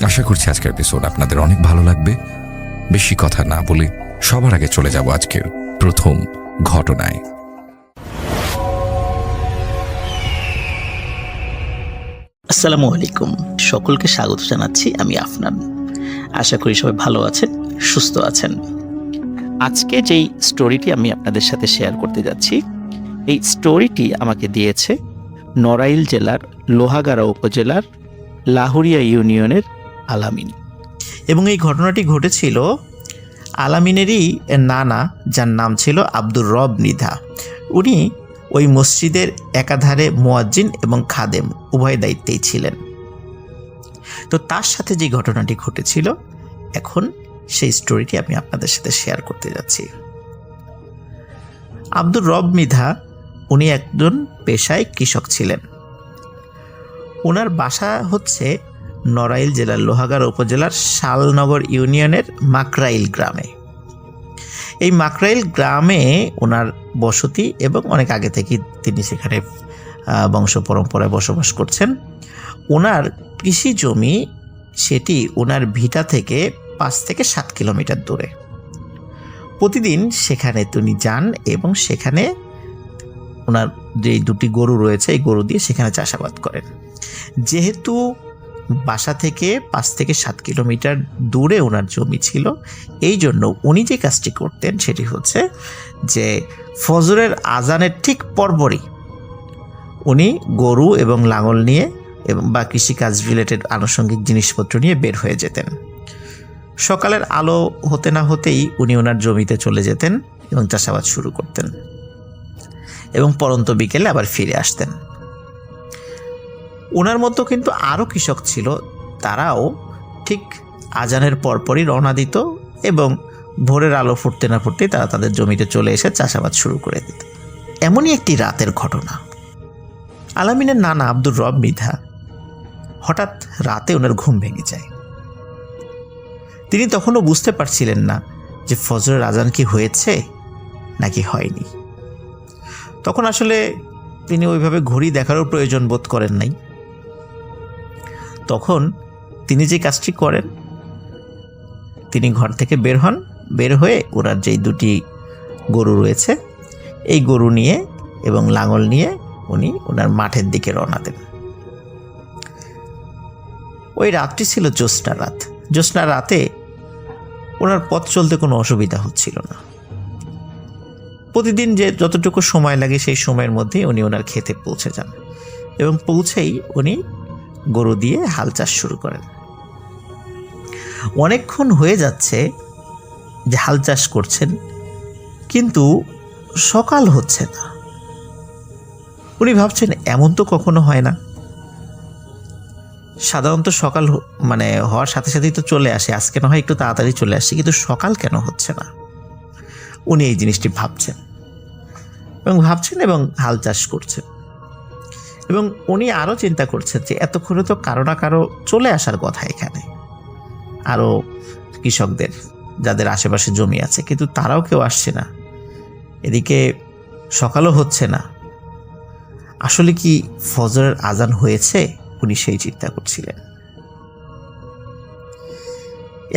আশা করছি আজকের এপিসোড আপনাদের অনেক ভালো লাগবে। বেশি কথা না বলে সবার আগে চলে যাব আজকের প্রথম ঘটনায়। আসসালামু আলাইকুম, সকলকে স্বাগত জানাচ্ছি। আমি আফনান। আশা করি সবাই ভালো আছেন, সুস্থ আছেন। আজকে যেই স্টোরিটি আমি আপনাদের সাথে শেয়ার করতে যাচ্ছি, এই স্টোরিটি আমাকে দিয়েছে নড়াইল জেলার লোহাগাড়া উপজেলার লাহুরিয়া ইউনিয়নের আলামিন। এবং এই ঘটনাটি ঘটেছিল আলামিনেরই নানা, যার নাম ছিল আব্দুর রব মৃধা। উনি ওই মসজিদের একাধারে মুয়াজ্জিন এবং খাদেম উভয় দায়িত্বেই ছিলেন। তো তার সাথে যে ঘটনাটি ঘটেছিল, এখন সেই স্টোরিটি আমি আপনাদের সাথে শেয়ার করতে যাচ্ছি। আব্দুর রব মৃধা উনি একজন পেশায় কৃষক ছিলেন। ওনার বাসা হচ্ছে নড়াইল জেলার লোহাগাড়া উপজেলার শালনগর ইউনিয়নের মাকরাইল গ্রামে। এই মাকরাইল গ্রামে ওনার বসতি এবং অনেক আগে থেকে তিনি সেখানে বংশ পরম্পরায় বসবাস করছেন। ওনার কৃষি জমি, সেটি ওনার ভিটা থেকে 5 থেকে 7 কিলোমিটার দূরে। প্রতিদিন সেখানে তিনি যান এবং সেখানে ওনার যে 2টি গরু রয়েছে, এই গরু দিয়ে সেখানে চাষাবাদ করেন। যেহেতু বাসা থেকে 5 থেকে 7 কিলোমিটার দূরে ওনার জমি ছিল, এই জন্য উনি যে কাজটি করতেন সেটি হচ্ছে যে ফজরের আজানের ঠিক পরপরই উনি গরু এবং লাঙল নিয়ে এবং বা কৃষিকাজ রিলেটেড আনুষঙ্গিক জিনিসপত্র নিয়ে বের হয়ে যেতেন। সকালের আলো হতে না হতেই উনি ওনার জমিতে চলে যেতেন এবং চাষাবাদ শুরু করতেন এবং পরন্ত বিকেলে আবার ফিরে আসতেন। ওনার মতো কিন্তু আরও কৃষক ছিল, তারাও ঠিক আজানের পরপরই রওনা দিত এবং ভোরের আলো ফুটতে না ফুটতেই তারা তাদের জমিতে চলে এসে চাষাবাদ শুরু করে দিত। এমনই একটি রাতের ঘটনা। আলামিনের নানা আব্দুর রব মৃধা হঠাৎ রাতে ওনার ঘুম ভেঙে যায়। তিনি তখনও বুঝতে পারছিলেন না যে ফজরের আজান কি হয়েছে নাকি হয়নি। তখন আসলে তিনি ওইভাবে ঘড়ি দেখারও প্রয়োজন বোধ করেন নাই। তখন তিনি যে কাজটি করেন, তিনি ঘর থেকে বের হন। বের হয়ে ওনার যেই 2টি গরু রয়েছে, এই গরু নিয়ে এবং লাঙল নিয়ে উনি ওনার মাঠের দিকে রওনা দেন। ওই রাতটি ছিল জ্যোৎস্না রাত। জ্যোৎস্না রাতে ওনার পথ চলতে কোনো অসুবিধা হচ্ছিল না। প্রতিদিন যে যতটুকু সময় লাগে সেই সময়ের মধ্যে উনি ওনার ক্ষেতে পৌঁছে যান এবং পৌঁছেই উনি গরু দিয়ে হাল চাষ শুরু করেন। অনেকক্ষণ হয়ে যাচ্ছে যে হাল চাষ করছেন, কিন্তু সকাল হচ্ছে না। উনি ভাবছেন এমন তো কখনো হয় না, সাধারণত সকাল হওয়ার সাথে সাথেই তো চলে আসে, আজকে না হয় একটু তাড়াতাড়ি চলে আসছে, কিন্তু সকাল কেন হচ্ছে না। উনি এই জিনিসটি ভাবছেন এবং হাল চাষ করছেন। এবং উনি আরও চিন্তা করছেন যে এতক্ষণে তো কারো না কারো চলে আসার কথা এখানে, আরও কৃষকদের যাদের আশেপাশে জমি আছে, কিন্তু তারাও কেউ আসছে না। এদিকে সকালও হচ্ছে না। আসলে কি ফজরের আজান হয়েছে? উনি সেই চিন্তা করছিলেন।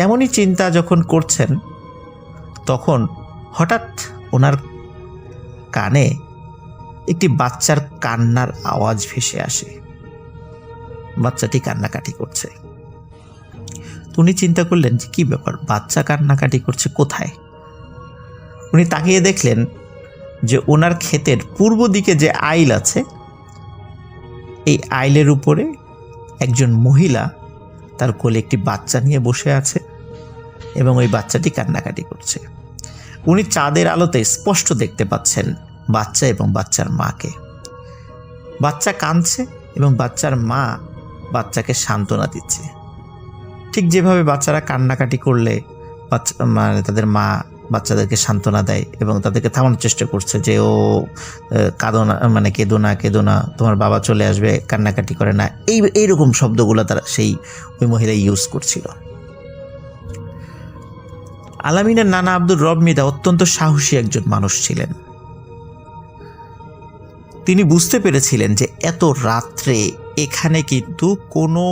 এমনই চিন্তা যখন করছেন, তখন হঠাৎ ওনার কানে একটি বাচ্চার কান্নার আওয়াজ ভেসে আসে। বাচ্চাটি কান্নাকাটি করছে। উনি চিন্তা করলেন যে কি ব্যাপার, বাচ্চা কান্নাকাটি করছে কোথায়? উনি তাকিয়ে দেখলেন যে ওনার ক্ষেতের পূর্ব দিকে যে আইল আছে, এই আইলের উপরে একজন মহিলা তার কোলে একটি বাচ্চা নিয়ে বসে আছে এবং ওই বাচ্চাটি কান্নাকাটি করছে। উনি চাঁদের আলোতে স্পষ্ট দেখতে পাচ্ছেন বাচ্চা এবং বাচ্চার মাকে। বাচ্চা কাঁদছে এবং বাচ্চার মা বাচ্চাকে সান্ত্বনা দিচ্ছে। ঠিক যেভাবে বাচ্চারা কান্নাকাটি করলে তাদের মা বাচ্চাদেরকে সান্ত্বনা দেয় এবং তাদেরকে থামানোর চেষ্টা করছে যে ও কাঁদো না, কেঁদো না, তোমার বাবা চলে আসবে, কান্নাকাটি করে না, এইরকম শব্দগুলো তারা ওই মহিলা ইউজ করছিল। আলামিনের নানা আব্দুর রব মৃধা অত্যন্ত সাহসী একজন মানুষ ছিলেন। তিনি বুঝতে পেরেছিলেন যে এত রাত্রে এখানে কিন্তু কোনো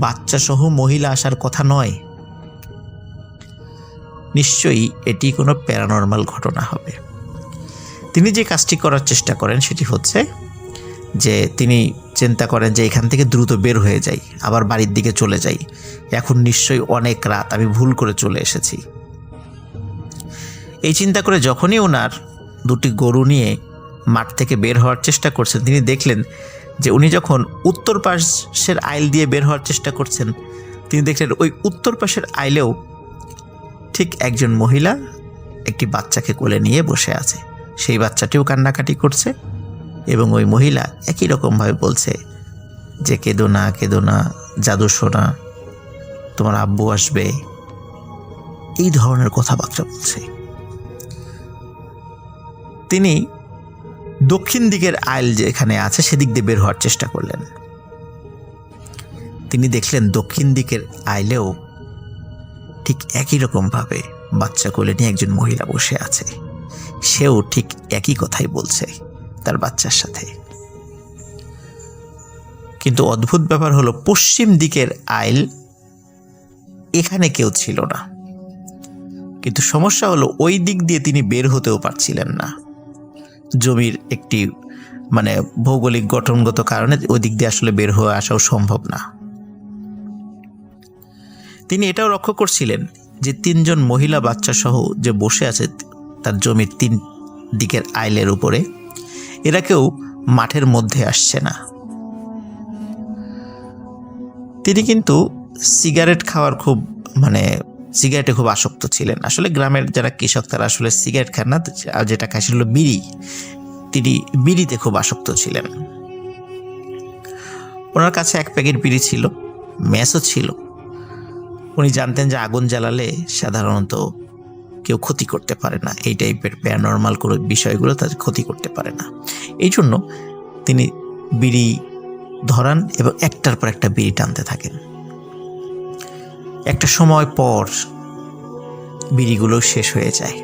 বাচ্চা সহ মহিলা আসার কথা নয়। নিশ্চয়ই এটি কোনো প্যারানর্মাল ঘটনা হবে। তিনি যে কাজটি করার চেষ্টা করেন সেটি হচ্ছে যে তিনি চিন্তা করেন যে এখান থেকে দ্রুত বের হয়ে যাই, আবার বাড়ির দিকে চলে যাই, এখন নিশ্চয়ই অনেক রাত, আমি ভুল করে চলে এসেছি। এই চিন্তা করে যখনই ওনার দুটি গরু নিয়ে মাঠ থেকে বের হওয়ার চেষ্টা করছেন, তিনি দেখলেন যে উনি যখন উত্তর পাশের আইল দিয়ে বের হওয়ার চেষ্টা করছেন, তিনি দেখলেন ওই উত্তর পাশের আইলেও ঠিক একজন মহিলা একটি বাচ্চাকে কোলে নিয়ে বসে আছে। সেই বাচ্চাটিও কান্নাকাটি করছে এবং ওই মহিলা একই রকমভাবে বলছে যে কেঁদো না, জাদু সোনা, তোমার আব্বু আসবে, এই ধরনের কথাবার্তা বলছে। তিনি দক্ষিণ দিকের আইল যেখানে আছে সেদিক দিয়ে বের হওয়ার চেষ্টা করলেন। তিনি দেখলেন দক্ষিণ দিকের আইলেও ঠিক একই রকমভাবে বাচ্চা কোলে নিয়ে একজন মহিলা বসে আছে। সেও ঠিক একই কথাই বলছে তার বাচ্চার সাথে। কিন্তু অদ্ভুত ব্যাপার হলো, পশ্চিম দিকের আইল এখানে কেউ ছিল না। কিন্তু সমস্যা হলো ওই দিক দিয়ে তিনি বের হতেও পারছিলেন না। জমির একটি ভৌগোলিক গঠনগত কারণে ওই দিক দিয়ে আসলে বের হয়ে আসাও সম্ভব না। তিনি এটাও লক্ষ্য করছিলেন যে তিনজন মহিলা বাচ্চা সহ যে বসে আছে তার জমির তিন দিকের আইলের উপরে, এরা কেউ মাঠের মধ্যে আসছে না। তিনি কিন্তু সিগারেট খাওয়ার সিগারেটে খুব আসক্ত ছিলেন। আসলে গ্রামের যারা কৃষক তারা আসলে সিগারেট খান না, আর যেটা খায় সেটা হলো বিড়ি। তিনি বিড়িতে খুব আসক্ত ছিলেন। ওনার কাছে এক প্যাকেট বিড়ি ছিল, ম্যাচও ছিল। উনি জানতেন যে আগুন জ্বালালে সাধারণত কেউ ক্ষতি করতে পারে না, এই টাইপের প্যারানর্মাল কোনো বিষয়গুলো তাদের ক্ষতি করতে পারে না। এই জন্য তিনি বিড়ি ধরান এবং একটার পর একটা বিড়ি টানতে থাকেন। একটা সময় পর বিড়িগুলো শেষ হয়ে যায়।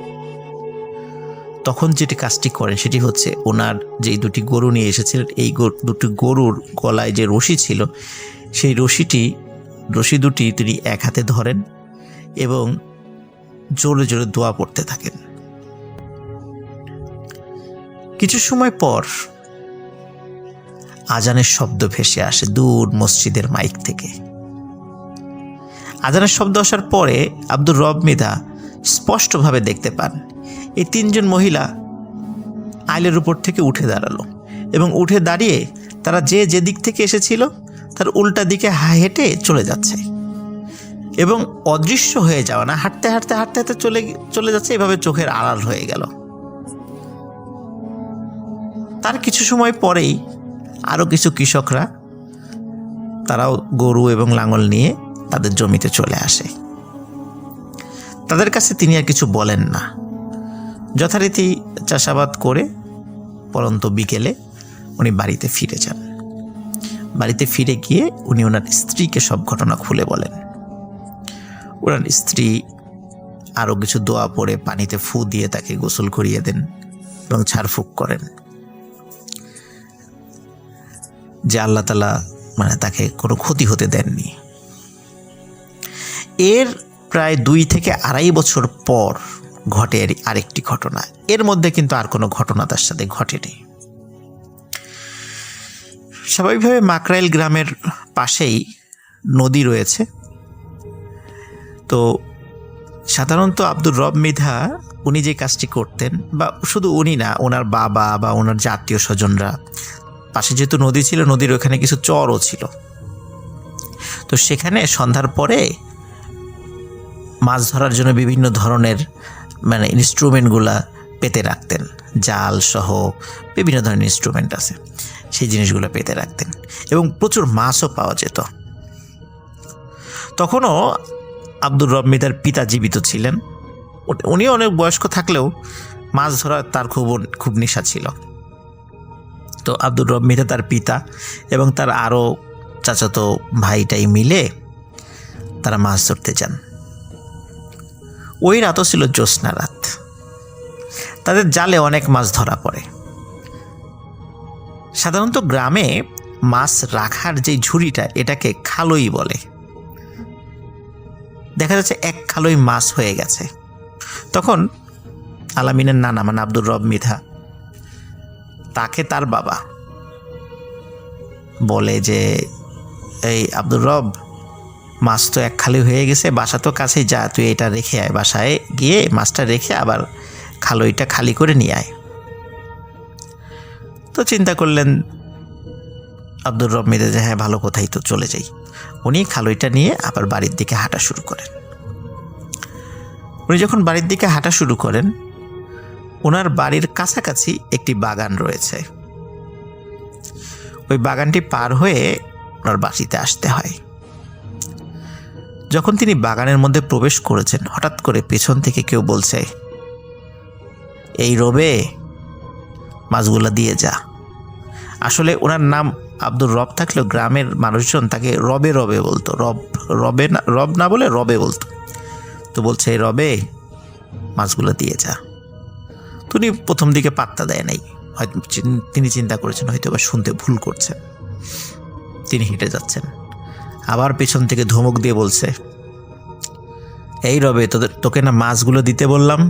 তখন যেটি কাজটি করেন সেটি হচ্ছে, ওনার যেই দুটি গরু নিয়ে এসেছিলেন, এই দুটি গরুর গলায় যে রশি ছিল, সেই রশি দুটি তিনি এক হাতে ধরেন এবং জোরে জোরে দোয়া পড়তে থাকেন। কিছু সময় পর আজানের শব্দ ভেসে আসে দূর মসজিদের মাইক থেকে। আজানের শব্দ আসার পরে আব্দুর রব মৃধা স্পষ্টভাবে দেখতে পান এই তিনজন মহিলা আইলের উপর থেকে উঠে দাঁড়ালো এবং উঠে দাঁড়িয়ে তারা যে দিক থেকে এসেছিল তার উল্টা দিকে হেঁটে চলে যাচ্ছে এবং অদৃশ্য হয়ে যাওয়া না, হাঁটতে হাঁটতে হাঁটতে হাঁটতে চলে যাচ্ছে। এভাবে চোখের আড়াল হয়ে গেল। তার কিছু সময় পরেই আরও কিছু কৃষকরা, তারাও গরু এবং লাঙল নিয়ে তাদের জমিতে চলে আসে। তাদের কাছে তিনি আর কিছু বলেন না, যথারীতি চাষাবাদ করে পরন্ত বিকেলে উনি বাড়িতে ফিরে যান। বাড়িতে ফিরে গিয়ে উনি ওনার স্ত্রীকে সব ঘটনা খুলে বলেন। ওনার স্ত্রী আরও কিছু দোয়া পড়ে পানিতে ফু দিয়ে তাকে গোসল করিয়ে দেন এবং ঝাড়ফুঁক করেন যে আল্লাহ তাআলা তাকে কোনো ক্ষতি হতে দেননি। এর প্রায় 2 থেকে 2.5 বছর পর ঘটে আরেকটি ঘটনা। এর মধ্যে কিন্তু আর কোনো ঘটনা তার সাথে ঘটেনি। স্বাভাবিকভাবে মাকরাইল গ্রামের পাশেই নদী রয়েছে। তো সাধারণত আব্দুর রব মৃধা উনি যে কাজটি করতেন, বা শুধু উনি না, ওনার বাবা বা ওনার যে আত্মীয় স্বজনরা, পাশে যেহেতু নদী ছিল, নদীর ওখানে কিছু চরও ছিল, তো সেখানে সন্ধ্যার পরে মাছ ধরার জন্য বিভিন্ন ধরনের ইনস্ট্রুমেন্টগুলা পেতে রাখতেন। জাল সহ বিভিন্ন ধরনের ইনস্ট্রুমেন্ট আছে, সেই জিনিসগুলো পেতে রাখতেন এবং প্রচুর মাছও পাওয়া যেত। তখনও আব্দুর রব মৃধার পিতা জীবিত ছিলেন। উনি অনেক বয়স্ক থাকলেও মাছ ধরার তার খুব নেশা ছিল। তো আব্দুর রব মৃধা, তার পিতা এবং তার আরও চাচাতো ভাইটাই মিলে তারা মাছ ধরতে যান। ওই রাতও ছিল জ্যোৎস্না রাত। তাদের জালে অনেক মাছ ধরা পড়ে। সাধারণত গ্রামে মাছ রাখার যে ঝুড়িটা এটাকে খালই বলে। দেখা যাচ্ছে এক খালই মাছ হয়ে গেছে। তখন আলামিনের নানা মানে আব্দুর রব মৃধা তাকে তার বাবা বলে যে, এই আব্দুর রব, মাছ তো এক খালি হয়ে গেছে, বাসা তো কাছেই, যা তুই এটা রেখে আয়, বাসায় গিয়ে মাছটা রেখে আবার খালইটা খালি করে নিয়ে আয়। তো চিন্তা করলেন আব্দুর রব মৃধা যে হ্যাঁ ভালো, কোথায় তো চলে যাই। উনি খালইটা নিয়ে আবার বাড়ির দিকে হাঁটা শুরু করেন। উনি যখন বাড়ির দিকে হাঁটা শুরু করেন, ওনার বাড়ির কাছাকাছি একটি বাগান রয়েছে। ওই বাগানটি পার হয়ে ওনার বাড়িতে আসতে হয়। যখন তিনি বাগানের মধ্যে প্রবেশ করেছেন, হঠাৎ করে পেছন থেকে কেউ বলছে, এই রবে, মাছগুলা দিয়ে যা। আসলে ওনার নাম আব্দুর রব থাকলেও গ্রামের মানুষজন তাকে রবে রবে বলতো, রব না বলে রবে বলতো। তো বলছে, এই রবে, মাছগুলো দিয়ে যা। তিনি প্রথম দিকে পাত্তা দেয় নাই, হয়তো তিনি চিন্তা করেছেন হয়তো বা শুনতে ভুল করছেন। তিনি হেঁটে যাচ্ছেন, আবার পেছন থেকে ধমক দিয়ে বলছে, এই রবে, তোকে না মাছগুলো দিতে বললাম,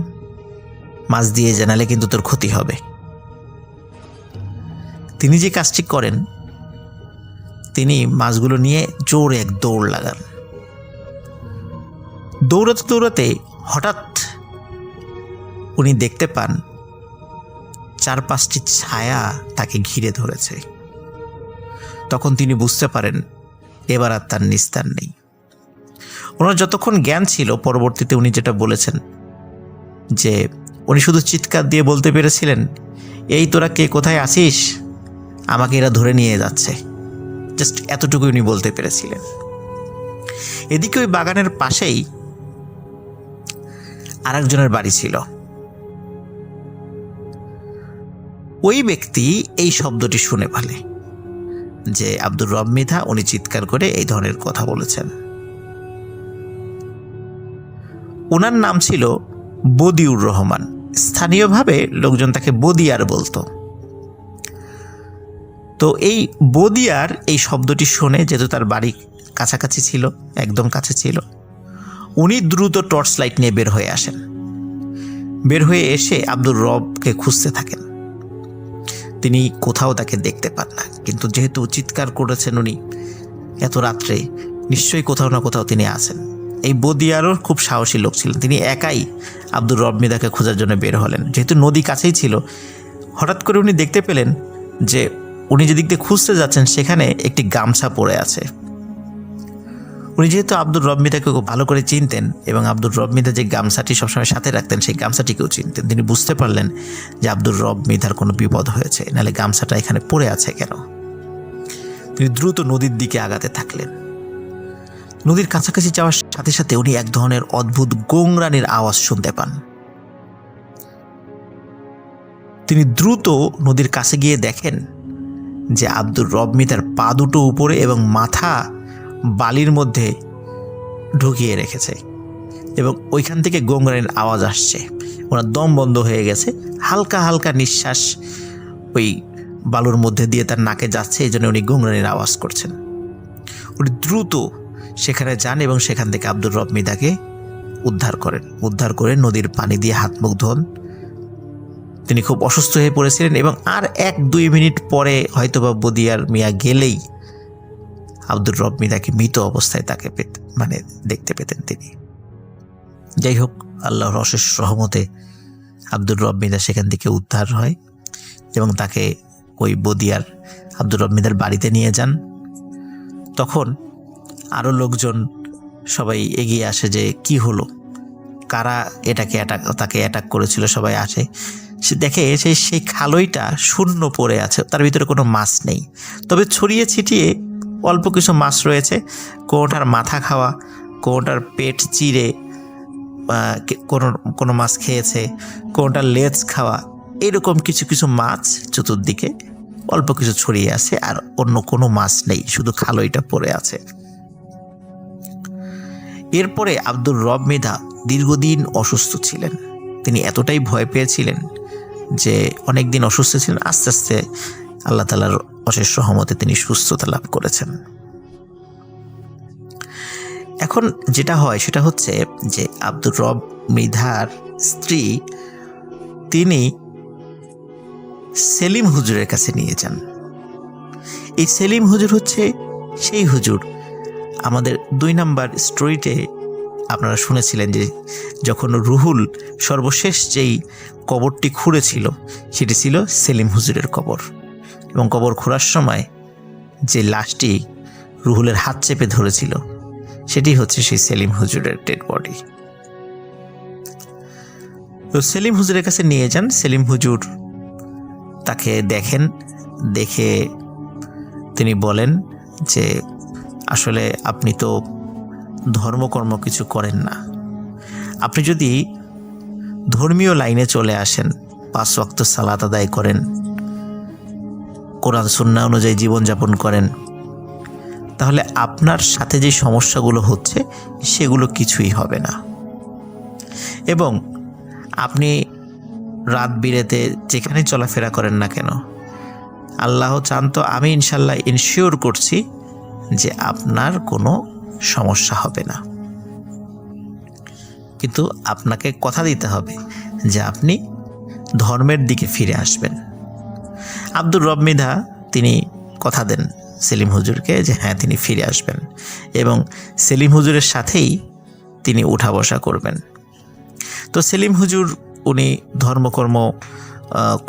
মাছ দিয়ে জানালে কিন্তু তোর ক্ষতি হবে। তিনি যে কাজটি করেন, তিনি মাছগুলো নিয়ে জোরে এক দৌড় লাগান। দৌড়াতে দৌড়াতে হঠাৎ উনি দেখতে পান 4-5টি ছায়া তাকে ঘিরে ধরেছে। তখন তিনি বুঝতে পারেন এবার আর তার নিস্তার নেই। ওনার যতক্ষণ জ্ঞান ছিল, পরবর্তীতে উনি যেটা বলেছেন যে উনি শুধু চিৎকার দিয়ে বলতে পেরেছিলেন, এই তোরা কে, কোথায় আসিস, আমাকে এরা ধরে নিয়ে যাচ্ছে। জাস্ট এতটুকুই উনি বলতে পেরেছিলেন। এদিকে ওই বাগানের পাশেই আরেকজনের বাড়ি ছিল। ওই ব্যক্তি এই শব্দটি শুনে ফেলে যে আব্দুর রব মৃধা উনি চিৎকার করে এই ধরনের কথা বলেছেন। ওনার নাম ছিল বদিউর রহমান। স্থানীয়ভাবে লোকজন তাকে বদিয়ার বলতো। তো এই বদিয়ার এই শব্দটি শুনে, যেহেতু তার বাড়ি কাছাকাছি ছিল, একদম কাছে ছিল, উনি দ্রুত টর্চ লাইট নিয়ে বের হয়ে আসেন। বের হয়ে এসে আব্দুর রবকে খুঁজতে থাকেন। তিনি কোথাও তাকে দেখতে পান না, কিন্তু যেহেতু চিৎকার করেছেন উনি এত রাত্রে, নিশ্চয়ই কোথাও না কোথাও তিনি আছেন। এই বদিয়ারও খুব সাহসী লোক ছিলেন। তিনি একাই আব্দুর রব মৃধাকে খোঁজার জন্য বের হলেন। যেহেতু নদী কাছেই ছিল, হঠাৎ করে উনি দেখতে পেলেন যে উনি যেদিক দিয়ে খুঁজতে যাচ্ছেন সেখানে একটি গামছা পড়ে আছে। উনি যেহেতু আব্দুর রব মৃধাকে খুব ভালো করে চিনতেন এবং আব্দুর রব মৃধা যে গামছাটি সবসময় সাথে রাখতেন সেই গামছাটিকেও চিনতেন, তিনি বুঝতে পারলেন যে আব্দুর রব মৃধার কোনো বিপদ হয়েছে, নাহলে গামছাটা এখানে পড়ে আছে কেন। তিনি দ্রুত নদীর দিকে আগাতে থাকলেন। নদীর কাছাকাছি যাওয়ার সাথে সাথে উনি এক ধরনের অদ্ভুত গোংরানির আওয়াজ শুনতে পান। তিনি দ্রুত নদীর কাছে গিয়ে দেখেন যে আব্দুর রব মৃধার পা দুটো উপরে এবং মাথা বালির মধ্যে ঢুকিয়ে রেখেছে এবং ওইখান থেকে গোংরানির আওয়াজ আসছে। ওনার দম বন্ধ হয়ে গেছে, হালকা হালকা নিঃশ্বাস ওই বালুর মধ্যে দিয়ে তার নাকে যাচ্ছে, এই জন্য উনি গোংরানির আওয়াজ করছেন। উনি দ্রুত সেখানে যান এবং সেখান থেকে আব্দুর রব মৃধাকে উদ্ধার করে নদীর পানি দিয়ে হাত মুখ ধোন। তিনি খুব অসুস্থ হয়ে পড়েছিলেন এবং আর 1-2 মিনিট পরে হয়তোবা বদিয়ার মিয়া গেলেই আব্দুর রব মৃধাকে মৃত অবস্থায় তাকে দেখতে পেতেন তিনি। যাই হোক, আল্লাহর অশেষ রহমতে আব্দুর রব মৃধা সেখান থেকে উদ্ধার হয় এবং তাকে ওই বদিয়ার আব্দুর রব মৃধার বাড়িতে নিয়ে যান। তখন আরও লোকজন সবাই এগিয়ে আসে যে কি হলো, কারা তাকে অ্যাটাক করেছিল। সবাই আসে, সে দেখে সেই খালইটা শূন্য পড়ে আছে, তার ভিতরে কোনো মাছ নেই, তবে ছড়িয়ে ছিটিয়ে অল্প কিছু মাছ রয়েছে। কোনোটার মাথা খাওয়া, কোনোটার পেট চিরে কোনো মাছ খেয়েছে, কোনোটার লেজ খাওয়া, এরকম কিছু কিছু মাছ চতুর্দিকে অল্প কিছু ছড়িয়ে আছে, আর অন্য কোনো মাছ নেই, শুধু খালইটা পড়ে আছে। এরপরে আব্দুর রব মৃধা দীর্ঘদিন অসুস্থ ছিলেন। তিনি এতটাই ভয় পেয়েছিলেন যে অনেক দিন অসুস্থ ছিলেন। আস্তে আস্তে আল্লাহ তাআলার অশেষ রহমতে তিনি সুস্থতা লাভ করেছেন। এখন যেটা হয় সেটা হচ্ছে যে আব্দুর রব মৃধার স্ত্রী তিনি সেলিম হুজুরের কাছে নিয়ে যান। এই সেলিম হুজুর হচ্ছে সেই হুজুর আমাদের 2 নম্বর স্টোরিতে আপনারা শুনেছিলেন যে যখন রুহুল সর্বশেষ যেই কবরটি খুঁড়েছিল সেটি ছিল সেলিম হুজুরের কবর, এবং কবর খোঁড়ার সময় যে লাশটি রুহুলের হাত চেপে ধরেছিল সেটি হচ্ছে সেই সেলিম হুজুরের ডেড বডি। তো সেলিম হুজুরের কাছে নিয়ে যান। সেলিম হুজুর তাকে দেখেন, দেখে তিনি বলেন যে আসলে আপনি তো ধর্মকর্ম কিছু করেন না, আপনি যদি ধর্মীয় লাইনে চলে আসেন, 5 ওয়াক্ত সালাত আদায় করেন, কোরআন সুন্নাহ অনুযায়ী জীবনযাপন করেন, তাহলে আপনার সাথে যে সমস্যাগুলো হচ্ছে সেগুলো কিছুই হবে না। এবং আপনি রাত বিরেতে যেখানে চলাফেরা করেন না কেন, আল্লাহ চান তো আমি ইনশাল্লাহ ইনশিওর করছি যে আপনার কোনো সমস্যা হবে না, কিন্তু আপনাকে কথা দিতে হবে যে আপনি ধর্মের দিকে ফিরে আসবেন। আব্দুর রব মৃধা তিনি কথা দেন সেলিম হুজুরকে যে হ্যাঁ তিনি ফিরে আসবেন এবং সেলিম হুজুরের সাথেই তিনি উঠা বসা করবেন। তো সেলিম হুজুর উনি ধর্মকর্ম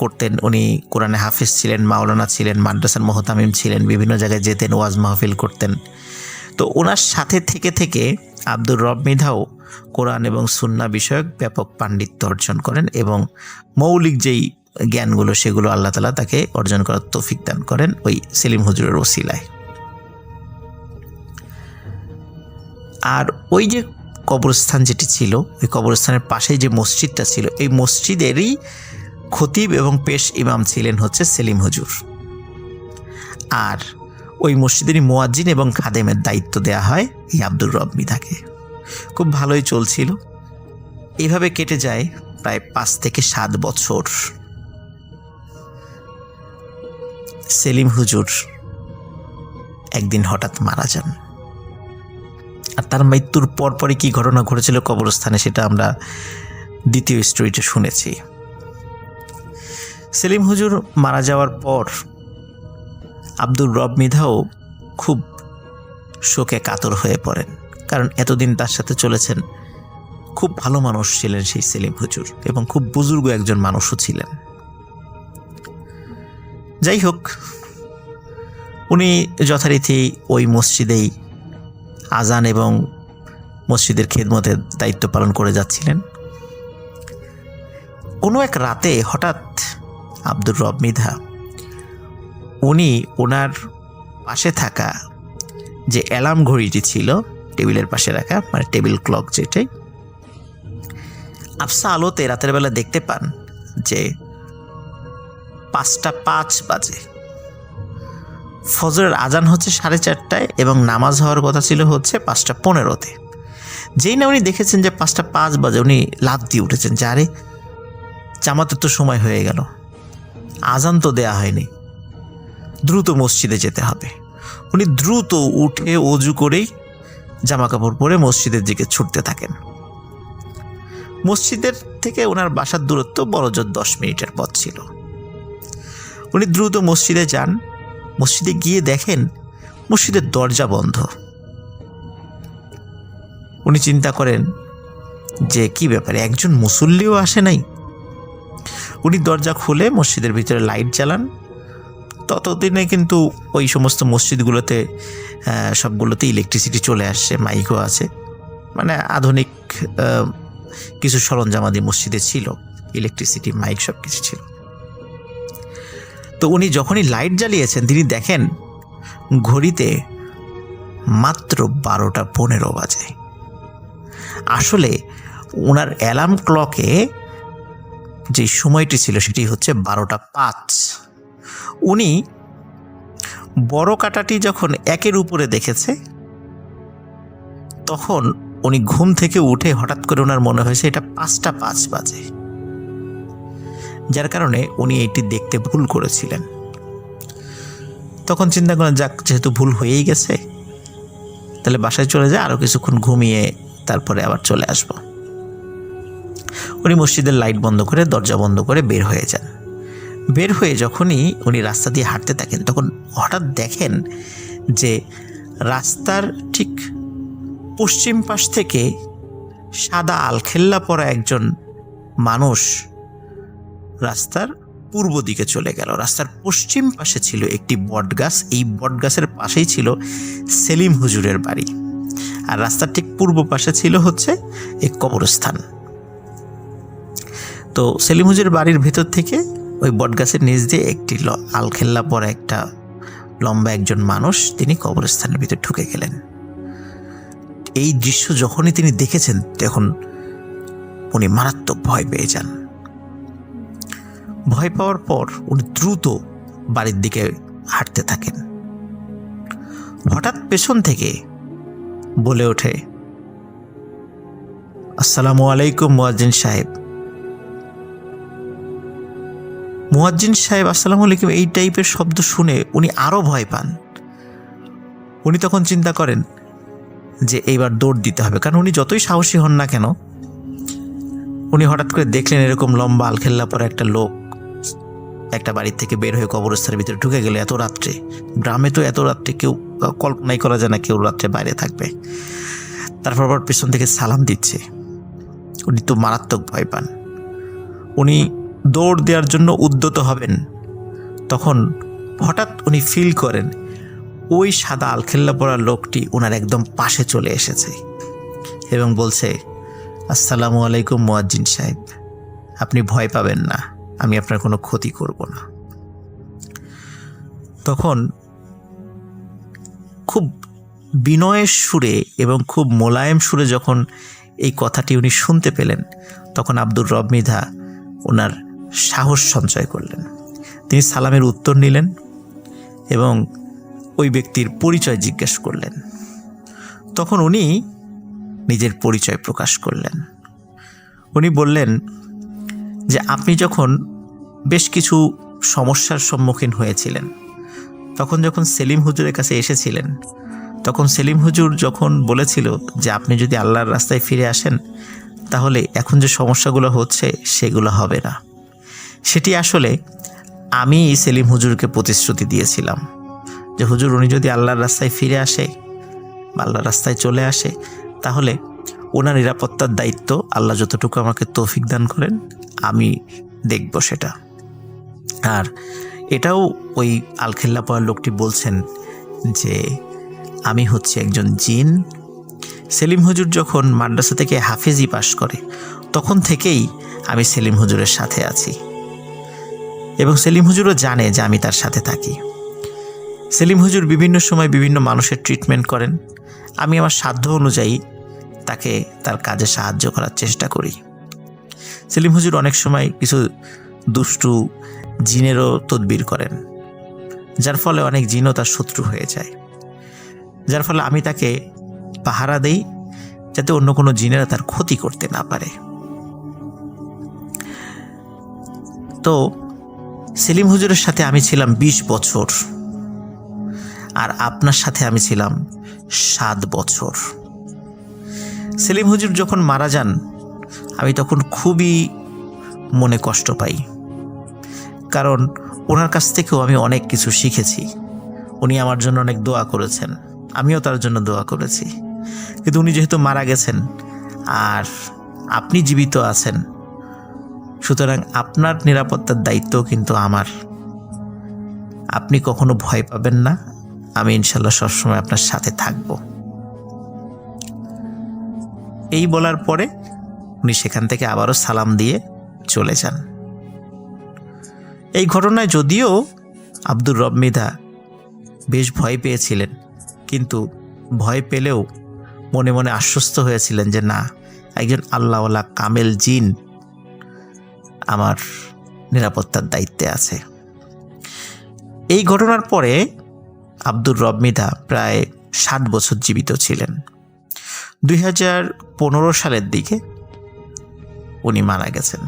করতেন, উনি কোরআনে হাফিজ ছিলেন, মাওলানা ছিলেন, মাদ্রাসার মোহতামিম ছিলেন, বিভিন্ন জায়গায় যেতেন, ওয়াজ মাহফিল করতেন। তো ওনার সাথে থেকে থেকে আব্দুর রব মৃধাও কোরআন এবং সুন্নাহ বিষয়ক ব্যাপক পাণ্ডিত্য অর্জন করেন এবং মৌলিক যেই জ্ঞানগুলো সেগুলো আল্লাহ তাআলা তাকে অর্জন করার তৌফিক দান করেন ওই সেলিম হুজুরের ওসিলায়। আর ওই যে কবরস্থান যেটি ছিল, ওই কবরস্থানের পাশেই যে মসজিদটা ছিল, এই মসজিদেরই খতিব এবং পেশ ইমাম ছিলেন হচ্ছে সেলিম হুজুর। আর ওই মসজিদেরই মুয়াজ্জিন এবং খাদেমের দায়িত্ব দেয়া হয় এই আব্দুর রব মৃধাকে। খুব ভালোই চলছিল। এইভাবে কেটে যায় প্রায় 5 থেকে 7 বছর। সেলিম হুজুর একদিন হঠাৎ মারা যান। আর তার মৃত্যুর পরপরই কি ঘটনা ঘটেছিল কবরস্থানে সেটা আমরা দ্বিতীয় স্টোরিতে শুনেছি। সেলিম হুজুর মারা যাওয়ার পর আব্দুর রব মৃধাও খুব শোকে কাতর হয়ে পড়েন, কারণ এতদিন তার সাথে চলেছেন। খুব ভালো মানুষ ছিলেন সেই সেলিম হুজুর এবং খুব বুজুর্গ একজন মানুষও ছিলেন। যাই হোক, উনি যথারীতি ওই মসজিদেই আজান এবং মসজিদের খেদমতের দায়িত্ব পালন করে যাচ্ছিলেন। কোনো এক রাতে হঠাৎ আব্দুর রব মৃধা উনি ওনার পাশে থাকা যে অ্যালার্ম ঘড়িটি ছিল টেবিলের পাশে রাখা, মানে টেবিল ক্লক যেটাই, আবসা আলোতে রাতের বেলা দেখতে পান যে 5:05 বাজে। ফজরের আজান হচ্ছে 4:30টায় এবং নামাজ হওয়ার কথা ছিল হচ্ছে 5:15-তে। যেই না উনি দেখেছেন যে 5:05 বাজে, উনি লাফ দিয়ে উঠেছেন যে আরে জামাতের তো সময় হয়ে গেল, আজান তো দেয়া হয়নি, দ্রুত মসজিদে যেতে হবে। উনি দ্রুত উঠে অজু করেই জামা কাপড় পরে মসজিদের দিকে ছুটতে থাকেন। মসজিদের থেকে ওনার বাসার দূরত্ব বড়জোর 10 মিনিটের পথ ছিল। উনি দ্রুত মসজিদে যান। মসজিদে গিয়ে দেখেন মসজিদের দরজা বন্ধ। উনি চিন্তা করেন যে কি ব্যাপারে, একজন মুসল্লিও আসে নাই। উনি দরজা খুলে মসজিদের ভিতরে লাইট জ্বালান। ততদিনে কিন্তু ওই সমস্ত মসজিদগুলোতে সবগুলোতে ইলেকট্রিসিটি চলে আসছে, মাইকও আছে, মানে আধুনিক কিছু সরঞ্জামাদি মসজিদে ছিল, ইলেকট্রিসিটি, মাইক সব কিছু ছিল। তো উনি যখনই লাইট জ্বালিয়েছেন তিনি দেখেন ঘড়িতে মাত্র 12:15 বাজে। আসলে ওনার অ্যালার্ম ক্লকে যে সময়টি ছিল সেটি হচ্ছে 12:05। উনি বড় কাঁটাটি যখন 1-এর উপরে দেখেছে তখন উনি ঘুম থেকে উঠে হঠাৎ করে ওনার মনে হয়েছে এটা 5:05 বাজে, যার কারণে উনি এটি দেখতে ভুল করেছিলেন। তখন চিন্তা করলেন, যাক, যেহেতু ভুল হয়েই গেছে, তাহলে বাসায় চলে যায়, আরও কিছুক্ষণ ঘুমিয়ে তারপরে আবার চলে আসব। উনি মসজিদের লাইট বন্ধ করে, দরজা বন্ধ করে বের হয়ে যান। বের হয়ে যখনই উনি রাস্তা দিয়ে হাঁটতে থাকেন, তখন হঠাৎ দেখেন যে রাস্তার ঠিক পশ্চিম পাশ থেকে সাদা আলখেল্লা পরা একজন মানুষ রাস্তার পূর্ব দিকে চলে গেল। রাস্তার পশ্চিম পাশে ছিল একটি বটগাছ, এই বটগাছের পাশেই ছিল সেলিম হুজুরের বাড়ি, আর রাস্তার ঠিক পূর্ব পাশে ছিল হচ্ছে এক কবরস্থান। তো সেলিম হুজুরের বাড়ির ভেতর থেকে ওই বটগাছের নিচ দিয়ে একটি আলখেল্লা পরা একটা লম্বা একজন মানুষ, তিনি কবরস্থানের ভিতরে ঢুকে গেলেন। এই দৃশ্য যখনই তিনি দেখেছেন, তখন উনি মারাত্মক ভয় পেয়ে যান। ভয় পাওয়ার পর উনি দ্রুত বাড়ির দিকে হাঁটতে থাকেন। হঠাৎ পেছন থেকে বলে ওঠে, আসসালামু আলাইকুম মুয়াজ্জিন সাহেব। মুয়াজ্জিন সাহেব আসসালামু আলাইকুম এই টাইপের শব্দ শুনে উনি আরও ভয় পান। উনি তখন চিন্তা করেন যে এইবার দৌড় দিতে হবে, কারণ উনি যতই সাহসী হন না কেন, উনি হঠাৎ করে দেখলেন এরকম লম্বা আলখেল্লা পরে একটা লোক একটা বাড়ির থেকে বের হয়ে কবরস্থানের ভিতরে ঢুকে গেলে এত রাত্রে। গ্রামে তো এত রাত্রে কেউ কল্পনাই করা যায় না কেউ রাত্রে বাইরে থাকবে। তারপর আবার পেছন থেকে সালাম দিচ্ছে। উনি তো মারাত্মক ভয় পান। উনি দৌড় দেওয়ার জন্য উদ্যত হবেন, তখন হঠাৎ উনি ফিল করেন ওই সাদা আলখেল্লা পরা লোকটি ওনার একদম পাশে চলে এসেছে এবং বলছে, আসসালামু আলাইকুম মুয়াজ্জিন সাহেব, আপনি ভয় পাবেন না, আমি আপনার কোনো ক্ষতি করব না। তখন খুব বিনয়ের সুরে এবং খুব মোলায়েম সুরে যখন এই কথাটি উনি শুনতে পেলেন, তখন আব্দুর রব মৃধা ওনার সাহস সঞ্চয় করলেন। তিনি সালামের উত্তর নিলেন এবং ওই ব্যক্তির পরিচয় জিজ্ঞেস করলেন। তখন উনি নিজের পরিচয় প্রকাশ করলেন। উনি বললেন যে আপনি যখন বেশ কিছু সমস্যার সম্মুখীন হয়েছিলেন, তখন যখন সেলিম হুজুরের কাছে এসেছিলেন, তখন সেলিম হুজুর যখন বলেছিল যে আপনি যদি আল্লাহর রাস্তায় ফিরে আসেন, তাহলে এখন যে সমস্যাগুলো হচ্ছে সেগুলো হবে না। সেটি আসলে আমি সেলিম হুজুরকে প্রতিশ্রুতি দিয়েছিলাম যে হুজুর উনি যদি আল্লাহর রাস্তায় ফিরে আসে বা আল্লাহর রাস্তায় চলে আসে, তাহলে ওনার নিরাপত্তার দায়িত্ব আল্লাহ যতটুকু আমাকে তৌফিক দান করেন আমি দেখব সেটা। আর এটাও ওই আলখেল্লা পড়ার লোকটি বলছেন যে আমি হচ্ছে একজন জিন। সেলিম হুজুর যখন মাদ্রাসা থেকে হাফেজি পাশ করে, তখন থেকেই আমি সেলিম হুজুরের সাথে আছি এবং সেলিম হুজুরও জানে যে আমি তার সাথে থাকি। সেলিম হুজুর বিভিন্ন সময় বিভিন্ন মানুষের ট্রিটমেন্ট করেন। আমি আমার সাধ্য অনুযায়ী তাকে তার কাজে সাহায্য করার চেষ্টা করি। সেলিম হুজুর অনেক সময় কিছু দুষ্টু জিনেরও তদবির করেন, যার ফলে অনেক জিনও তার শত্রু হয়ে যায়, যার ফলে আমি তাকে পাহারা দেই যাতে অন্য কোনো জিনেরা তার ক্ষতি করতে না পারে। তো সেলিম হুজুরের সাথে আমি ছিলাম 20 বছর, আর আপনার সাথে আমি ছিলাম 7 বছর। সেলিম হুজুর যখন মারা যান, আমি তখন খুবই মনে কষ্ট পাই, কারণ ওনার কাছ থেকেও আমি অনেক কিছু শিখেছি। উনি আমার জন্য অনেক দোয়া করেছেন, আমিও তার জন্য দোয়া করেছি। কিন্তু উনি যেহেতু মারা গেছেন আর আপনি জীবিত আছেন, সুতরাং আপনার নিরাপত্তার দায়িত্ব কিন্তু আমার। আপনি কখনো ভয় পাবেন না, আমি ইনশাল্লাহ সবসময় আপনার সাথে থাকব। এই বলার পরে উনি সেখান থেকে আবারও সালাম দিয়ে চলে যান। এই ঘটনায় যদিও আব্দুর রব মৃধা বেশ ভয় পেয়েছিলেন, কিন্তু ভয় পেলেও মনে মনে আশ্বস্ত হয়েছিলেন যে না, একজন আল্লাহওয়ালা কামেল জিন আমার নিরাপত্তার দায়িত্বে আছে। এই ঘটনার পরে আব্দুর রব মৃধা প্রায় 7 বছর জীবিত ছিলেন। 2015 সালের দিকে উনি মারা গেছেন।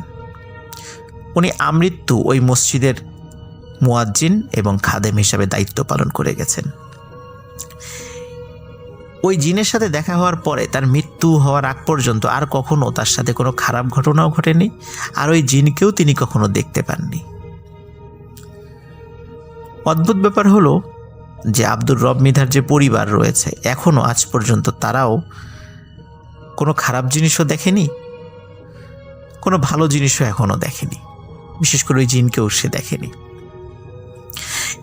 উনি আমৃত্যু ওই মসজিদের মুয়াজ্জিন এবং খাদেম হিসাবে দায়িত্ব পালন করে গেছেন। ওই জিনের সাথে দেখা হওয়ার পরে তার মৃত্যু হওয়ার আগ পর্যন্ত আর কখনো তার সাথে কোনো খারাপ ঘটনাও ঘটেনি, আর ওই জিনকেও তিনি কখনো দেখতে পাননি। অদ্ভুত ব্যাপার হলো যে আব্দুর রব মৃধার যে পরিবার রয়েছে এখনও আজ পর্যন্ত তারাও কোনো খারাপ জিনিসও দেখেনি, কোনো ভালো জিনিসও এখনও দেখেনি, বিশেষ করে ওই জিনকেও সে দেখেনি।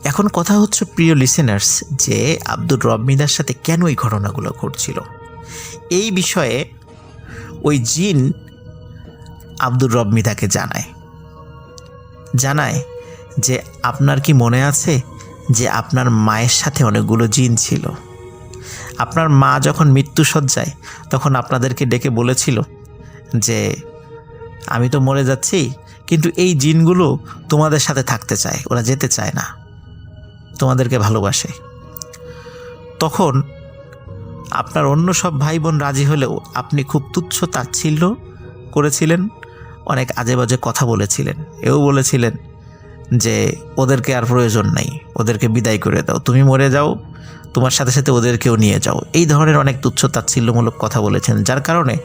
এখন কথা হচ্ছে প্রিয় লিসেনার্স, যে আব্দুর রব মৃধার সাথে কেন এই ঘটনাগুলো ঘটছিল। এই বিষয়ে ওই জিন আব্দুর রব মৃধাকে জানায় যে আপনার কি মনে আছে যে আপনার মায়ের সাথে অনেকগুলো জিন ছিল? আপনার মা যখন মৃত্যুশয্যায় তখন আপনাদেরকে ডেকে বলেছিল যে আমি তো মরে যাচ্ছি, কিন্তু এই জিনগুলো তোমাদের সাথে থাকতে চায়, ওরা যেতে চায় না, তোমাদেরকে ভালোবাসে। তখন আপনার অন্য সব ভাই বোন রাজি হলেও আপনি খুব তুচ্ছ তাচ্ছিল্য করেছিলেন, অনেক আজে বাজে কথা বলেছিলেন, এও বলেছিলেন যে ওদেরকে আর প্রয়োজন নাই, ওদেরকে বিদায় করে দাও, তুমি মরে যাও, তোমার সাথে সাথে ওদেরকেও নিয়ে যাও। এই ধরনের অনেক তুচ্ছ তাচ্ছিল্যমূলক কথা বলেছেন, যার কারণে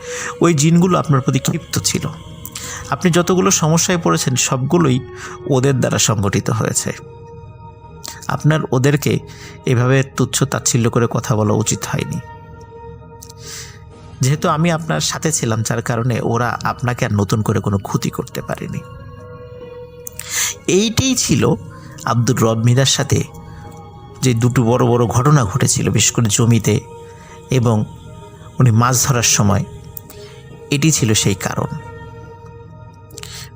ওই জিনগুলো আপনার প্রতি ক্ষিপ্ত ছিল। আপনি যতগুলো সমস্যায় পড়েছেন সবগুলোই ওদের দ্বারা সংগঠিত হয়েছে। আপনার ওদেরকে এভাবে তুচ্ছ তাচ্ছিল্য করে কথা বলা উচিত হয়নি। যেহেতু আমি আপনার সাথে ছিলাম, যার কারণে ওরা আপনাকে আর নতুন করে কোনো ক্ষতি করতে পারেনি। এইটাই ছিল আব্দুর রব মৃধার সাথে যে দুটো বড় বড় ঘটনা ঘটেছিল, বিশেষ করে জমিতে এবং উনি মাছ ধরার সময়। এটি ছিল সেই কারণ।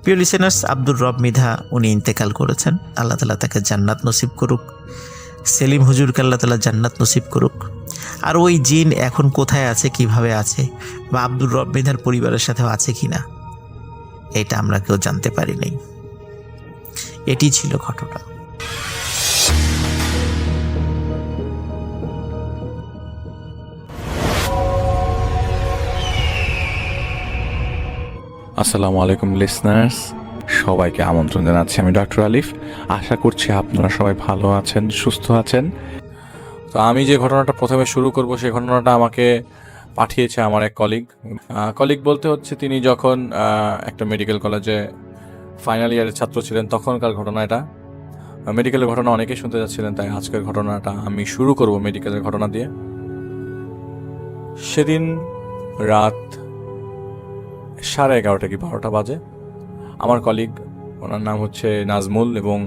প্রিয় লিসেনার্স, আব্দুর রব মৃধা উনি ইন্তেকাল করেছেন, আল্লাহ তাআলা তাকে জান্নাত নসিব করুক। সেলিম হুজুরকে আল্লাহ তাআলা জান্নাত নসিব করুক। আর ওই জিন এখন কোথায় আছে, কিভাবে আছে, বা আব্দুর রব মৃধার পরিবারের সাথেও আছে কিনা, এটা আমরা কেউ জানতে পারি নাই। এটি ছিল ঘটনা। আসসালামু আলাইকুম লিসনার্স, সবাইকে আমন্ত্রণ জানাচ্ছি। আমি ডক্টর আলিফ। আশা করছি আপনারা সবাই ভালো আছেন, সুস্থ আছেন। তো আমি যে ঘটনাটা প্রথমে শুরু করব, সেই ঘটনাটা আমাকে পাঠিয়েছে আমার এক কলিগ বলতে হচ্ছে তিনি যখন একটা মেডিকেল কলেজে ফাইনাল ইয়ারের ছাত্র ছিলেন তখনকার ঘটনা। এটা মেডিকেলের ঘটনা অনেকেই শুনতে যাচ্ছিলেন, তাই আজকের ঘটনাটা আমি শুরু করব মেডিকেলের ঘটনা দিয়ে। সেদিন রাত 11:30 কি 12টা বাজে। আমার কলিগ, ওনার নাম হচ্ছে নাজমুল, এবং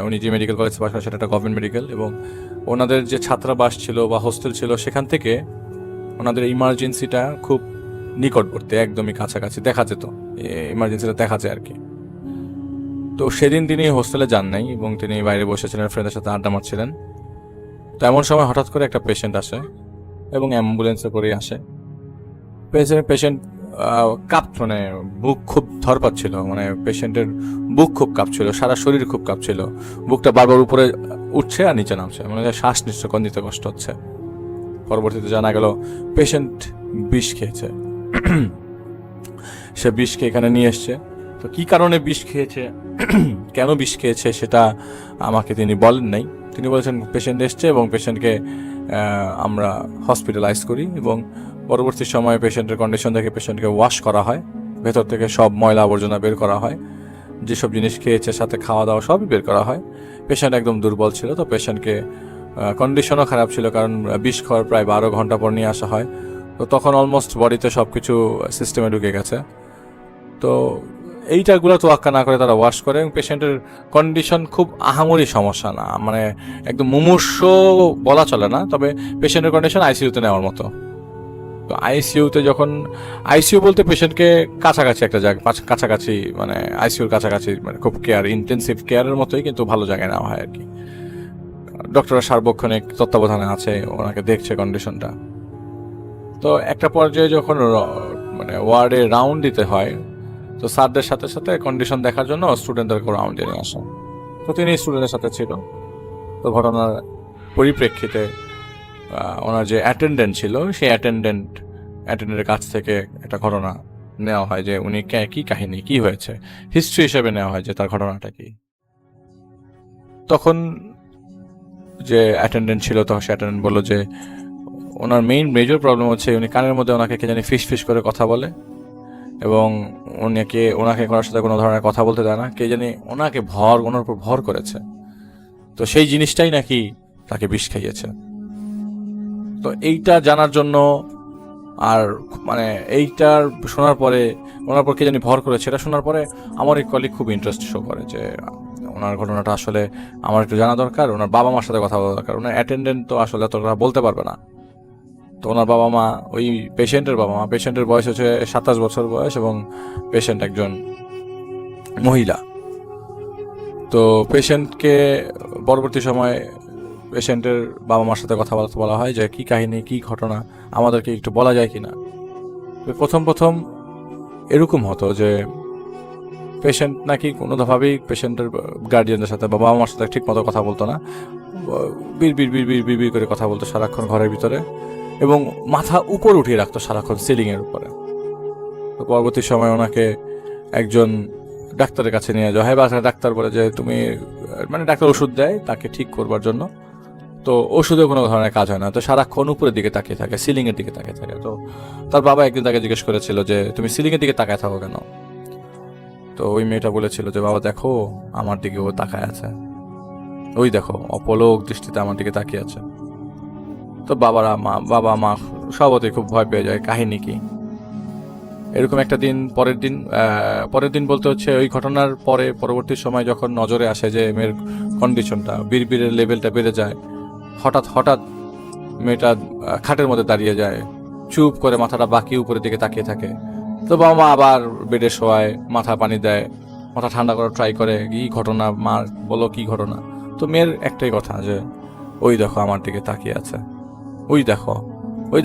উনি যে মেডিকেল কলেজে বাস করেন সেটা একটা গভর্নমেন্ট মেডিকেল, এবং ওনাদের যে ছাত্রাবাস ছিল বা হোস্টেল ছিল সেখান থেকে ওনাদের ইমার্জেন্সিটা খুব নিকটবর্তী, একদমই কাছাকাছি, দেখা যেত, ইমার্জেন্সিটা দেখা যায় আর কি। তো সেদিন তিনি হোস্টেলে যান নাই এবং তিনি বাইরে বসেছিলেন, ফ্রেন্ডের সাথে আড্ডা মারছিলেন। তো এমন সময় হঠাৎ করে একটা পেশেন্ট আসে এবং অ্যাম্বুলেন্সে করেই আসে। পেশেন্ট মানে বুক খুব ধরপাচ্ছিল, মানে পেশেন্টের বুক খুব কাঁপছিল, সারা শরীর খুব কাঁপছিল, বুকটা বারবার উপরে উঠছে আর নিচে নামছে, মানে শ্বাস নিতে কষ্ট হচ্ছে। পরবর্তীতে জানা গেল পেশেন্ট বিষ খেয়েছে। সে বিষ খেয়ে এখানে নিয়ে এসছে। তো কি কারণে বিষ খেয়েছে, কেন বিষ খেয়েছে সেটা আমাকে তিনি বলেন নাই। তিনি বলেছেন পেশেন্ট এসছে এবং পেশেন্টকে আমরা হসপিটালাইজ করি এবং পরবর্তী সময়ে পেশেন্টের কন্ডিশন দেখে পেশেন্টকে ওয়াশ করা হয়, ভেতর থেকে সব ময়লা আবর্জনা বের করা হয়, যেসব জিনিস খেয়েছে সাথে খাওয়া দাওয়া সবই বের করা হয়। পেশেন্ট একদম দুর্বল ছিল, তো পেশেন্টকে কন্ডিশনও খারাপ ছিল, কারণ বিষ খাওয়ার প্রায় 12 ঘন্টা পর নিয়ে আসা হয়। তো তখন অলমোস্ট বডিতে সব কিছু সিস্টেমে ঢুকে গেছে। তো এইটাগুলো তোয়াক্কা না করে তারা ওয়াশ করে, এবং পেশেন্টের কন্ডিশন খুব আহামরি সমস্যা না, মানে একদম মুমূর্ষ বলা চলে না, তবে পেশেন্টের কন্ডিশন আইসিইউতে নেওয়ার মতো। তো আইসিইউতে যখন, আইসিইউ বলতে পেশেন্টকে কাছাকাছি একটা জায়গা, কাছাকাছি মানে আইসিইউর কাছাকাছি, মানে খুব কেয়ার, ইন্টেন্সিভ কেয়ারের মতোই, কিন্তু ভালো জায়গায় নেওয়া হয় আর কি। ডক্টররা সার্বক্ষণিক তত্ত্বাবধানে আছে, ওনাকে দেখছে কন্ডিশনটা। তো একটা পর্যায়ে যখন মানে ওয়ার্ডে রাউন্ড দিতে হয়, তো স্যারদের সাথে সাথে কন্ডিশন দেখার জন্য স্টুডেন্টদেরকে রাউন্ডে নিয়ে আসা। তো তিনি স্টুডেন্টের সাথে ছিল। তো ঘটনার পরিপ্রেক্ষিতে ওনার যে অ্যাটেন্ডেন্ট ছিল, সেই অ্যাটেন্ডেন্টের কাছ থেকে একটা ঘটনা নেওয়া হয় যে উনি কি কাহিনী, কি হয়েছে, হিস্ট্রি হিসেবে নেওয়া হয় যে তার ঘটনাটা কি। তখন যে অ্যাটেন্ডেন্ট ছিল, তখন সে অ্যাটেন্ডেন্ট বললো যে ওনার মেজর প্রবলেম হচ্ছে উনি কানের মধ্যে ওনাকে কে জানি ফিস ফিস করে কথা বলে, এবং ওনাকে করার সাথে কোনো ধরনের কথা বলতে দেয় না, কে জানি ওনার উপর ভর করেছে। তো সেই জিনিসটাই নাকি তাকে বিষ খাইয়েছে। তো এইটা জানার জন্য আর মানে এইটার শোনার পরে, ওনার পর কে জানি ভর করেছে, এটা শোনার পরে আমার এক কলিগ খুব ইন্টারেস্ট শো করে যে ওনার ঘটনাটা আসলে আমার একটু জানা দরকার, ওনার বাবা মার সাথে কথা বলা দরকার। ওনার অ্যাটেন্ডেন্ট তো আসলে এতটা বলতে পারবে না। তো ওনার বাবা মা, ওই পেশেন্টের বয়স হচ্ছে 27 বছর বয়স, এবং পেশেন্ট একজন মহিলা। তো পেশেন্টকে পরবর্তী সময়ে পেশেন্টের বাবা মার সাথে কথাবার্তা বলা হয় যে কি কাহিনী, কি ঘটনা, আমাদেরকে একটু বলা যায় কিনা। প্রথম এরকম হতো যে পেশেন্ট নাকি কোনোভাবেই পেশেন্টের গার্ডিয়ানদের সাথে বা বাবা মার সাথে ঠিক মতো কথা বলতো না, বিড় করে কথা বলতো সারাক্ষণ ঘরের ভিতরে, এবং মাথা উপর উঠিয়ে রাখতো সারাক্ষণ সিলিংয়ের উপরে। তো পরবর্তী সময় ওনাকে একজন ডাক্তারের কাছে নিয়ে যাওয়া হয়, বা ডাক্তার বলে যে তুমি, মানে ডাক্তার ওষুধ দেয় তাকে ঠিক করবার জন্য। তো ওষুধে কোনো ধরনের কাজ হয় না, তো সারাক্ষণ উপরের দিকে তাকিয়ে থাকে, সিলিংয়ের দিকে তাকিয়ে থাকে। তো তার বাবা একদিন তাকে জিজ্ঞেস করেছিল যে তুমি সিলিংয়ের দিকে তাকায় থাকো কেন? তো ওই মেয়েটা বলেছিল যে বাবা দেখো আমার দিকে ও তাকায় আছে, ওই দেখো অপলক দৃষ্টিতে আমার দিকে তাকিয়ে আছে। তো বাবা মা সবতে খুব ভয় পেয়ে যায়, কাহিনী কি। এরকম একটা দিন, পরের দিন বলতে হচ্ছে ওই ঘটনার পরবর্তী সময় যখন নজরে আসে যে মেয়ের কন্ডিশনটা, বিড়বিড়ের লেভেলটা বেড়ে যায়, হঠাৎ মেয়েটা খাটের মধ্যে দাঁড়িয়ে যায়, চুপ করে মাথাটা বাকি উপরের দিকে তাকিয়ে থাকে। তো বাবা মা আবার বেডে শোয়ায়, মাথা পানি দেয়, মাথা ঠান্ডা করার ট্রাই করে, কি ঘটনা মা বলো, কি ঘটনা। তো মেয়ের একটাই কথা যে ওই দেখো আমার দিকে তাকিয়ে আছে, ওই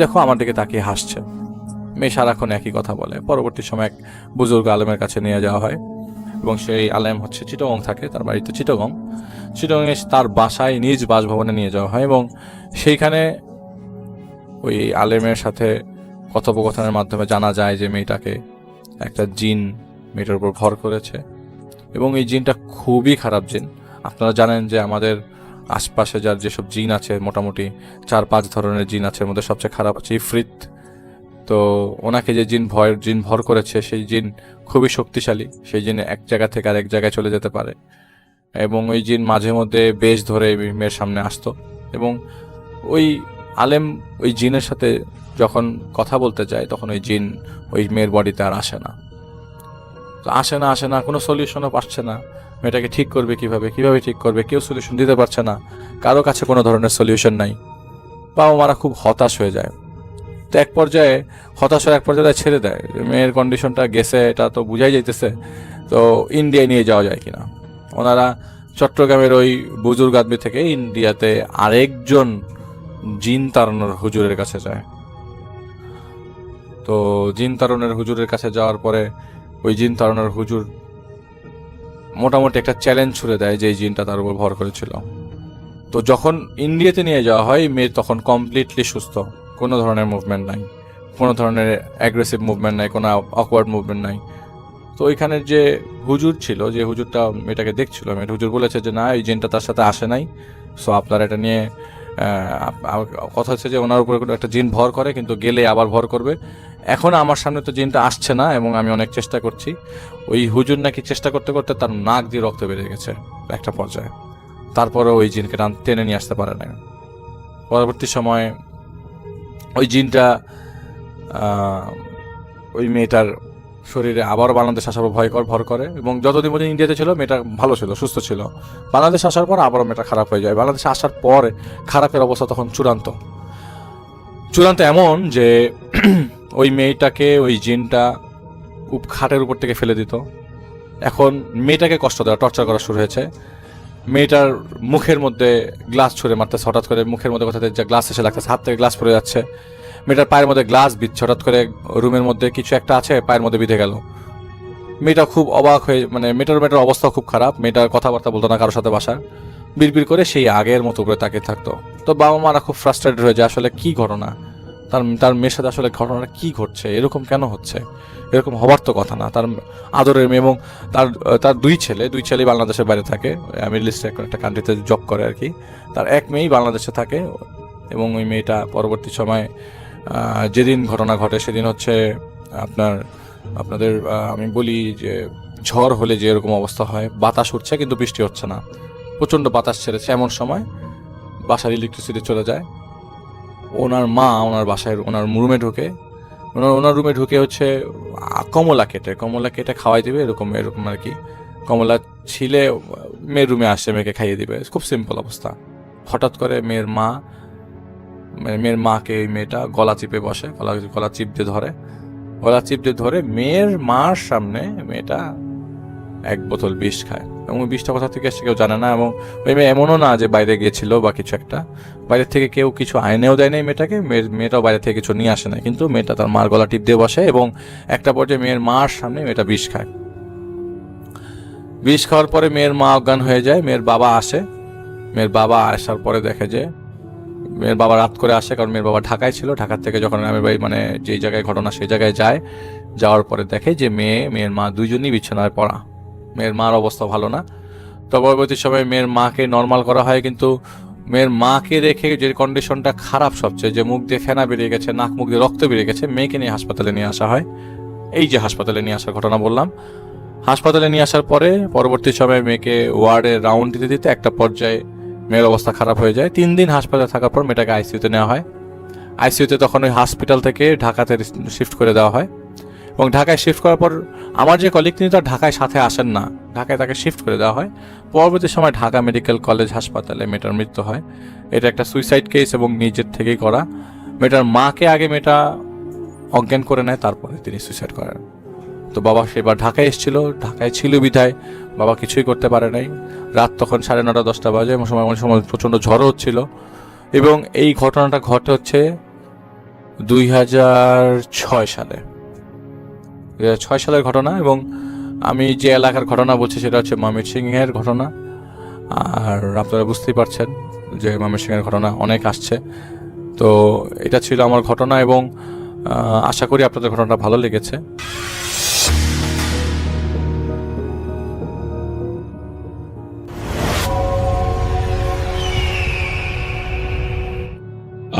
দেখো আমার দিকে তাকিয়ে হাসছে। মেয়ে সারাক্ষণ একই কথা বলে। পরবর্তী সময় এক বুজুর্গ আলেমের কাছে নিয়ে যাওয়া হয়, এবং সেই আলেম হচ্ছে চিটাগং থাকে, তার বাড়িতে চিটাগংয়ে তার বাসায় নিজ বাসভবনে নিয়ে যাওয়া হয়, এবং সেইখানে ওই আলেমের সাথে কথোপকথনের মাধ্যমে জানা যায় যে মেয়েটাকে একটা জিন মেয়েটার উপর ভর করেছে, এবং এই জিনটা খুবই খারাপ জিন। আপনারা জানেন যে আমাদের আশপাশে যার যেসব জিন আছে, মোটামুটি 4-5 ধরনের জিন আছে, এর মধ্যে সবচেয়ে খারাপ আছে ইফরিত। তো ওনাকে যে জিন ভর করেছে, সেই জিন খুবই শক্তিশালী, সেই জিন এক জায়গা থেকে আরেক জায়গায় চলে যেতে পারে, এবং ওই জিন মাঝে মধ্যে বেশ ধরে মেয়ের সামনে আসতো, এবং ওই আলেম ওই জিনের সাথে যখন কথা বলতে যায় তখন ওই জিন ওই মেয়ের বডিতে আর আসে না। তো আসে না, কোনো সলিউশনও পাচ্ছে না। মেয়েটাকে ঠিক করবে কিভাবে ঠিক করবে, কেউ সলিউশন দিতে পারছে না, কারো কাছে কোনো ধরনের সলিউশন নাই। বাবা মারা খুব হতাশ হয়ে যায়। তো এক পর্যায়ে ছেড়ে দেয়, মেয়ের কন্ডিশনটা গেছে এটা তো বুঝাই যাইতেছে, তো ইন্ডিয়ায় নিয়ে যাওয়া যায় কিনা। ওনারা চট্টগ্রামের ওই বুজুর্গ আদমি থেকে ইন্ডিয়াতে আরেকজন জিন তাড়ানোর হুজুরের কাছে যায়। তো জিন তাড়ানোর হুজুরের কাছে যাওয়ার পরে ওই জিন তাড়ানোর হুজুর মোটামুটি একটা চ্যালেঞ্জ ছুড়ে দেয় যে এই জিনটা তার উপর ভর করেছিল। তো যখন ইন্ডিয়াতে নিয়ে যাওয়া হয়, মেয়ে তখন কমপ্লিটলি সুস্থ, কোনো ধরনের মুভমেন্ট নাই, কোনো ধরনের অ্যাগ্রেসিভ মুভমেন্ট নাই, কোনো অকওয়ার্ড মুভমেন্ট নাই। তো ওইখানের যে হুজুর ছিল, যে হুজুরটা মেয়েটাকে দেখছিল, হুজুর বলেছে যে না, এই জিনটা তার সাথে আসে নাই, সো আপনারা এটা নিয়ে কথা হচ্ছে যে ওনার উপরে একটা জিন ভর করে, কিন্তু গেলে আবার ভর করবে। এখন আমার সামনে তো জিনটা আসছে না, এবং আমি অনেক চেষ্টা করছি। ওই হুজুর নাকি চেষ্টা করতে করতে তার নাক দিয়ে রক্ত বেরিয়ে গেছে একটা পর্যায়ে, তারপরে ওই জিনকে টেনে নিয়ে আসতে পারে না। পরবর্তী সময়ে ওই জিনটা ওই মেয়েটার শরীরে আবারও বাংলাদেশ আসার পর ভর করে, এবং যতদিন পর্যন্ত ইন্ডিয়াতে ছিল মেয়েটা ভালো ছিল, সুস্থ ছিল। বাংলাদেশ আসার পর আবারও মেয়েটা খারাপ হয়ে যায়। বাংলাদেশে আসার পর খারাপের অবস্থা তখন চূড়ান্ত এমন যে ওই মেয়েটাকে ওই জিনটা খাটের উপর থেকে ফেলে দিত। এখন মেয়েটাকে কষ্ট দেওয়া, টর্চার করা শুরু হয়েছে। মেয়েটার মুখের মধ্যে গ্লাস ছুঁড়ে মারতেছে, হঠাৎ করে মুখের মধ্যে কোথাতে গ্লাস এসে লাগতেছে, হাত থেকে গ্লাস পড়ে যাচ্ছে। মেয়েটার পায়ের মধ্যে গ্লাস বিচ্ছে, হঠাৎ করে রুমের মধ্যে কিছু একটা আছে পায়ের মধ্যে বিঁধে গেল। মেয়েটা খুব অবাক হয়ে, মানে মেয়েটার অবস্থা খুব খারাপ, মেয়েটার কথাবার্তা বলতো না কারোর সাথে, বাসা বিড়বিড় করে সেই আগের মতো করে তাকিয়ে থাকতো। তো বাবা মারা খুব ফ্রাস্ট্রেটেড হয়ে যায়, আসলে কি ঘটনা। তার মেয়ের সাথে আসলে ঘটনাটা কি ঘটছে, এরকম কেন হচ্ছে, এরকম হবার তো কথা না। তার আদরের মেয়ে এবং তার দুই ছেলেই বাংলাদেশের বাইরে থাকে, মিডল ইস্টের একটা কান্ট্রিতে জব করে আর কি। তার এক মেয়েই বাংলাদেশে থাকে এবং ওই মেয়েটা পরবর্তী সময় যেদিন ঘটনা ঘটে সেদিন হচ্ছে আপনাদের আমি বলি যে ঝড় হলে যে এরকম অবস্থা হয়, বাতাস উঠছে কিন্তু বৃষ্টি হচ্ছে না, প্রচণ্ড বাতাস ছেড়েছে, এমন সময় বাসার ইলেকট্রিসিটি চলে যায়। ওনার মা ওনার বাসায় ওনার রুমে ঢুকে হচ্ছে কমলা কেটে খাওয়াই দিবে, এরকম আর কি। কমলা ছিলে মেয়ের রুমে আসছে, মেয়েকে খাইয়ে দিবে, খুব সিম্পল অবস্থা। হঠাৎ করে মেয়ের মাকে ওই মেয়েটা গলা চিপে বসে, গলা চিপ দিয়ে ধরে মেয়ের মার সামনে মেয়েটা এক বোতল বিষ খায়। এবং ওই বিষটা কোথা থেকে এসে কেউ জানে না। এবং ওই মেয়ে এমনও না যে বাইরে গিয়েছিল বা কিছু একটা, বাইরে থেকে কেউ কিছু আইনেও দেয় নাই মেয়েটাকে, মেয়েটাও বাইরে থেকে কিছু নিয়ে আসে না, কিন্তু মেয়েটা তার মার গলা টিপ দিয়ে বসে এবং একটা পর্যায়ে মেয়ের মার সামনে মেয়েটা বিষ খায়। বিষ খাওয়ার পরে মেয়ের মা অজ্ঞান হয়ে যায়। মেয়ের বাবা আসার পরে দেখে যে মেয়ের বাবা রাত করে আসে, কারণ মেয়ের বাবা ঢাকায় ছিল। ঢাকার থেকে যখন গ্রামের বাড়ি মানে যেই জায়গায় ঘটনা সেই জায়গায় যাওয়ার পরে দেখে যে মেয়ের মা দুইজনই বিছানায় পড়া। মেয়ের মার অবস্থা ভালো না। তো পরবর্তী সময় মেয়ের মাকে নর্মাল করা হয়, কিন্তু মেয়ের মাকে রেখে যে কন্ডিশনটা খারাপ সবচেয়ে, যে মুখ দিয়ে ফেনা বেরিয়ে গেছে, নাক মুখ দিয়ে রক্ত বেরিয়ে গেছে, মেয়েকে নিয়ে হাসপাতালে নিয়ে আসা হয়। এই যে হাসপাতালে নিয়ে আসার ঘটনা বললাম, হাসপাতালে নিয়ে আসার পরে পরবর্তী সময় মেয়েকে ওয়ার্ডে রাউন্ড দিতে একটা পর্যায়ে মেয়ের অবস্থা খারাপ হয়ে যায়। 3 দিন হাসপাতালে থাকার পর মেয়েটাকে আইসিইউতে নেওয়া হয়। আইসিইউতে তখন ওই হসপিটাল থেকে ঢাকাতে শিফট করে দেওয়া হয়। এবং ঢাকায় শিফট করার পর আমার যে কলিগ, তিনি তো ঢাকায় সাথে আসেন না, ঢাকায় তাকে শিফট করে দেওয়া হয়। পরবর্তী সময় ঢাকা মেডিকেল কলেজ হাসপাতালে মেয়েটার মৃত্যু হয়। এটা একটা সুইসাইড কেস এবং নিজের থেকেই করা। মেয়েটার মাকে আগে মেয়েটা অজ্ঞান করে নেয়, তারপরে তিনি সুইসাইড করেন। তো বাবা সেবার ঢাকায় এসেছিল, ঢাকায় ছিল বিধায় বাবা কিছুই করতে পারে নাই। রাত তখন 9:30 10টা বাজে, এমন সময় প্রচণ্ড ঝড়ও হচ্ছিল। এবং এই ঘটনাটা ঘটে হচ্ছে 2006 সালে, 2006 সালের ঘটনা। এবং আমি যে এলাকার ঘটনা বলছি সেটা হচ্ছে ময়মনসিংহের ঘটনা। আর আপনারা বুঝতেই পারছেন যে ময়মনসিংহের ঘটনা অনেক আসছে। তো এটা ছিল আমার ঘটনা এবং আশা করি আপনাদের ঘটনাটা ভালো লেগেছে।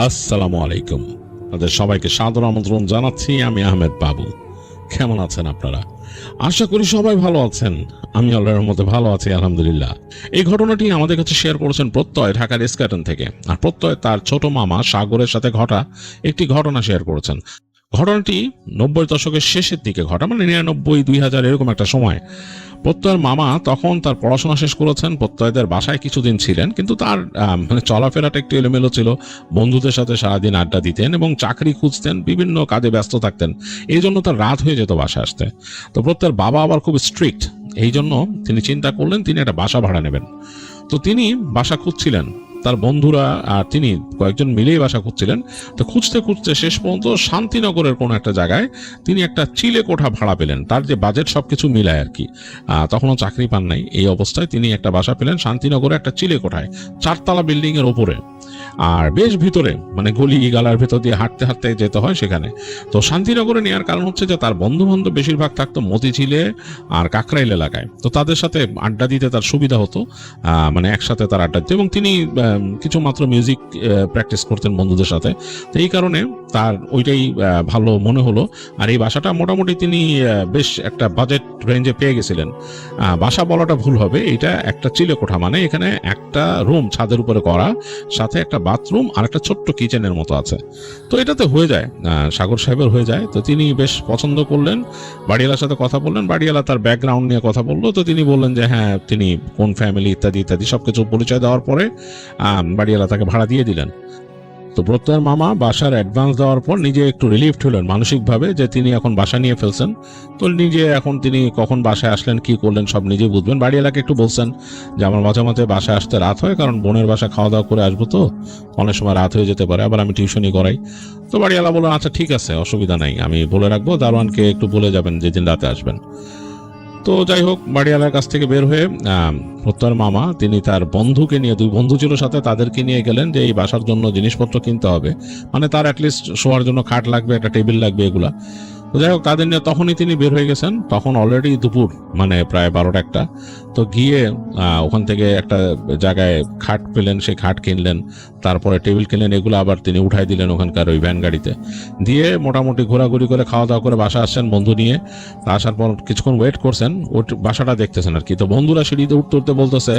আসসালামু আলাইকুম, আপনাদের সবাইকে সাদর আমন্ত্রণ জানাচ্ছি। আমি আহমেদ বাবু। কেমন আছেন আপনারা? আশা করি সবাই ভালো আছেন। আমি আল্লাহর মধ্যে ভালো আছি, আলহামদুলিল্লাহ। এই ঘটনাটি আমাদের কাছে শেয়ার করেছেন প্রত্যয়, ঢাকার এসকাটন থেকে। আর প্রত্যয় তার ছোট মামা সাগরের সাথে ঘটা একটি ঘটনা শেয়ার করেছেন। ঘটনাটি 90 দশকের শেষের দিকে ঘটা, মানে 99 2000 এরকম একটা সময়। প্রত্যয়ের মামা তখন তার পড়াশোনা শেষ করেছেন, প্রত্যয়দের বাসায় কিছুদিন ছিলেন, কিন্তু তার মানে চলাফেরাটা একটু এলোমেলো ছিল। বন্ধুদের সাথে সারাদিন আড্ডা দিতেন এবং চাকরি খুঁজতেন, বিভিন্ন কাজে ব্যস্ত থাকতেন। এই জন্য তার রাত হয়ে যেত বাসায় আসতে। তো প্রত্যয়ের বাবা আবার খুব স্ট্রিক্ট, এই জন্য তিনি চিন্তা করলেন তিনি একটা বাসা ভাড়া নেবেন। তো তিনি বাসা খুঁজছিলেন, তার বন্ধুরা আর তিনি কয়েকজন মিলেই বাসা খুঁজছিলেন। তো খুঁজতে খুঁজতে শেষ পর্যন্ত শান্তিনগরের কোনো একটা জায়গায় তিনি একটা চিলে কোঠা ভাড়া পেলেন। তার যে বাজেট সবকিছু মিলায় আর কি, তখনও চাকরি পান নাই। এই অবস্থায় তিনি একটা বাসা পেলেন শান্তিনগরে একটা চিলে কোঠায়, 4 তলা বিল্ডিং এর ওপরে, আর বেশ ভিতরে, মানে গলি গালার ভেতর দিয়ে হাঁটতে হাঁটতে যেতে হয় সেখানে। তো শান্তিনগরে নেওয়ার কারণ হচ্ছে যে তার বন্ধু বান্ধব বেশিরভাগ থাকতো মতিঝিলে আর কাকরাইল এলাকায়। তো তাদের সাথে আড্ডা দিতে তার সুবিধা হতো, মানে একসাথে তার আড্ডা দিতে। এবং তিনি কিছু মাত্র মিউজিক প্র্যাকটিস করতেন বন্ধুদের সাথে। তো এই কারণে তার ওইটাই ভালো মনে হলো। আর এই বাসাটা মোটামুটি তিনি বেশ একটা বাজেট রেঞ্জে পেয়ে গেছিলেন। বাসা বলাটা ভুল হবে, এটা একটা চিলে কোঠা, মানে এখানে একটা রুম ছাদের উপরে করা, সাথে একটা বাথরুম আর একটা ছোট্ট কিচেনের মতো আছে। তো এটাতে হয়ে যায়, সাগর সাহেবের হয়ে যায়। তো তিনি বেশ পছন্দ করলেন, বাড়িওয়ালার সাথে কথা বললেন, বাড়িওয়ালা তার ব্যাকগ্রাউন্ড নিয়ে কথা বললো। তো তিনি বললেন যে হ্যাঁ তিনি কোন ফ্যামিলি ইত্যাদি ইত্যাদি সবকিছু পরিচয় দেওয়ার পরে বাড়িওয়ালা তাকে ভাড়া দিয়ে দিলেন। তো প্রত্যয়ের মামা বাসার অ্যাডভান্স দেওয়ার পর নিজে একটু রিলিফড হলেন মানসিকভাবে, যে তিনি এখন বাসা নিয়ে ফেলছেন। তো নিজে এখন তিনি কখন বাসায় আসলেন, কি করলেন সব নিজেই বুঝবেন। বাড়িওয়ালাকে একটু বলছেন যে আমার মাঝে মাঝে বাসায় আসতে রাত হয়, কারণ বোনের বাসা খাওয়া দাওয়া করে আসবো, তো অনেক সময় রাত হয়ে যেতে পারে, আবার আমি টিউশনই করাই। তো বাড়িওয়ালা বললেন আচ্ছা ঠিক আছে, অসুবিধা নাই, আমি বলে রাখবো, দারোয়ানকে একটু বলে যাবেন যেদিন রাতে আসবেন। তো যাই হোক, বাড়িওয়ালার কাছ থেকে বের হয়ে প্রত্যয়ের মামা তিনি তার বন্ধুকে নিয়ে, 2 বন্ধু ছিল সাথে, তাদেরকে নিয়ে গেলেন যে এই বাসার জন্য জিনিসপত্র কিনতে হবে, মানে তার অ্যাটলিস্ট শোয়ার জন্য খাট লাগবে, একটা টেবিল লাগবে, এগুলা। তো যাই হোক, তাদের নিয়ে তখনই তিনি বের হয়ে গেছেন। তখন অলরেডি দুপুর, মানে প্রায় 12টা। তো গিয়ে ওখান থেকে একটা জায়গায় খাট পেলেন, সেই খাট কিনলেন, তারপরে টেবিল কিনলেন, এগুলো আবার তিনি উঠাই দিলেন ওখানকার ওই ভ্যান গাড়িতে দিয়ে। মোটামুটি ঘোরাঘুরি করে খাওয়া দাওয়া করে বাসা আসছেন বন্ধু নিয়ে। আসার পর কিছুক্ষণ ওয়েট করছেন, ওই বাসাটা দেখতেছেন আর কি। তো বন্ধুরা সিঁড়িতে উঠতে উঠতে বলতেছে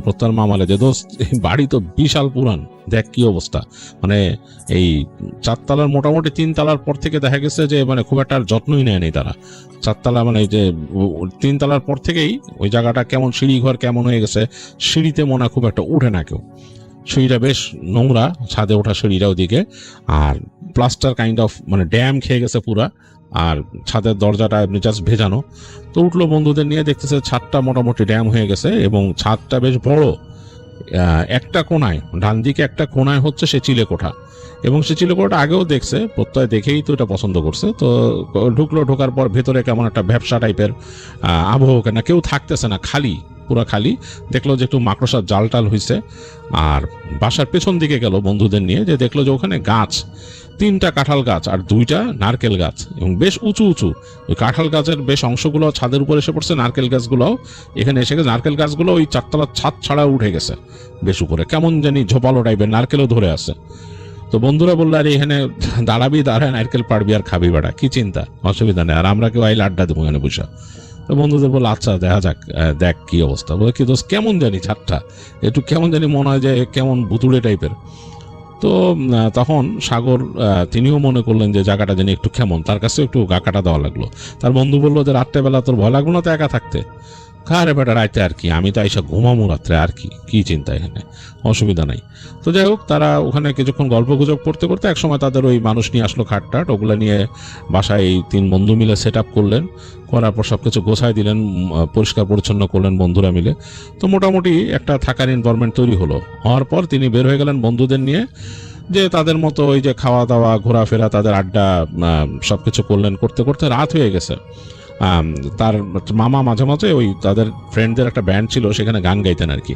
প্রত্যয়ের মামালে যে, দোস্ত এই বাড়ি তো বিশাল পুরান, দেখ কি অবস্থা। মানে এই 4 তলার, মোটামুটি 3 তলার পর থেকে দেখা গেছে যে মানে খুব একটা যত্নই নেয়নি তারা। 4 তলা মানে যে 3 তলার পর থেকেই ওই জায়গাটা কেমন, সিঁড়ি ঘর কেমন হয়ে গেছে, সিঁড়িতে মনে খুব একটা উঠে না কেউ, সিঁড়িটা বেশ নোংরা, ছাদে ওঠা সিঁড়িটা ওদিকে, আর প্লাস্টার কাইন্ড অফ মানে ড্যাম খেয়ে গেছে পুরা, আর ছাদের দরজাটা এমনি জাস্ট ভেজানো। তো উঠলো বন্ধুদের নিয়ে, দেখতেছে ছাদটা মোটামুটি ড্যাম হয়ে গেছে এবং ছাদটা বেশ বড়। একটা কোনায়, ডান দিকে একটা কোনায় হচ্ছে সে চিলে কোঠা, এবং সে চিলে কোঠাটা আগেও দেখছে, প্রত্যয় দেখেই তো এটা পছন্দ করছে। তো ঢুকলো, ঢোকার পর ভেতরে কেমন একটা ব্যবসা টাইপের আবহ, না কেউ থাকতেছে না, খালি, পুরা খালি। দেখলো যে একটু মাকড়সার জাল টাল হয়েছে। আর বাসার পেছন দিকে গেল বন্ধুদের নিয়ে, যে দেখলো যে ওখানে গাছ, 3টা কাঁঠাল গাছ আর 2টা নারকেল গাছ, এবং বেশ উঁচু উঁচু। ওই কাঁঠাল গাছের বেশ অংশগুলো ছাদের উপর এসে পড়ছে, নারকেল গাছগুলোও এখানে এসে গেছে। নারকেল গাছগুলো ওই 4 তলার ছাদ ছাড়া উঠে গেছে বেশ উপরে, কেমন জানি ঝোপালো টাইপের, নারকেলও ধরে আছে। তো বন্ধুরা বললো, আরে এখানে দাঁড়াবি, দাঁড়ায় নারকেল পাড়বি আর খাবি, বেড়া কি চিন্তা, অসুবিধা নেই, আর আমরা কেউ আইলে আড্ডা দেবো এখানে বসে। তো বন্ধুদের বললো, আচ্ছা দেখা যাক, দেখ কি অবস্থা। বলে, কি দোষ, কেমন জানি ছাদটা একটু কেমন জানি মনে হয় যে কেমন ভুতুড়ে টাইপের। তো তখন সাগর তিনিও মনে করলেন যে জায়গাটা জানি একটু কেমন, তার কাছে একটু গা কাটা দেওয়া লাগলো। তার বন্ধু বললো যে, রাত্রেবেলা তোর ভয় লাগলো না তো একা থাকতে? আরে বেটা, রাইতে আর কি, আমি তো আইসা ঘুমামো রাত্রে, আর কি চিন্তা, এখানে অসুবিধা নাই। তো যাই হোক, তারা ওখানে কিছুক্ষণ গল্প গুজব করতে করতে একসময় তাদের ওই মানুষ নিয়ে আসলো খাটটাট, ওগুলো নিয়ে বাসায় এই 3 বন্ধু মিলে সেট আপ করলেন। করার পর সব কিছু গোছায় দিলেন, পরিষ্কার পরিচ্ছন্ন করলেন বন্ধুরা মিলে। তো মোটামুটি একটা থাকার এনভায়রনমেন্ট তৈরি হলো। হওয়ার পর তিনি বের হয়ে গেলেন বন্ধুদের নিয়ে, যে তাদের মতো ওই যে খাওয়া দাওয়া, ঘোরাফেরা, তাদের আড্ডা সবকিছু করলেন। করতে করতে রাত হয়ে গেছে। তার মামা মাঝে মাঝে ওই তাদের ফ্রেন্ডদের একটা ব্যান্ড ছিল, সেখানে গান গাইতেন আর কি।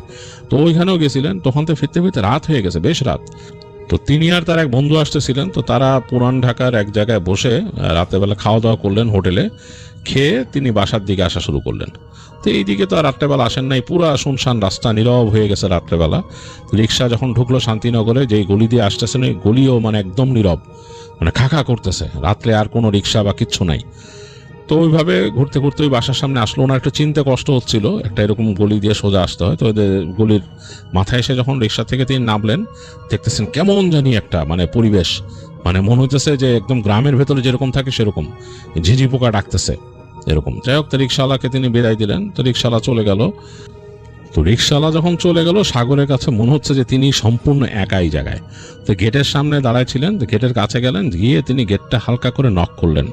তো ওইখানেও গেছিলেন। তখন তো ফিরতে ফিরতে রাত হয়ে গেছে, বেশ রাত। তো তিনি আর তার এক বন্ধু আসতেছিলেন। তো তারা পুরান ঢাকার এক জায়গায় বসে রাত্রেবেলা খাওয়া দাওয়া করলেন হোটেলে। খেয়ে তিনি বাসার দিকে আসা শুরু করলেন। তো এইদিকে তো আর রাত্রেবেলা আসেন নাই, পুরা শুনশান রাস্তা, নীরব হয়ে গেছে রাত্রেবেলা। রিক্সা যখন ঢুকলো শান্তিনগরে, যেই গলি দিয়ে আসতেছেন ওই গলিও মানে একদম নীরব, মানে খাখা করতেছে। রাত্রে আর কোনো রিক্সা বা কিচ্ছু নাই। তো ওইভাবে ঘুরতে ঘুরতে ওই বাসার সামনে আসলো। ওনার একটা চিনতে কষ্ট হচ্ছিল, একটা এরকম গলি দিয়ে সোজা আসতে হয়। তো ওদের গলির মাথায় এসে যখন রিক্সা থেকে তিনি নামলেন, দেখতেছেন কেমন জানি একটা মানে পরিবেশ, মানে মনে হচ্ছে যে একদম গ্রামের ভেতরে যেরকম থাকে সেরকম, ঝিঝি পোকা ডাকতেছে এরকম। যাই হোক, তো রিক্সাওয়ালাকে তিনি বিদায় দিলেন। তো রিক্সাওয়ালা চলে গেল। তো রিক্সাওয়ালা যখন চলে গেল, সাগরের কাছে মনে হচ্ছে যে তিনি সম্পূর্ণ একাই জায়গায়। তো গেটের সামনে দাঁড়ায় ছিলেন, তো গেটের কাছে গেলেন, গিয়ে তিনি গেটটা হালকা করে নক করলেন।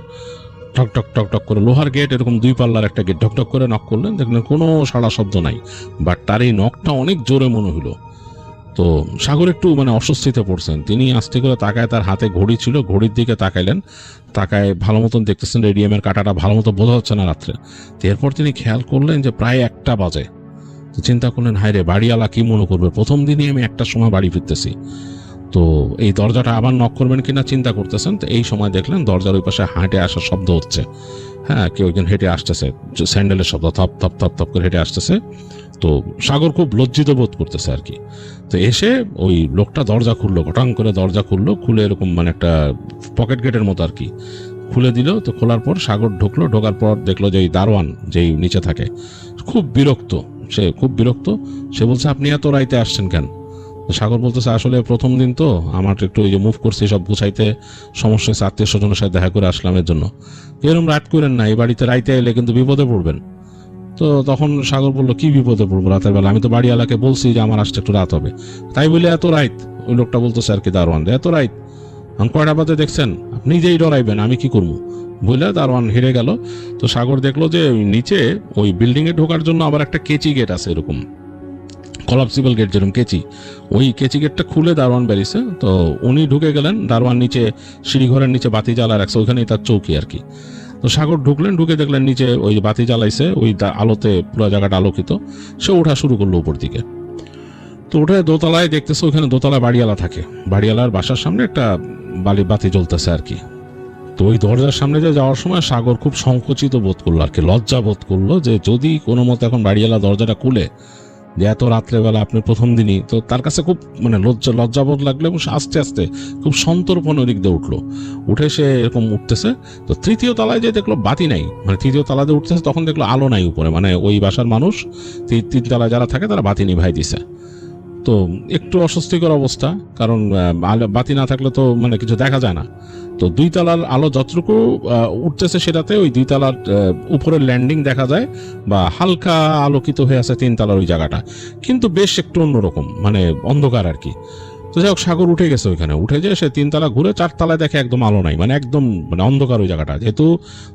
ঠক ঠক ঠক ঠক করে, লোহার গেট, এরকম 2 পাল্লার একটা গেট, ঠক ঠক করে নক করলেন। দেখলেন কোনো সাড়া শব্দ নাই, বাট তার এই নকটা অনেক জোরে মনে হলো। তো সাগর একটু মানে অস্বস্তিতে পড়ছেন। তিনি আস্তে করে তাকায়, তার হাতে ঘড়ি ছিল, ঘড়ির দিকে তাকাইলেন। তাকায় ভালো মতন দেখতেছেন রেডিয়ামের কাঁটাটা ভালো মতো বোঝা হচ্ছে না রাত্রে। তো এরপর তিনি খেয়াল করলেন যে প্রায় 1টা বাজে। তো চিন্তা করলেন, হায় রে, বাড়িওয়ালা কি মনে করবে, প্রথম দিনই আমি 1টার সময় বাড়ি ফিরতেছি। তো এই দরজাটা আবার নক করবেন কিনা চিন্তা করতেছেন। তো এই সময় দেখলেন দরজার ওই পাশে হাঁটে আসার শব্দ হচ্ছে। হ্যাঁ, কেউ একজন হেঁটে আসতেছে, স্যান্ডেলের শব্দ, থপ থপ থপ থপ করে হেঁটে আসতেছে। তো সাগর খুব লজ্জিত বোধ করতেছে আর কি। তো এসে ওই লোকটা দরজা খুললো, ঘটাং করে দরজা খুললো, খুলে এরকম মানে একটা পকেট গেটের মতো আর কি খুলে দিল। তো খোলার পর সাগর ঢুকলো। ঢোকার পর দেখলো যে এই দারোয়ান যেই নিচে থাকে খুব বিরক্ত, সে খুব বিরক্ত। সে বলছে, আপনি এত রাইতে আসছেন কেন? সাগর বলতেছে, আসলে প্রথম দিন তো আমার একটু ওই যে মুভ করছি, সব গুছাইতে সমস্যা হয়েছে, আত্মীয় স্বজনের সাথে দেখা করে আসলাম, এর জন্য। এরকম রাত করেন না, এই বাড়িতে রাইতে এলে কিন্তু বিপদে পড়বেন। তো তখন সাগর বললো, কি বিপদে পড়বো রাতের বেলা? আমি তো বাড়িওয়ালাকে বলছি যে আমার আসতে একটু রাত হবে, তাই বলে এত রাত? ওই লোকটা বলতেছে আর কি, দারোয়ান, এত রাত আমি কয়টা বাজে দেখছেন? আপনি যেই ডরাইবেন, আমি কি করবো? বলে দারোয়ান হেরে গেল। তো সাগর দেখলো যে নিচে ওই বিল্ডিং এ ঢোকার জন্য আবার একটা কেচি গেট আছে, এরকম কলাপসিবল গেট, যেরকম কেচি, ওই কেচি গেটটা খুলে দারোয়ান বেরিয়েছে। তো উনি ঢুকে গেলেন। দারোয়ান নিচে সিঁড়িঘরের নিচে বাতি জ্বালা রাখছে, ওইখানেই তার চৌকি আর কি। তো সাগর ঢুকলেন, ঢুকে দেখলেন নিচে ওই বাতি জ্বালাইছে, ওই আলোতে পুরো জায়গাটা আলোকিত। সে ওঠা শুরু করলো উপর দিকে। তো উঠে দোতলায় দেখতেছে ওইখানে দোতলায় বাড়িওয়ালা থাকে, বাড়িওয়ালার বাসার সামনে একটা বাতি জ্বলতেছে আর কি। তো ওই দরজার সামনে যে যাওয়ার সময় সাগর খুব সংকুচিত বোধ করলো আর কি, লজ্জা বোধ করলো যে যদি কোনো মতো এখন বাড়িওয়ালা দরজাটা খুলে, যে এত রাত্রেবেলা আপনি প্রথম দিনই, তো তার কাছে খুব মানে লজ্জাবোধ লাগলো এবং আস্তে আস্তে খুব সন্তর্পণ ওদিক দিয়ে উঠলো। উঠে সে এরকম উঠতেছে, তো তৃতীয় তলায় যে দেখলো বাতি নাই, মানে তৃতীয় তলাতে উঠতেছে তখন দেখলো আলো নাই উপরে, মানে ওই বাসার মানুষ 3 তলায় যারা থাকে তারা বাতি নিভাই দিছে। তো একটু অস্বস্তিকর অবস্থা, কারণ বাতি না থাকলে তো মানে কিছু দেখা যায় না। তো 2 তলার আলো যতটুকু উঠতেছে সেটাতে ওই 2 তলার উপরের ল্যান্ডিং দেখা যায় বা হালকা আলোকিত হয়ে আছে 3 তলার ওই জায়গাটা, কিন্তু বেশ একটু অন্যরকম, মানে অন্ধকার আর কি। তো যাই হোক, সাগর উঠে গেছে ওইখানে, উঠে যে সে 3 তলা ঘুরে 4 তলায় দেখে একদম আলো নাই, মানে একদম মানে অন্ধকার ওই জায়গাটা। যেহেতু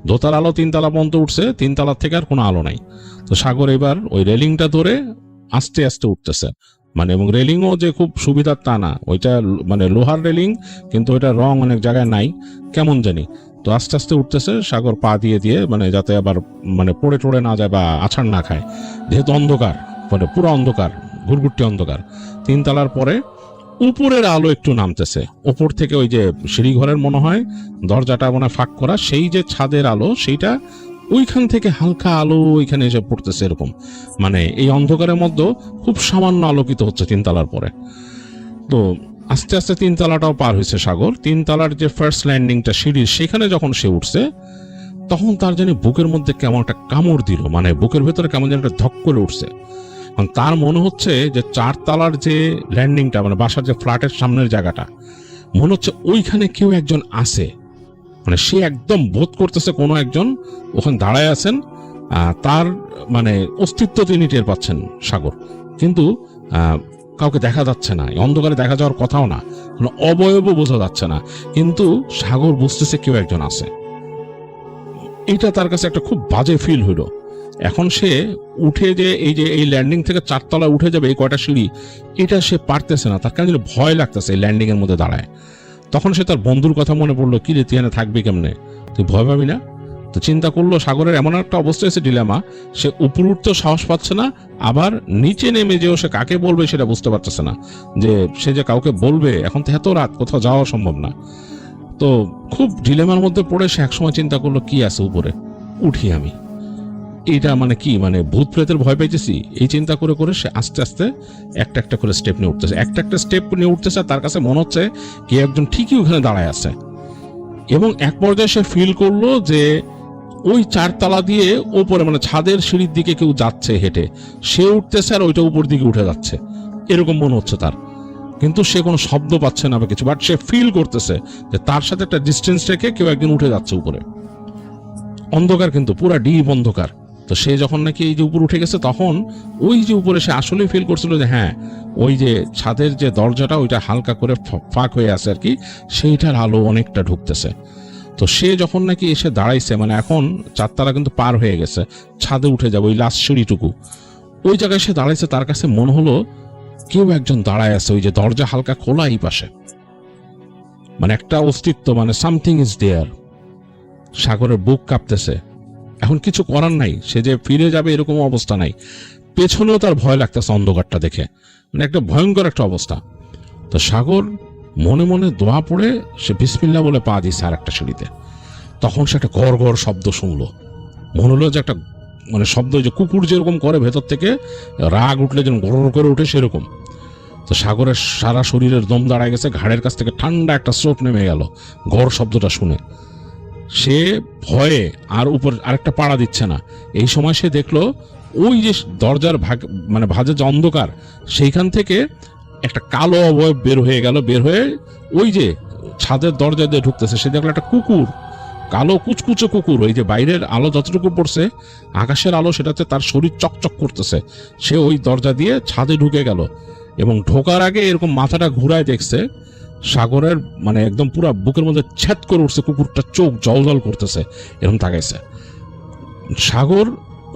দোতার আলো 3 তলা পর্যন্ত উঠছে, 3 তলার থেকে আর কোনো আলো নাই। তো সাগর এবার ওই রেলিংটা ধরে আস্তে আস্তে উঠতেছে, মানে এবং রেলিংও যে খুব সুবিধার তা না, ওইটা মানে লোহার রেলিং, কিন্তু ওইটা রং অনেক জায়গায় নাই, কেমন জানি। তো আস্তে আস্তে উঠতেছে সাগর পা দিয়ে দিয়ে, মানে যাতে আবার মানে পড়ে টড়ে না যায় বা আছাড় না খায়, যেহেতু অন্ধকার, মানে পুরো অন্ধকার, ঘুরঘুরটি অন্ধকার। 3 তলার পরে উপরের আলো একটু নামতেছে, উপর থেকে ওই যে সিঁড়িঘরের মনে হয় দরজাটা মনে ফাঁক করা, সেই যে ছাদের আলো সেইটা ওইখান থেকে হালকা আলো ওইখানে এসে পড়তেছে এরকম, মানে এই অন্ধকারের মধ্যে খুব সামান্য আলোকিত হচ্ছে 3 তলার পরে। তো আস্তে আস্তে 3 তলাটাও পার হয়েছে সাগর। 3 তলার যে ফার্স্ট ল্যান্ডিংটা সিঁড়ির, সেখানে যখন সে উঠছে তখন তার জানি বুকের মধ্যে কেমন একটা কামড় দিল, মানে বুকের ভেতরে কেমন যেন একটা ধক করে উঠছে। তার মনে হচ্ছে যে 4 তলার যে ল্যান্ডিংটা, মানে বাসার যে ফ্ল্যাটের সামনের জায়গাটা, মনে হচ্ছে ওইখানে কেউ একজন আছে, মানে সে একদম বোধ করতেছে কোনো একজন ওখানে দাঁড়ায় আছেন, তার মানে অস্তিত্ব তিনি টের পাচ্ছেন সাগর, কিন্তু কাউকে দেখা যাচ্ছে না, অন্ধকারে দেখা যাওয়ার কথাও না, কোনো অবয়বও বোঝা যাচ্ছে না, কিন্তু সাগর বুঝতেছে কেউ একজন আছে। এটা তার কাছে একটা খুব বাজে ফিল হইল। এখন সে উঠে যে এই ল্যান্ডিং থেকে 4 তলায় উঠে যাবে এই কয়টা সিঁড়ি, এটা সে পারতেছে না, তার কারণে ভয় লাগতেছে এই ল্যান্ডিং এর মধ্যে দাঁড়ায়। তখন সে তার বন্ধুর কথা মনে পড়লো, কি রে তুই এখানে থাকবি কেমনে, তুই ভয় পাবি না? তো চিন্তা করলো সাগরের এমন একটা অবস্থা এসে ডিলেমা, সে উপর উঠতেও সাহস পাচ্ছে না, আবার নিচে নেমে যেও সে কাকে বলবে সেটা বুঝতে পারতেছে না, যে সে যে কাউকে বলবে, এখন তো এত রাত, কোথাও যাওয়া সম্ভব না। তো খুব ডিলেমার মধ্যে পড়ে সে একসময় চিন্তা করলো, কি আছে উপরে, উঠি আমি, এইটা মানে কি, মানে ভূত প্রেতের ভয় পেয়েছি, এই চিন্তা করে করে সে আস্তে আস্তে একটা একটা করে স্টেপ নিয়ে উঠতেছে, একটা স্টেপ নিয়ে উঠতেছে। তার কাছে মনে হচ্ছে কে একজন ঠিকই ওখানে দাঁড়ায় আছে, এবং এক পর্যায়ে সে ফিল করলো যে ওই 4 তলা দিয়ে ওপরে, মানে ছাদের সিঁড়ির দিকে কেউ যাচ্ছে হেঁটে, সে উঠতেছে আর ওইটা উপর দিকে উঠে যাচ্ছে, এরকম মনে হচ্ছে তার। কিন্তু সে কোনো শব্দ পাচ্ছে না বা কিছু, বাট সে ফিল করতেছে যে তার সাথে একটা ডিস্টেন্স রেখে কেউ একজন উঠে যাচ্ছে উপরে। অন্ধকার, কিন্তু পুরা ডিপ অন্ধকার। তো সে যখন নাকি এই যে উপর উঠে গেছে, তখন ওই যে উপরে সে আসলেই ফিল করছিল যে হ্যাঁ, ওই যে ছাদের যে দরজাটা ওইটা হালকা করে ফাঁক হয়ে আছে আর কি, সেইটার আলো অনেকটা ঢুকতেছে। তো সে যখন নাকি এসে দাঁড়াইছে, মানে এখন 4 তলা কিন্তু পার হয়ে গেছে, ছাদে উঠে যাবে, ওই লাস্ট সিঁড়িটুকু, ওই জায়গায় সে দাঁড়াইছে। তার কাছে মনে হলো কেউ একজন দাঁড়ায় আছে, ওই যে দরজা হালকা খোলা এই পাশে, মানে একটা অস্তিত্ব, মানে সামথিং ইজ দেয়ার। সাগরের বুক কাঁপতেছে, এখন কিছু করার নাই, সে যে ফিরে যাবে এরকম অবস্থা নাই, পেছনেও তার ভয় লাগতেছে অন্ধকারটা দেখে, মানে একটা ভয়ঙ্কর একটা অবস্থা। তো সাগর মনে মনে দোয়া পড়ে সে বিসমিল্লাহ বলে পা দিয়েছে আর একটা সিঁড়িতে। তখন সে একটা গড় গড় শব্দ শুনলো, মনে হলো যে একটা মানে শব্দ, যে কুকুর যেরকম করে ভেতর থেকে রাগ উঠলে যেন গড় করে উঠে সেরকম। তো সাগরের সারা শরীরের দম দাঁড়ায় গেছে, ঘাড়ের কাছ থেকে ঠান্ডা একটা স্রোত নেমে গেল গড় শব্দটা শুনে। সে ভয়ে আর উপর আরেকটা পাড়া দিচ্ছে না। এই সময় সে দেখলো ওই যে দরজার মানে ভাঁজে যে অন্ধকার, সেইখান থেকে একটা কালো অবয়ব বের হয়ে গেল, বের হয়ে ওই যে ছাদের দরজা দিয়ে ঢুকতেছে। সে দেখলো একটা কুকুর, কালো কুচকুচো কুকুর, ওই যে বাইরের আলো যতটুকু পড়ছে, আকাশের আলো, সেটাতে তার শরীর চকচক করতেছে। সে ওই দরজা দিয়ে ছাদে ঢুকে গেল এবং ঢোকার আগে এরকম মাথাটা ঘুরায় দেখছে সাগরের মানে একদম পুরো বুকের মধ্যে ছেদ করে উঠছে, কুকুরটা চোখ জল করতেছে, এরকম তাকাইছে। সাগর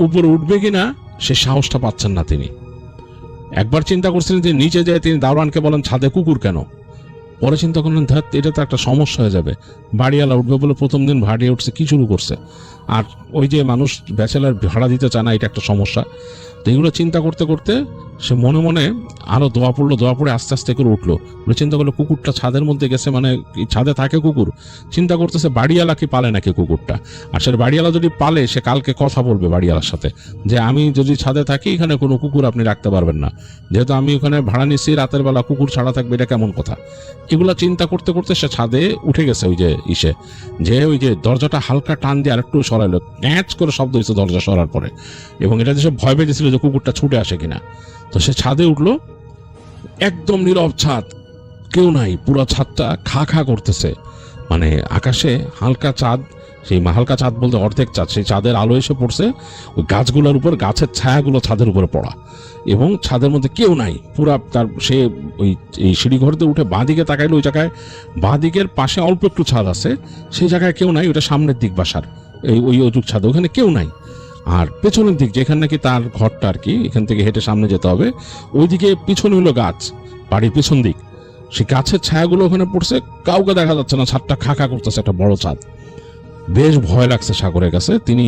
উপরে উঠবে কিনা সে সাহসটা পাচ্ছেন না। তিনি একবার চিন্তা করছিলেন যে নিচে যায় তিনি দাওরানকে বলেন ছাদে কুকুর কেন, পরে চিন্তা করলেন ধ্যাত, এটা তো একটা সমস্যা হয়ে যাবে, বাড়িওয়ালা উঠবে বলে প্রথম দিন ভাড়া উঠছে, কি শুরু করছে, আর ওই যে মানুষ ব্যাচেলার ভাড়া দিতে চায় না, এটা একটা সমস্যা। তো এগুলো চিন্তা করতে করতে সে মনে মনে আরো দোয়া পড়লো, দোয়া পড়ে আস্তে আস্তে করে উঠলো। চিন্তা করলো কুকুরটা ছাদের মধ্যে গেছে, মানে ছাদে থাকে কুকুর, চিন্তা করতেছে বাড়িওয়ালা কি পালে নাকি কুকুরটা, আর সে বাড়িওয়ালা যদি পালে সে কালকে কথা বলবে বাড়িওয়ালার সাথে যে আমি যদি ছাদে থাকি এখানে কোনো কুকুর আপনি রাখতে পারবেন না, যেহেতু আমি ওখানে ভাড়া নিচ্ছি, রাতের বেলা কুকুর ছাড়া থাকবে, এটা কেমন কথা। এগুলা চিন্তা করতে করতে সে ছাদে উঠে গেছে, ওই যে ওই যে দরজাটা হালকা টান দিয়ে আরেকটু সরাইলো, ক্যাচ করে শব্দ হয়েছে দরজা সরার পরে, এবং এটা যে সে ভয় পেয়েছিল যে কুকুরটা ছুটে আসে কিনা। তো সে ছাদে উঠলো, একদম নীরব ছাদ, কেউ নাই, পুরো ছাদটা খা খা করতেছে, মানে আকাশে হালকা চাঁদ, সেই হালকা চাঁদ বলতে অর্ধেক চাঁদ, সেই চাঁদের আলো এসে পড়ছে ওই গাছগুলোর উপর, গাছের ছায়াগুলো ছাদের উপরে পড়া, এবং ছাদের মধ্যে কেউ নাই পুরা। তার সে ওই এই সিঁড়ি ঘরতে উঠে বাঁ দিকে তাকাইলো, ওই জায়গায় বাঁ দিকের পাশে অল্প একটু ছাদ আছে, সেই জায়গায় কেউ নাই, ওটা সামনের দিক বাসার ওই ওইটুক ছাদ, ওখানে কেউ নাই। আর পেছনের দিক যেখানে নাকি তার ঘরটা আর কি, এখান থেকে হেঁটে সামনে যেতে হবে, ওইদিকে পিছনে হলো গাছ, বাড়ির পিছন দিক, সেই গাছের ছায়াগুলো ওখানে পড়ছে, কাউকে দেখা যাচ্ছে না, ছাদটা খাকা করতেছে, একটা বড় ছাদ। বেশ ভয় লাগছে সাগরের কাছে। তিনি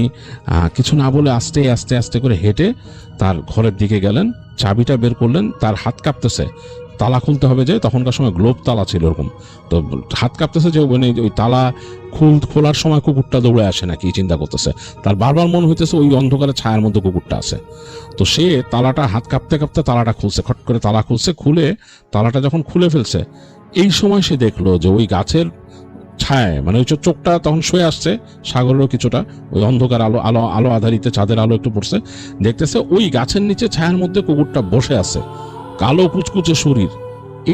কিছু না বলে আস্তে আস্তে আস্তে করে হেঁটে তার ঘরের দিকে গেলেন, চাবিটা বের করলেন, তার হাত কাঁপতেছে, তালা খুলতে হবে, যে তখনকার সময় গ্লোব তালা ছিল এরকম, তো হাত কাঁপতেছে যে মানে ওই তালা খোলার সময় কুকুরটা দৌড়ে আসে নাকি চিন্তা করতেছে, তার বারবার মনে হইতেছে ওই অন্ধকারে ছায়ার মধ্যে কুকুরটা আছে। তো সে তালাটা হাত কাঁপতে কাঁপতে তালাটা খুলছে, খট করে তালা খুলছে, খুলে তালাটা যখন খুলে ফেলছে, এই সময় সে দেখলো যে ওই গাছের ছায়, মানে ওই চোখটা তখন শুয়ে আসছে সাগরেরও কিছুটা, ওই অন্ধকার আলো আলো আলো আধারিতে চাঁদের আলো একটু পড়ছে, দেখতেছে ওই গাছের নিচে ছায়ার মধ্যে কুকুরটা বসে আছে, কালো কুচকুচে শরীর,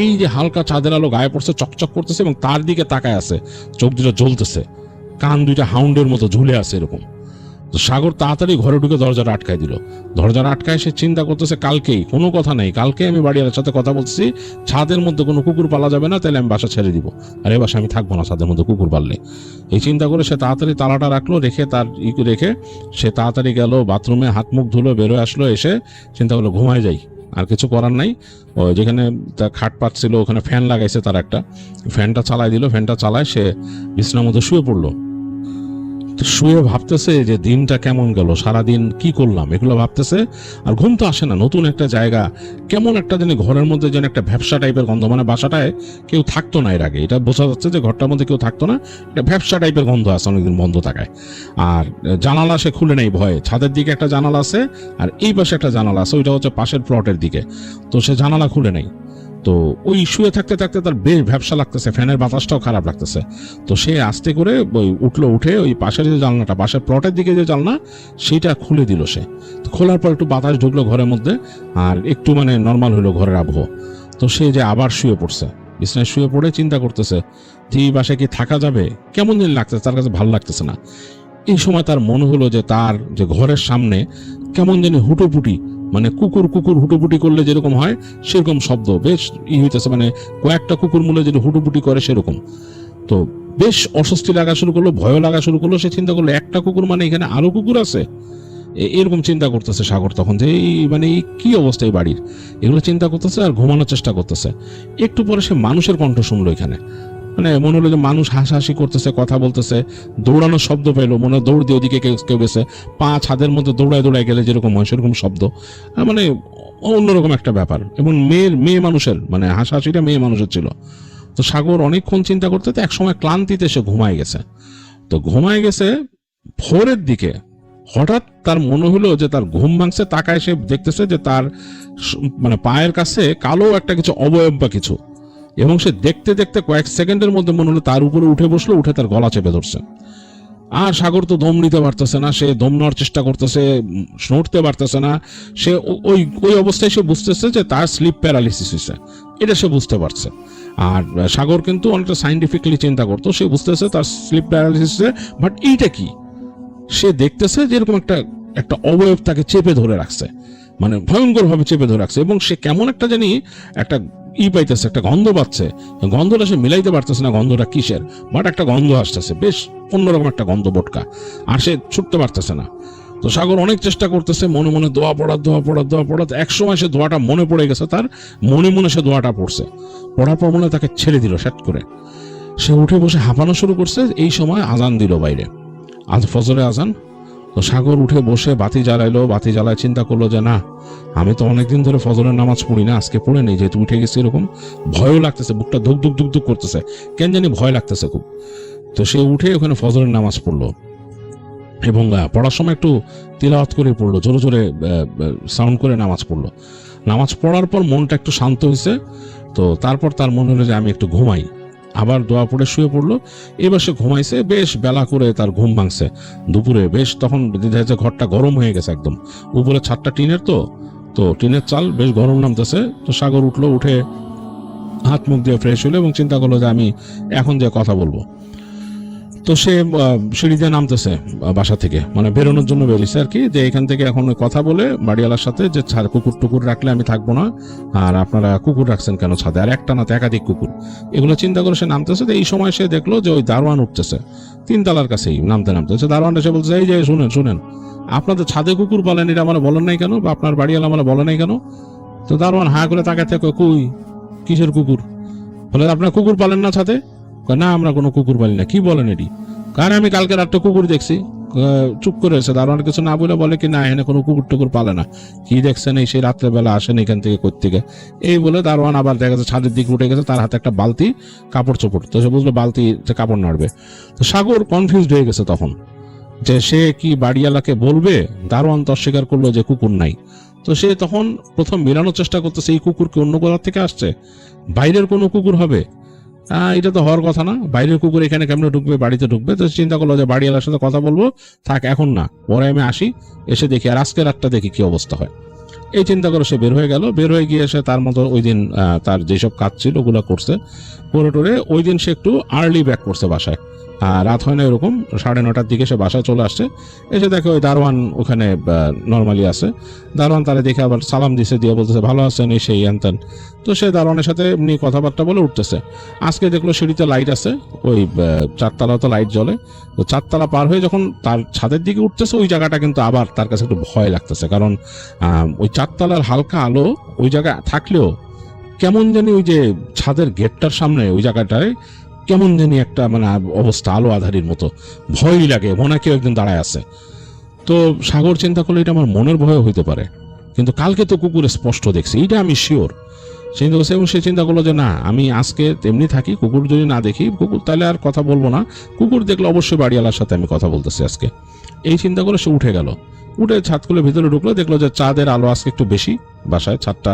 এই যে হালকা চাঁদের আলো গায়ে পড়ছে, চকচক করতেছে, এবং তার দিকে তাকায় আছে, চোখ দুটো জ্বলতেছে, কান দুইটা হাউন্ডের মতো ঝুলে আছে এরকম। তো সাগর তাড়াতাড়ি ঘরে ঢুকে দরজাটা আটকায় দিল। দরজাটা আটকায় সে চিন্তা করতেছে কালকেই, কোনো কথা নেই, কালকে আমি বাড়িওয়ালার সাথে কথা বলছি, ছাদের মধ্যে কোনো কুকুর পালা যাবে না, তাহলে আমি বাসা ছেড়ে দিব, আর এ বাসা আমি থাকবো না ছাদের মধ্যে কুকুর পাললে। এই চিন্তা করে সে তাড়াতাড়ি তালাটা রাখলো, রেখে তার রেখে সে তাড়াতাড়ি গেল বাথরুমে, হাত মুখ ধুলো, বেরোয় আসলো, এসে চিন্তা করলো ঘুমায় যাই, আর কিছু করার নাই। ওই যেখানে তার খাট পাট ছিল ওখানে ফ্যান লাগাইছে, তার একটা ফ্যানটা চালাই দিল, ফ্যানটা চালায় সে বিছানার মধ্যে শুয়ে পড়লো। শুয়ে ভাবতেছে যে দিনটা কেমন গেল, সারাদিন কি করলাম, এগুলো ভাবতেছে, আর ঘুম তো আসে না। নতুন একটা জায়গা, কেমন একটা জানি ঘরের মধ্যে যেন একটা ভ্যাপসা টাইপের গন্ধ, মানে বাসাটায় কেউ থাকতো না এর আগে, এটা বোঝা যাচ্ছে যে ঘরটার মধ্যে কেউ থাকতো না, এটা ভ্যাপসা টাইপের গন্ধ আছে, অনেকদিন বন্ধ থাকায়। আর জানালা সে খুলে নেই ভয়ে, ছাদের দিকে একটা জানালা আছে আর এই পাশে একটা জানালা আছে, ওইটা হচ্ছে পাশের প্লটের দিকে, তো সে জানালা খুলে নেই। তো ওই শুয়ে থাকতে থাকতে তার বেশ ভ্যাপসা লাগতেছে, ফ্যানের বাতাসটাও খারাপ লাগতেছে। তো সে আস্তে করে ওই উঠলো, উঠে ওই পাশের যে জানলাটা, পাশের প্লটের দিকে যে জানলা, সেইটা খুলে দিল সে। তো খোলার পর একটু বাতাস ঢুকলো ঘরের মধ্যে, আর একটু মানে নর্মাল হলো ঘরের আবহাওয়া। তো সে যে আবার শুয়ে পড়ছে, বিছানায় শুয়ে পড়ে চিন্তা করতেছে যে এই বাসায় কি থাকা যাবে, কেমন দিন লাগতেছে, তার কাছে ভালো লাগতেছে না। এই সময় তার মনে হলো যে তার যে ঘরের সামনে কেমন জানি হুটোপুটি, মানে কুকুর কুকুর হুটোপুটি করলে যেরকম হয় সেরকম শব্দ বেশ হইতেছে, মানে কয়েকটা কুকুর মূলে যদি হুটোপুটি করে সেরকম। তো বেশ অস্বস্তি লাগা শুরু করলো, ভয় লাগা শুরু করলো। সে চিন্তা করলো একটা কুকুর মানে এখানে আরো কুকুর আছে, এরকম চিন্তা করতেছে সাগর তখন, যে মানে কি অবস্থা এই বাড়ির, এগুলো চিন্তা করতেছে আর ঘুমানোর চেষ্টা করতেছে। একটু পরে সে মানুষের কণ্ঠ শুনলো এখানে, মানে মনে হলো যে মানুষ হাসাহাসি করতেছে, কথা বলতেছে, দৌড়ানোর শব্দ পেলো, মনে হয় দৌড় দিয়ে ওদিকে কেউ গেছে, পা ছাদের মধ্যে দৌড়ায় দৌড়ায় গেলে যেরকম হয় সেরকম শব্দ, মানে অন্যরকম একটা ব্যাপার। এবং মেয়ে মানুষের, মানে হাসাহাসিটা মেয়ে মানুষের ছিল। তো সাগর অনেকক্ষণ চিন্তা করতে এক সময় ক্লান্তিতে সে ঘুমায় গেছে। তো ঘুমায় গেছে, ভোরের দিকে হঠাৎ তার মনে হলো যে তার ঘুম ভাঙছে, তাকায় সে দেখতেছে যে তার মানে পায়ের কাছে কালো একটা কিছু অবয়ব বা কিছু, এবং সে দেখতে দেখতে কয়েক সেকেন্ডের মধ্যে মনে হলো তার উপরে উঠে বসলো, উঠে তার গলা চেপে ধরছে। আর সাগর তো দম নিতে পারতেছে না, সে দম নেওয়ার চেষ্টা করতেছে, নড়তে পারতেছে না। সে ওই অবস্থায় সে বুঝতেছে যে তার স্লিপ প্যারালিসিস হয়েছে, এটা সে বুঝতে পারছে। আর সাগর কিন্তু অনেকটা সাইন্টিফিকলি চিন্তা করতো, সে বুঝতেছে তার স্লিপ প্যারালিসিস, বাট এইটা কি, সে দেখতেছে যে এরকম একটা অবয়ব তাকে চেপে ধরে রাখছে, মানে ভয়ঙ্কর ভাবে চেপে ধরে রাখছে। এবং সে কেমন একটা জানি একটা পাইতেছে, একটা গন্ধ পাচ্ছে, গন্ধটা সে মিলাইতে পারতেছে না গন্ধটা কিসের, বাট একটা গন্ধ আসতেছে, বেশ অন্যরকম একটা গন্ধ বটকা, আর সে ছুটতে পারতেছে না। তো সাগর অনেক চেষ্টা করতেছে, মনে মনে দোয়া পড়া। এক সময় সে দোয়াটা মনে পড়ে গেছে, তার মনে মনে সে দোয়াটা পড়ছে। পড়ার পর মনে তাকে ছেড়ে দিল সেট করে। সে উঠে বসে হাঁপানো শুরু করছে। এই সময় আজান দিল বাইরে, ফজরে আজান। তো সাগর উঠে বসে বাতি জ্বালায় চিন্তা করলো যে না, আমি তো অনেকদিন ধরে ফজরের নামাজ পড়ি না, আজকে পড়ে নেই, যেহেতু উঠে গেছে। এরকম ভয়ও লাগতেছে, বুকটা ধুক ধুক ধুক ধুক করতেছে, কেন জানি ভয় লাগতেছে খুব। তো সে উঠে ওখানে ফজরের নামাজ পড়লো এবং পড়ার সময় একটু তিলাওয়াত করে পড়লো, জোরে জোরে সাউন্ড করে নামাজ পড়লো। নামাজ পড়ার পর মনটা একটু শান্ত হয়েছে। তো তারপর তার মনে হলো যে আমি একটু ঘুমাই। আবার দোয়া পড়ে শুয়ে পড়লো। এবার সে ঘুমাইছে, বেশ বেলা করে তার ঘুম ভাঙছে দুপুরে। বেশ তখন ঘরটা গরম হয়ে গেছে একদম, উপরে ছাদটা টিনের, তো টিনের চাল, বেশ গরম নামতেছে। তো সাগর উঠলো, উঠে হাত মুখ দিয়ে ফ্রেশ হলো এবং চিন্তা করলো যে আমি এখন যে কথা বলবো। তো সে সিঁড়ি দিয়ে নামতেছে বাসা থেকে, মানে বেরোনোর জন্য বেরিয়েছে আর কি, যে এখান থেকে এখন কথা বলে বাড়িওয়ালার সাথে যে কুকুর টুকুর রাখলে আমি থাকবো না, আর আপনারা কুকুর রাখছেন কেন ছাদে, আর একটা না তো একাধিক কুকুর, এগুলো চিন্তা করে সে নামতেছে। তো এই সময় সে দেখলো যে ওই দারোয়ান উঠতেছে 3 তলার কাছেই, নামতেছে। দারোয়ান এসে বলছে, এই যে শুনেন, আপনাদের ছাদে কুকুর পালেন, এটা আমরা বলেন নাই কেন, বা আপনার বাড়িওয়ালা আমরা বলে নাই কেন? তো দারোয়ান হা করে তাকাতে, কই কিসের কুকুর? বলে আপনার কুকুর পালেন না ছাদে? না, আমরা কোনো কুকুর পালি না। কি বলেন এটি? কারণ আমি কালকে রাতটা কুকুর দেখছি। চুপ করে এসে দারোয়ান কিছু না বলে কি না, এখানে কোনো কুকুর টুকুর পালে না। কি দেখছেন, এই সেই রাত্রেবেলা আসেন এখান থেকে কোত্থেকে, এই বলে দারোয়ান আবার দেখা যাচ্ছে ছাদের দিকে উঠে গেছে, তার হাতে একটা বালতি, কাপড় চোপড়। তো সে বুঝলো বালতি কাপড় নাড়বে। তো সাগর কনফিউজড হয়ে গেছে তখন, যে সে কি বাড়িওয়ালাকে বলবে। দারোয়ান তো অস্বীকার করলো যে কুকুর নাই। তো সে তখন প্রথম মেলানোর চেষ্টা করতেছে, এই কুকুর কি অন্য কোথাও থেকে আসছে, বাইরের কোনো কুকুর হবে, এটা তো হওয়ার কথা না, বাইরের কুকুর এখানে কেমনে ঢুকবে, বাড়িতে ঢুকবে। তো চিন্তা করলো যে বাড়িওয়ালার সাথে কথা বলবো, থাক এখন না, পরে আমি আসি, এসে দেখি, আর আজকে রাতটা দেখি কি অবস্থা হয়। এই চিন্তা করে সে বের হয়ে গেল। বের হয়ে গিয়ে এসে তার মতো ওই দিন তার যেসব কাজ ছিল ওগুলো করছে, করে টোরে ওই দিন সে একটু আর্লি ব্যাক করছে বাসায়। রাত হয় না, এরকম 9:30টার দিকে সে বাসায় চলে আসছে। এসে দেখে ওই দারোয়ান ওখানে নর্মালি আছে। দারোয়ান তারা দেখে আবার সালাম দিছে, দিয়ে বলতেছে ভালো আছেন, এই সেই আনতেন। তো সে দারোয়ানের সাথে এমনি কথাবার্তা বলে উঠতেছে। আজকে দেখলো সিঁড়িতে লাইট আছে, ওই 4 তলাতে লাইট জ্বলে। তো 4 তলা পার হয়ে যখন তার ছাদের দিকে উঠতেছে, ওই জায়গাটা কিন্তু আবার তার কাছে একটু ভয় লাগতেছে, কারণ ওই 4 তলার হালকা আলো ওই জায়গায় থাকলেও কেমন জানি ওই যে ছাদের গেটটার সামনে ওই জায়গাটায় কেমন জানি একটা মানে অবস্থা, আলো আধারির মতো, ভয়ই লাগে, মনে কেউ একদিন দাঁড়ায় আছে। তো সাগর চিন্তা করলে এটা আমার মনের ভয় হইতে পারে, কিন্তু কালকে তো কুকুর স্পষ্ট দেখছি, এটা আমি শিওর। এবং সে চিন্তা করলো যে না, আমি আজকে তেমনি থাকি, কুকুর যদি না দেখি, কুকুর তাহলে আর কথা বলবো না, কুকুর দেখলে অবশ্যই বাড়িওয়ালার সাথে আমি কথা বলতেছি আজকে। এই চিন্তা করে সে উঠে গেল। উঠে ছাদ খুলে ভিতরে ঢুকলো, দেখলো যে চাঁদের আলো আজকে একটু বেশি, বাসায় ছাদটা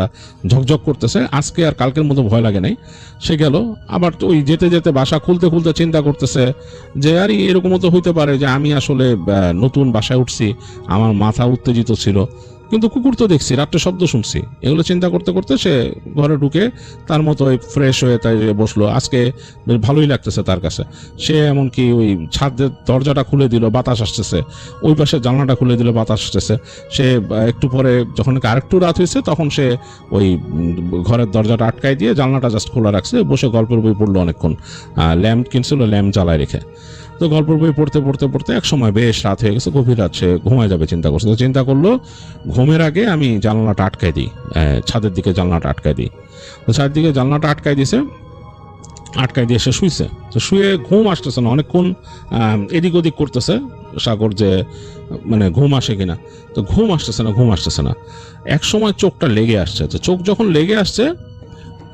ঝকঝক করতেছে, আজকে আর কালকের মতো ভয় লাগে নাই। সে গেল, আবার ওই যেতে যেতে বাসা খুলতে খুলতে চিন্তা করতেছে যে আর এরকমও তো হইতে পারে যে আমি আসলে নতুন বাসায় উঠছি, আমার মাথা উত্তেজিত ছিল, কিন্তু কুকুর তো দেখছি, রাত্রে শব্দ শুনছি। এগুলো চিন্তা করতে করতে সে ঘরে ঢুকে তার মতো ফ্রেশ হয়ে তাই বসলো। আজকে বেশ ভালোই লাগতেছে তার কাছে। সে এমনকি ওই ছাদের দরজাটা খুলে দিল, বাতাস আসতেছে, ওই পাশে জানলাটা খুলে দিল, বাতাস আসতেছে। সে একটু পরে যখন আরেকটু রাত হয়েছে, তখন সে ওই ঘরের দরজাটা আটকাই দিয়ে জানলাটা জাস্ট খোলা রাখছে, বসে গল্পের বই পড়লো অনেকক্ষণ। ল্যাম্প কিনছিল, ল্যাম্প জ্বালায় রেখে। তো গল্পের বই পড়তে পড়তে পড়তে এক সময় বেশ রাত হয়ে গেছে, গভীর রাত, সে ঘুমায় যাবে চিন্তা করছে। তো চিন্তা করলো ঘুমের আগে আমি জানলাটা আটকাই দিই, ছাদের দিকে জানলাটা আটকাই দিই। তো ছাদের দিকে জানলাটা আটকাই দিয়েছে, আটকাই দিয়ে সে শুইছে। তো শুয়ে ঘুম আসতেছে না, অনেকক্ষণ এদিক ওদিক করতেছে সাগর যে মানে ঘুম আসে কিনা। তো ঘুম আসতেছে না। এক সময় চোখটা লেগে আসছে। তো চোখ যখন লেগে আসছে,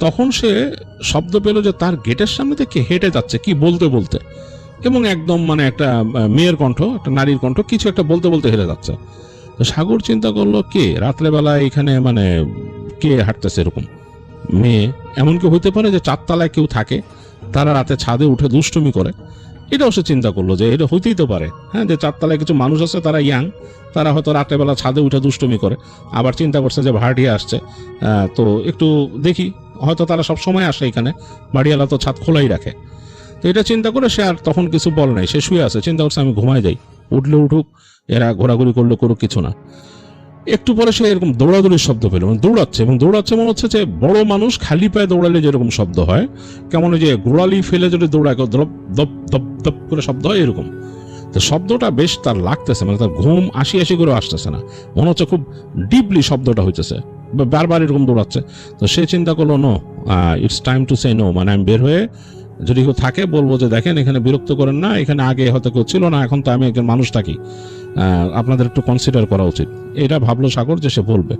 তখন সে শব্দ পেল যে তার গেটের সামনে থেকে হেঁটে যাচ্ছে কি বলতে বলতে, এবং একদম মানে একটা মেয়ের কণ্ঠ, একটা নারীর কণ্ঠ, কিছু একটা বলতে বলতে হেরে যাচ্ছে। তো সাগর চিন্তা করলো কে রাত্রেবেলা এখানে মানে কে হাঁটতেছে এরকম, মেয়ে। এমনকি হইতে পারে যে 4 তলায় কেউ থাকে, তারা রাতে ছাদে উঠে দুষ্টুমি করে। এটাও সে চিন্তা করলো যে এটা হইতেই তো পারে, হ্যাঁ, যে 4 তলায় কিছু মানুষ আছে, তারা ইয়াং, তারা হয়তো রাত্রেবেলা ছাদে উঠে দুষ্টুমি করে। আবার চিন্তা করছে যে ভাড়াটিয়া আসছে, তো একটু দেখি, হয়তো তারা সব সময় আসে এখানে, বাড়িওয়ালা তো ছাদ খোলাই রাখে। তো এটা চিন্তা করে সে আর তখন কিছু বলে নাই, সে শুয়ে আছে, চিন্তা করছে আমি ঘুমায় যাই, উঠলে উঠুক, এরা ঘোরাঘুরি করলে করুক, কিছু না। একটু পরে সে এরকম দৌড়াদৌড়ির শব্দ পেল, মানে দৌড়াচ্ছে মনে হচ্ছে যে বড় মানুষ খালি পায়ে দৌড়ালে যেরকম শব্দ হয়, কেমন যে গোড়ালি ফেলে যদি দৌড়ায় দপ দপ দপ দপ করে শব্দ হয় এরকম। তো শব্দটা বেশ তার লাগতেছে, মানে তার ঘুম আসি করে আসতেছে না, মনে হচ্ছে খুব ডিপলি শব্দটা হইতেছে, বারবার এরকম দৌড়াচ্ছে। তো সে চিন্তা করলো no, it's time to say no, মানে আমি বের হয়ে যদি কেউ থাকে বলবো যে দেখেন এখানে বিরক্ত করেন না, এখানে আগে হয়তো কেউ ছিল না, এখন তো আমি একজন মানুষ থাকি, আপনাদের একটু কনসিডার করা উচিত। এটা ভাবলো সাগর যে সে বলবে।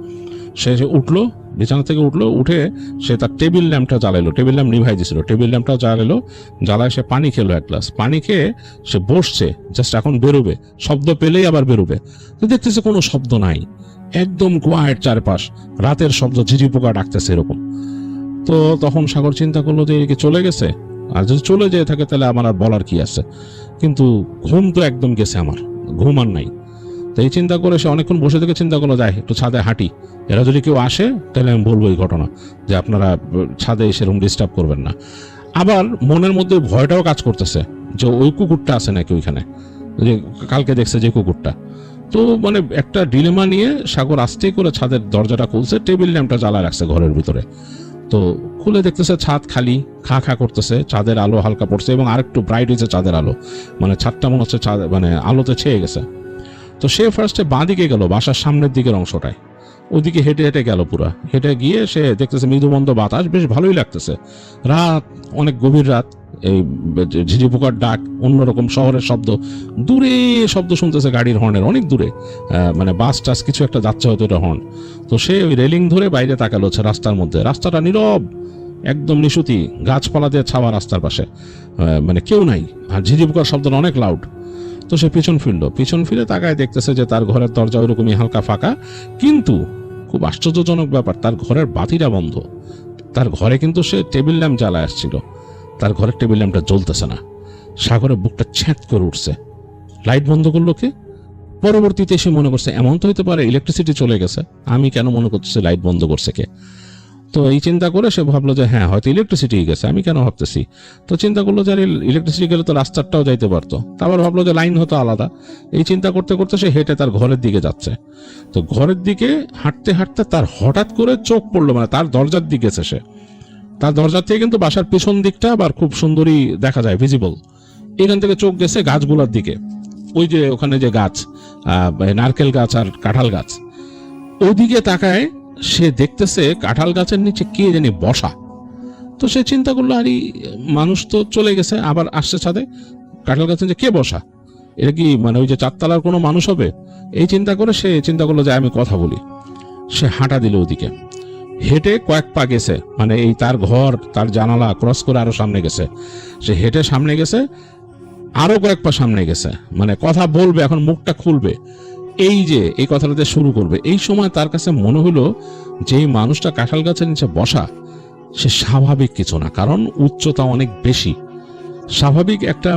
সে উঠলো, বিছানা থেকে উঠলো, উঠে সে তার টেবিল ল্যাম্পটা জ্বালাইলো, টেবিল ল্যাম্প নিভাই দিছিল, টেবিল ল্যাম্পটা জ্বালাইলো, জ্বালায় সে পানি খেলো এক গ্লাস, পানি খেয়ে সে বসছে, জাস্ট এখন বেরোবে, শব্দ পেলেই আবার বেরোবে। তো দেখতেছে কোনো শব্দ নাই, একদম কোয়াইট চারপাশ, রাতের শব্দ, ঝিঝি পোকা ডাকতেছে এরকম। তো তখন সাগর চিন্তা করলো যে এদিকে চলে গেছে, আর যদি চলে যেয়ে থাকে তাহলে আমার আর বলার কি আছে, কিন্তু ঘুম তো একদম গেছে, আমার ঘুম আর নাই। তো এই চিন্তা করে সে অনেকক্ষণ বসে থেকে চিন্তা করলো যায় একটু ছাদে হাঁটি, এরা যদি কেউ আসে তাহলে আমি বলবো এই ঘটনা, যে আপনারা ছাদে সেরকম ডিস্টার্ব করবেন না। আবার মনের মধ্যে ভয়টাও কাজ করতেছে যে ওই কুকুরটা আছে নাকি ওইখানে, যে কালকে দেখছে যে কুকুরটা। তো মানে একটা ডিলেমা নিয়ে সাগর আস্তে করে ছাদের দরজাটা খুলছে, টেবিল ল্যাম্পটা জ্বালায় রাখছে ঘরের ভিতরে। তো খুলে দেখতেছে ছাদ খালি, খা খা করতেছে, চাঁদের আলো হালকা পড়ছে এবং আরেকটু ব্রাইট হয়েছে চাঁদের আলো, মানে ছাদটা মনে হচ্ছে মানে আলোতে ছেয়ে গেছে। তো সে ফার্স্টে বাঁ দিকে গেল, বাসার সামনের দিকের অংশটায়, ওইদিকে হেঁটে হেঁটে গেল, পুরা হেঁটে গিয়ে সে দেখতেছে মৃদুমন্দ বাতাস, বেশ ভালোই লাগতেছে, রাত অনেক গভীর রাত, এই ঝিঝি পোকার ডাক, অন্যরকম শহরের শব্দ, দূরে শব্দ শুনতেছে গাড়ির হর্নের, অনেক দূরে, মানে বাস টাস কিছু একটা যাচ্ছে হয়তো এটা হর্ন। তো সে ওই রেলিং ধরে বাইরে তাকালো, হচ্ছে রাস্তার মধ্যে, রাস্তাটা নীরব, একদম নিশুতি, গাছপালা দিয়ে ছাওয়া রাস্তার পাশে, মানে কেউ নাই, আর ঝিঝি পোকার শব্দটা অনেক লাউড। তো সে পিছন ফিরে তাকায়, দেখতেছে যে তার ঘরের দরজা ওইরকমই হালকা ফাঁকা, কিন্তু খুব আশ্চর্যজনক ব্যাপার, তার ঘরের বাতিটা বন্ধ। তার ঘরে কিন্তু সে টেবিল ল্যাম্প জ্বালায় আসছিল, তার ঘরের টেবিল ল্যাম্পটা জ্বলতেছে না। সাগরের বুকটা ছ্যাঁত করে উঠছে, লাইট বন্ধ করলো কে? পরবর্তীতে সে মনে করছে এমন তো হতে পারে ইলেকট্রিসিটি চলে গেছে, আমি কেন মনে করতেছি লাইট বন্ধ করছে কে? তো এই চিন্তা করে সে ভাবলো যে হ্যাঁ হয়তো ইলেকট্রিসিটি গেছে, আমি কেন ভাবতেছি। তো চিন্তা করলো যে ইলেকট্রিসিটি গেলে তো রাস্তাটাও যাইতে পারতো, তারপর ভাবলো যে লাইন হতো আলাদা। এই চিন্তা করতে করতে সে হেঁটে তার ঘরের দিকে যাচ্ছে। তো ঘরের দিকে হাঁটতে হাঁটতে তার হঠাৎ করে চোখ পড়লো, মানে তার দরজার দিকে গেছে সে, তার দরজার থেকে কিন্তু বাসার পিছন দিকটা আবার খুব সুন্দরই দেখা যায়, ভিজিবল। এখান থেকে চোখ গেছে গাছগুলোর দিকে, ওই যে ওখানে যে গাছ, নারকেল গাছ আর কাঁঠাল গাছ, ওইদিকে তাকায় সে দেখতেছে কাঁঠাল গাছের নিচে কে জানি বসা। তো সে চিন্তা করলো আরে মানুষ তো চলে গেছে, আবার আসছে ছাদে, কাঁঠাল গাছের নিচে কে বসা, এটা কি মানে ওই যে চারতলার কোনো মানুষ হবে? এই চিন্তা করে সে চিন্তা করলো যে আমি কথা বলি। সে হাঁটা দিল ওদিকে, হেঁটে কয়েক পা গেছে, মানে এই তার ঘর, তার জানালা ক্রস করে আরো সামনে গেছে। সে হেঁটে সামনে গেছে, আরো কয়েক পা সামনে গেছে, মানে কথা বলবে, এখন মুখটা খুলবে, এই যে এই কথাটাতে শুরু করবে। এই সময় তার কাছে মনে হলো যে এই মানুষটা কাঁঠাল গাছের নিচে বসা সে স্বাভাবিক কিছু না, কারণ উচ্চতা অনেক বেশি। স্বাভাবিক একটা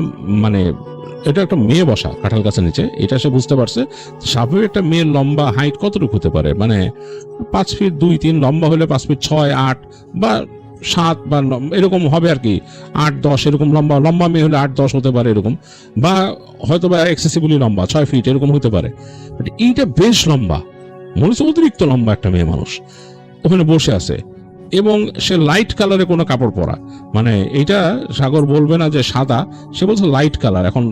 মানে এটা একটা মেয়ে বসা কাঁঠাল গাছের নিচে, এটা সে বুঝতে পারছে। স্বাভাবিক একটা মেয়ের লম্বা হাইট কতটুকু হতে পারে, মানে 5 ফিট 2-3, লম্বা হলে 5 ফিট 6-8 বা 7 বা এরকম হবে আর কি, 8-10 এরকম লম্বা, লম্বা মেয়ে হলে 8-10 হতে পারে এরকম, বা হয়তো বা এক্সেসিবলি লম্বা 6 ফিট এরকম হতে পারে। বাট এইটা বেশ লম্বা, মনে হচ্ছে অতিরিক্ত লম্বা একটা মেয়ে মানুষ ওখানে বসে আছে, এবং সে লাইট কালারে কোনো কাপড় পরা, মানে এইটা সাগর বলবে না যে সাদা, সে বলছে লাইট কালার। এখন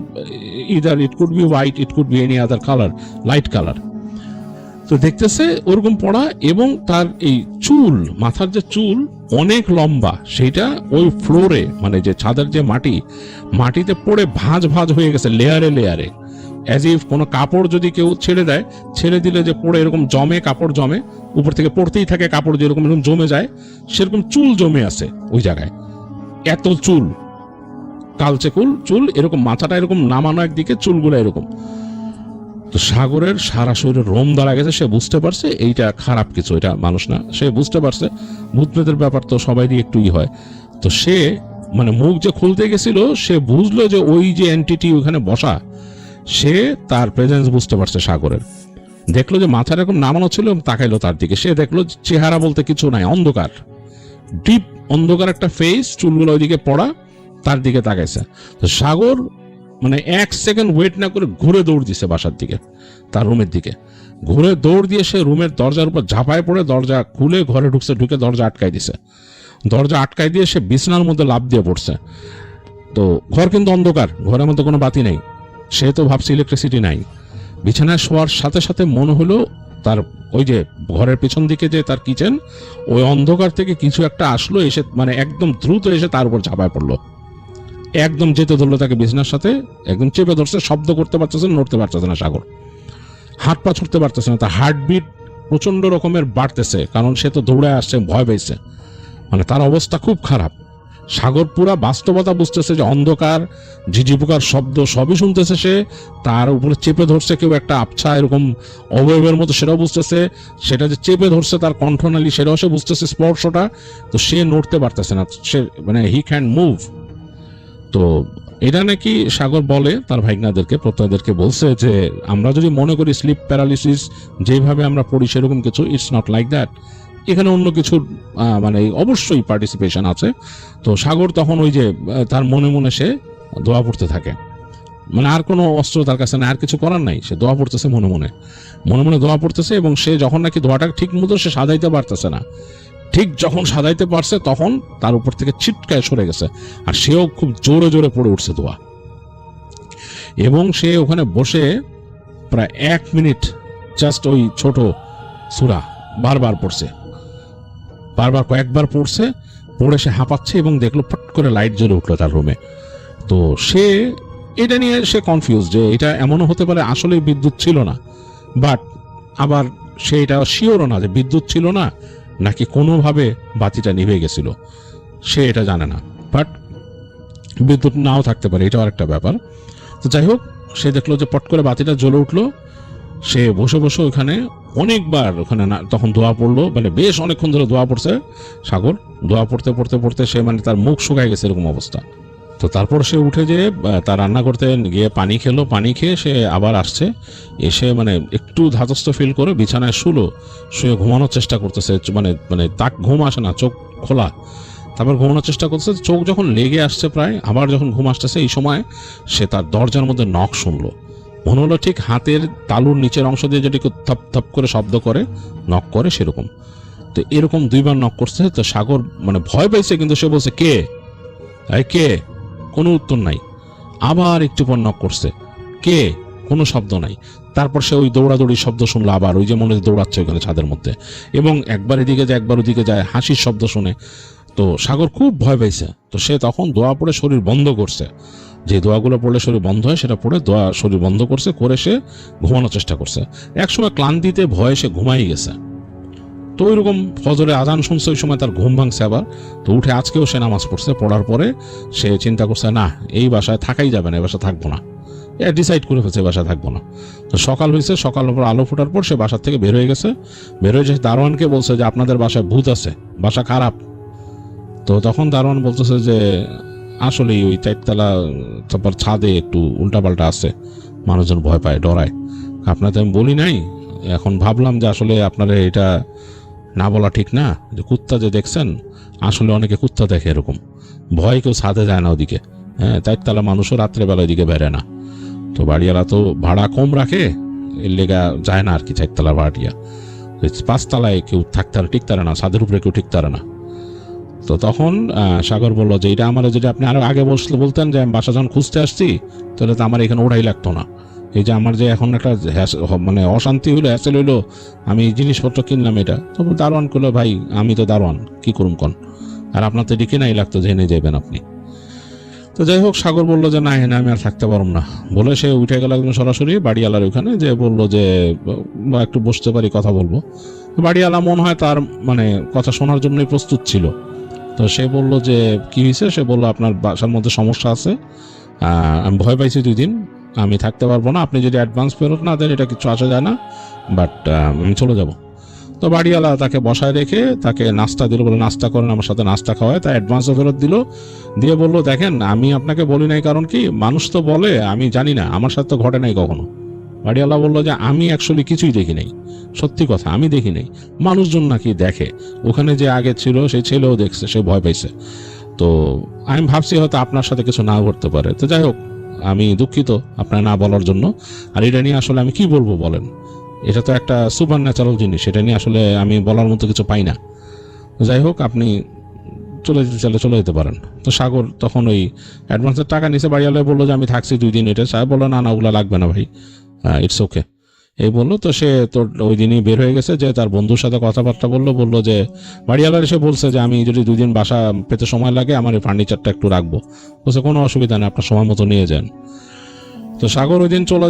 either it could be white, it could be any other colour, light colour. তো দেখতেছে ওরকম পড়া, এবং তার এই চুল, মাথার যে চুল অনেক লম্বা, সেইটা ওই ফ্লোরে, মানে যে ছাদের যে মাটিতে পড়ে ভাঁজ ভাঁজ হয়ে গেছে, লেয়ারে লেয়ারে, অ্যাজ ইফ কোনো কাপড় যদি কেউ ছেড়ে দেয়, ছেড়ে দিলে যে পড়ে এরকম জমে, কাপড় জমে, উপর থেকে পড়তেই থাকে কাপড়, যেরকম এরকম জমে যায়, সেরকম চুল জমে আছে ওই জায়গায়, এত চুল, কালচে চুল, এরকম মাথাটা এরকম নামানো একদিকে, চুলগুলো এরকম। তো সাগরের সারা শরীরে রোম দাঁড়া গেছে, সে বুঝতে পারছে এইটা খারাপ কিছু, এটা মানুষ না, সে বুঝতে পারছে ভূতপ্রেতের ব্যাপার তো সবারই একটু হয়। তো সে মানে মুখ যে খুলতে গেছিল, সে বুঝলো যে ওই যে এন্টিটি ওখানে বসা, সে তার প্রেজেন্স বুঝতে পারছে সাগরের। দেখলো যে মাথা এরকম নামানো ছিল, তাকাইলো তার দিকে, সে দেখলো চেহারা বলতে কিছু নাই, অন্ধকার, ডিপ অন্ধকার একটা ফেস, চুলগুলো ওইদিকে পড়া, তার দিকে তাকাইছে। তো সাগর মানে 1 সেকেন্ড ওয়েট না করে ঘুরে দৌড় দিছে বাসার দিকে, তার রুমের দিকে ঘুরে দৌড় দিয়ে সে রুমের দরজার উপর ঝাঁপায় পড়ে দরজা খুলে ঘরে ঢুকছে, ঢুকে দরজা আটকাই দিছে। দরজা আটকাই দিয়ে সে বিছানার মধ্যে লাফ দিয়ে পড়ছে। তো ঘর কিন্তু অন্ধকার, ঘরের মধ্যে কোনো বাতি নেই, সে তো ভাবছে ইলেকট্রিসিটি নাই। বিছানায় শোয়ার সাথে সাথে মনে হলো তার ওই যে ঘরের পেছন দিকে যে তার কিচেন, ওই অন্ধকার থেকে কিছু একটা আসলো, এসে মানে একদম দ্রুত এসে তার উপর ঝাঁপায় পড়লো, একদম যেতে ধরলো তাকে বিছানার সাথে, একদম চেপে ধরছে। শব্দ করতে পারতেছে না, নড়তে পারতেছে না সাগর, হাত পা ছুটতে পারতেছে না। তার হার্টবিট প্রচন্ড রকমের বাড়তেছে, কারণ সে তো দৌড়ে আসছে, ভয় পেয়েছে, মানে তার অবস্থা খুব খারাপ। সাগর পুরা বাস্তবতা বুঝতেছে যে অন্ধকার, ঝিঝি পোকার শব্দ সবই শুনতেছে সে, তার উপরে চেপে ধরছে কেউ একটা আবছা এরকম অবয়বের মতো, সেটাও বুঝতেছে। সেটা যে চেপে ধরছে তার কণ্ঠনালী, সেটাও সে বুঝতেছে, স্পর্শটা। তো সে নড়তে পারতেছে না, সে মানে হি ক্যান মুভ। তো এটা নাকি সাগর বলে তার ভাইগনাদেরকে, প্রত্যয়দেরকে বলছে যে আমরা যদি মনে করি স্লিপ প্যারালিসিস যেভাবে আমরা পড়ি সেরকম কিছু, ইটস নট লাইক দ্যাট, এখানে অন্য কিছুর মানে অবশ্যই পার্টিসিপেশন আছে। তো সাগর তখন ওই যে তার মনে মনে সে দোয়া পড়তে থাকে, মানে আর কোনো অস্ত্র তার কাছে না, আর কিছু করার নাই, সে দোয়া পড়তেছে মনে মনে, মনে মনে দোয়া পড়তেছে। এবং সে যখন নাকি দোয়াটা ঠিক মতো সে সাজাইতে পারতেছে না, ঠিক যখন সাজাইতে পারছে তখন তার উপর থেকে ছিটকায় সরে গেছে, আর সেও খুব জোরে জোরে পড়ে উঠছে দোয়া। এবং সে ওখানে বসে প্রায় 1 মিনিট জাস্ট ওই ছোট সূরা বারবার পড়ছে, বারবার কয়েকবার পড়ছে, পড়ে সে হাঁপাচ্ছে এবং দেখলো ফট করে লাইট জ্বলে উঠলো তার রুমে। তো সে এটা নিয়ে সে কনফিউজ যে এটা এমনও হতে পারে আসলে বিদ্যুৎ ছিল না, বাট আবার সে এটা শিওরও না যে বিদ্যুৎ ছিল না নাকি কোনোভাবে বাতিটা নিভে গেছিল, সে এটা জানে না। বাট বিদ্যুৎ নাও থাকতে পারে, এটাও আরেকটা ব্যাপার। তো যাই হোক, সে দেখলো যে পট করে বাতিটা জ্বলে উঠলো। সে বসে বসে ওখানে অনেকবার ওখানে তখন দোয়া পড়লো, মানে বেশ অনেকক্ষণ ধরে দোয়া পড়ছে সাগর। দোয়া পড়তে পড়তে পড়তে সে মানে তার মুখ শুকায় গেছে এরকম অবস্থা। তো তারপর সে উঠে যেয়ে তার রান্না করতে গিয়ে পানি খেলো, পানি খেয়ে সে আবার আসছে, এসে মানে একটু ধাতস্থ ফিল করে বিছানায় শুয়ে ঘুমানোর চেষ্টা করতেছে, মানে মানে তাক ঘুম আসে না, চোখ খোলা। তারপর ঘুমানোর চেষ্টা করতেছে, চোখ যখন লেগে আসছে প্রায়, আবার যখন ঘুম আসতেছে, এই সময় সে তার দরজার মধ্যে নখ শুনলো। মনে হলো ঠিক হাতের তালুর নিচের অংশ দিয়ে যেটি থপ থপ করে শব্দ করে নক করে সেরকম। তো এরকম 2বার নক করছে। তো সাগর মানে ভয় পাইছে, কিন্তু সে বলছে কে, কে, কোনো উত্তর নাই। আবার একটু পর নক করছে, কে, কোনো শব্দ নাই। তারপর সে ওই দৌড়াদৌড়ির শব্দ শুনলো, আবার ওই যে মনে দৌড়াচ্ছে ওখানে ছাদের মধ্যে, এবং একবার এদিকে যায় একবার ওদিকে যায়, হাসির শব্দ শুনে। তো সাগর খুব ভয় পাইছে। তো সে তখন দোয়া পড়ে শরীর বন্ধ করছে, যে দোয়াগুলো পড়লে শরীর বন্ধ হয় সেটা পড়ে দোয়া শরীর বন্ধ করছে, করে সে ঘুমানোর চেষ্টা করছে। একসময় ক্লান্তিতে ভয়ে সে ঘুমাই গেছে। তো ওইরকম ফজরে আজান শুনছে, ওই সময় তার ঘুম ভাঙছে আবার। তো উঠে আজকেও সে নামাজ পড়ছে, পড়ার পরে সে চিন্তা করছে না, এই বাসায় থাকাই যাবে না, এই বাসায় থাকবো না, ডিসাইড করে ফেলছে বাসায় থাকবো না। তো সকাল হয়েছে, সকাল পর আলো ফোটার পর সে বাসার থেকে বের হয়ে গেছে। বের হয়ে দারোয়ানকে বলছে যে আপনাদের বাসায় ভূত আছে, বাসা খারাপ। তো তখন দারোয়ান বলতেছে যে আসলে ওই 4তলা, তারপর ছাদে একটু উল্টাপাল্টা আছে, মানুষজন ভয় পায়, ডরায়। আপনাদের আমি বলি নাই, এখন ভাবলাম যে আসলে আপনারা এটা না বলা ঠিক না, যে কুত্তা যে দেখছেন, আসলে অনেকে কুত্তা দেখে এরকম, ভয় কেউ ছাদে যায় না ওদিকে। হ্যাঁ, 4তলা মানুষও রাত্রেবেলা ওইদিকে বেড়ে না। তো বাড়িওয়ালা তো ভাড়া কম রাখে, এর লেগা যায় না আর কি 4তলা ভাড়াটিয়া। 5তলায় কেউ থাকতে টিকতারে না, ছাদের উপরে কেউ টিকতারে না। তো তখন সাগর বললো যে এটা আমার, যদি আপনি আরো আগে বলতেন যে আমি বাসা যখন খুঁজতে আসছি, তাহলে তো আমার এখানে ওড়াই লাগতো না। এই যে আমার যে এখন একটা মানে অশান্তি হইলো, হ্যাসেল হইলো, আমি জিনিসপত্র কিনলাম এটা। তখন দারোয়ান করলো, ভাই আমি তো দারোয়ান, কি করুম কন, আর আপনার তো এটি নাই লাগতো, জেনে যাবেন আপনি। তো যাই হোক, সাগর বললো যে না, এখানে আমি আর থাকতে পারব না, বলে সে উঠে গেল একদম সরাসরি বাড়িওয়ালার ওখানে, যে বললো যে একটু বসতে পারি, কথা বলবো। বাড়িওয়ালা মনে হয় তার মানে কথা শোনার জন্যই প্রস্তুত ছিল। তো সে বললো যে কি হয়েছে, সে বললো আপনার বাসার মধ্যে সমস্যা আছে, আমি ভয় পাইছি 2 দিন, আমি থাকতে পারবো না, আপনি যদি অ্যাডভান্স ফেরত না দেন এটা কিছু আসা যায় না, বাট আমি চলে যাব। তো বাড়িওয়ালা তাকে বসায় রেখে তাকে নাস্তা দিল, বলে নাস্তা করেন, আমার সাথে নাস্তা খাওয়ায়, তাই অ্যাডভান্সও ফেরত দিল। দিয়ে বললো দেখেন, আমি আপনাকে বলি নাই, কারণ কি মানুষ তো বলে আমি জানি না, আমার সাথে তো ঘটে নাই কখনো। বাড়িওয়ালা বললো যে আমি অ্যাকচুয়ালি কিছুই দেখি নাই, সত্যি কথা আমি দেখি নাই, মানুষজন নাকি দেখে, ওখানে যে আগে ছিল সেই ছেলেও দেখছে, সে ভয় পাইছে। তো আমি ভাবছি হয়তো আপনার সাথে কিছু না ঘটতে পারে। তো যাই হোক, আমি দুঃখিত আপনার না বলার জন্য। আর এটা নিয়ে আসলে আমি কি বলবো বলেন, এটা তো একটা সুপার ন্যাচারাল জিনিস, এটা নিয়ে আসলে আমি বলার মতো কিছু পাই না। যাই হোক, আপনি চলে যেতে চাইলে চলে যেতে পারেন। তো সাগর তখন ওই অ্যাডভান্সের টাকা নিচে বাড়িওয়ালায় বললো যে আমি থাকছি 2 দিন, এটা সাহেব বললো না না ওগুলো লাগবে না ভাই, ইটস ওকে এই বললো। তো সে তোর ওই দিনই বের হয়ে গেছে, যে তার বন্ধুর সাথে কথাবার্তা বললো যে বাড়িওয়ালার এসে বলছে যে আমি যদি 2 দিন বাসা পেতে সময় লাগে আমার এই ফার্নিচারটা একটু রাখবো। বলছে কোনো অসুবিধা নেই, আপনার সময় মতো নিয়ে যান। তো সাগর ওই দিন চলে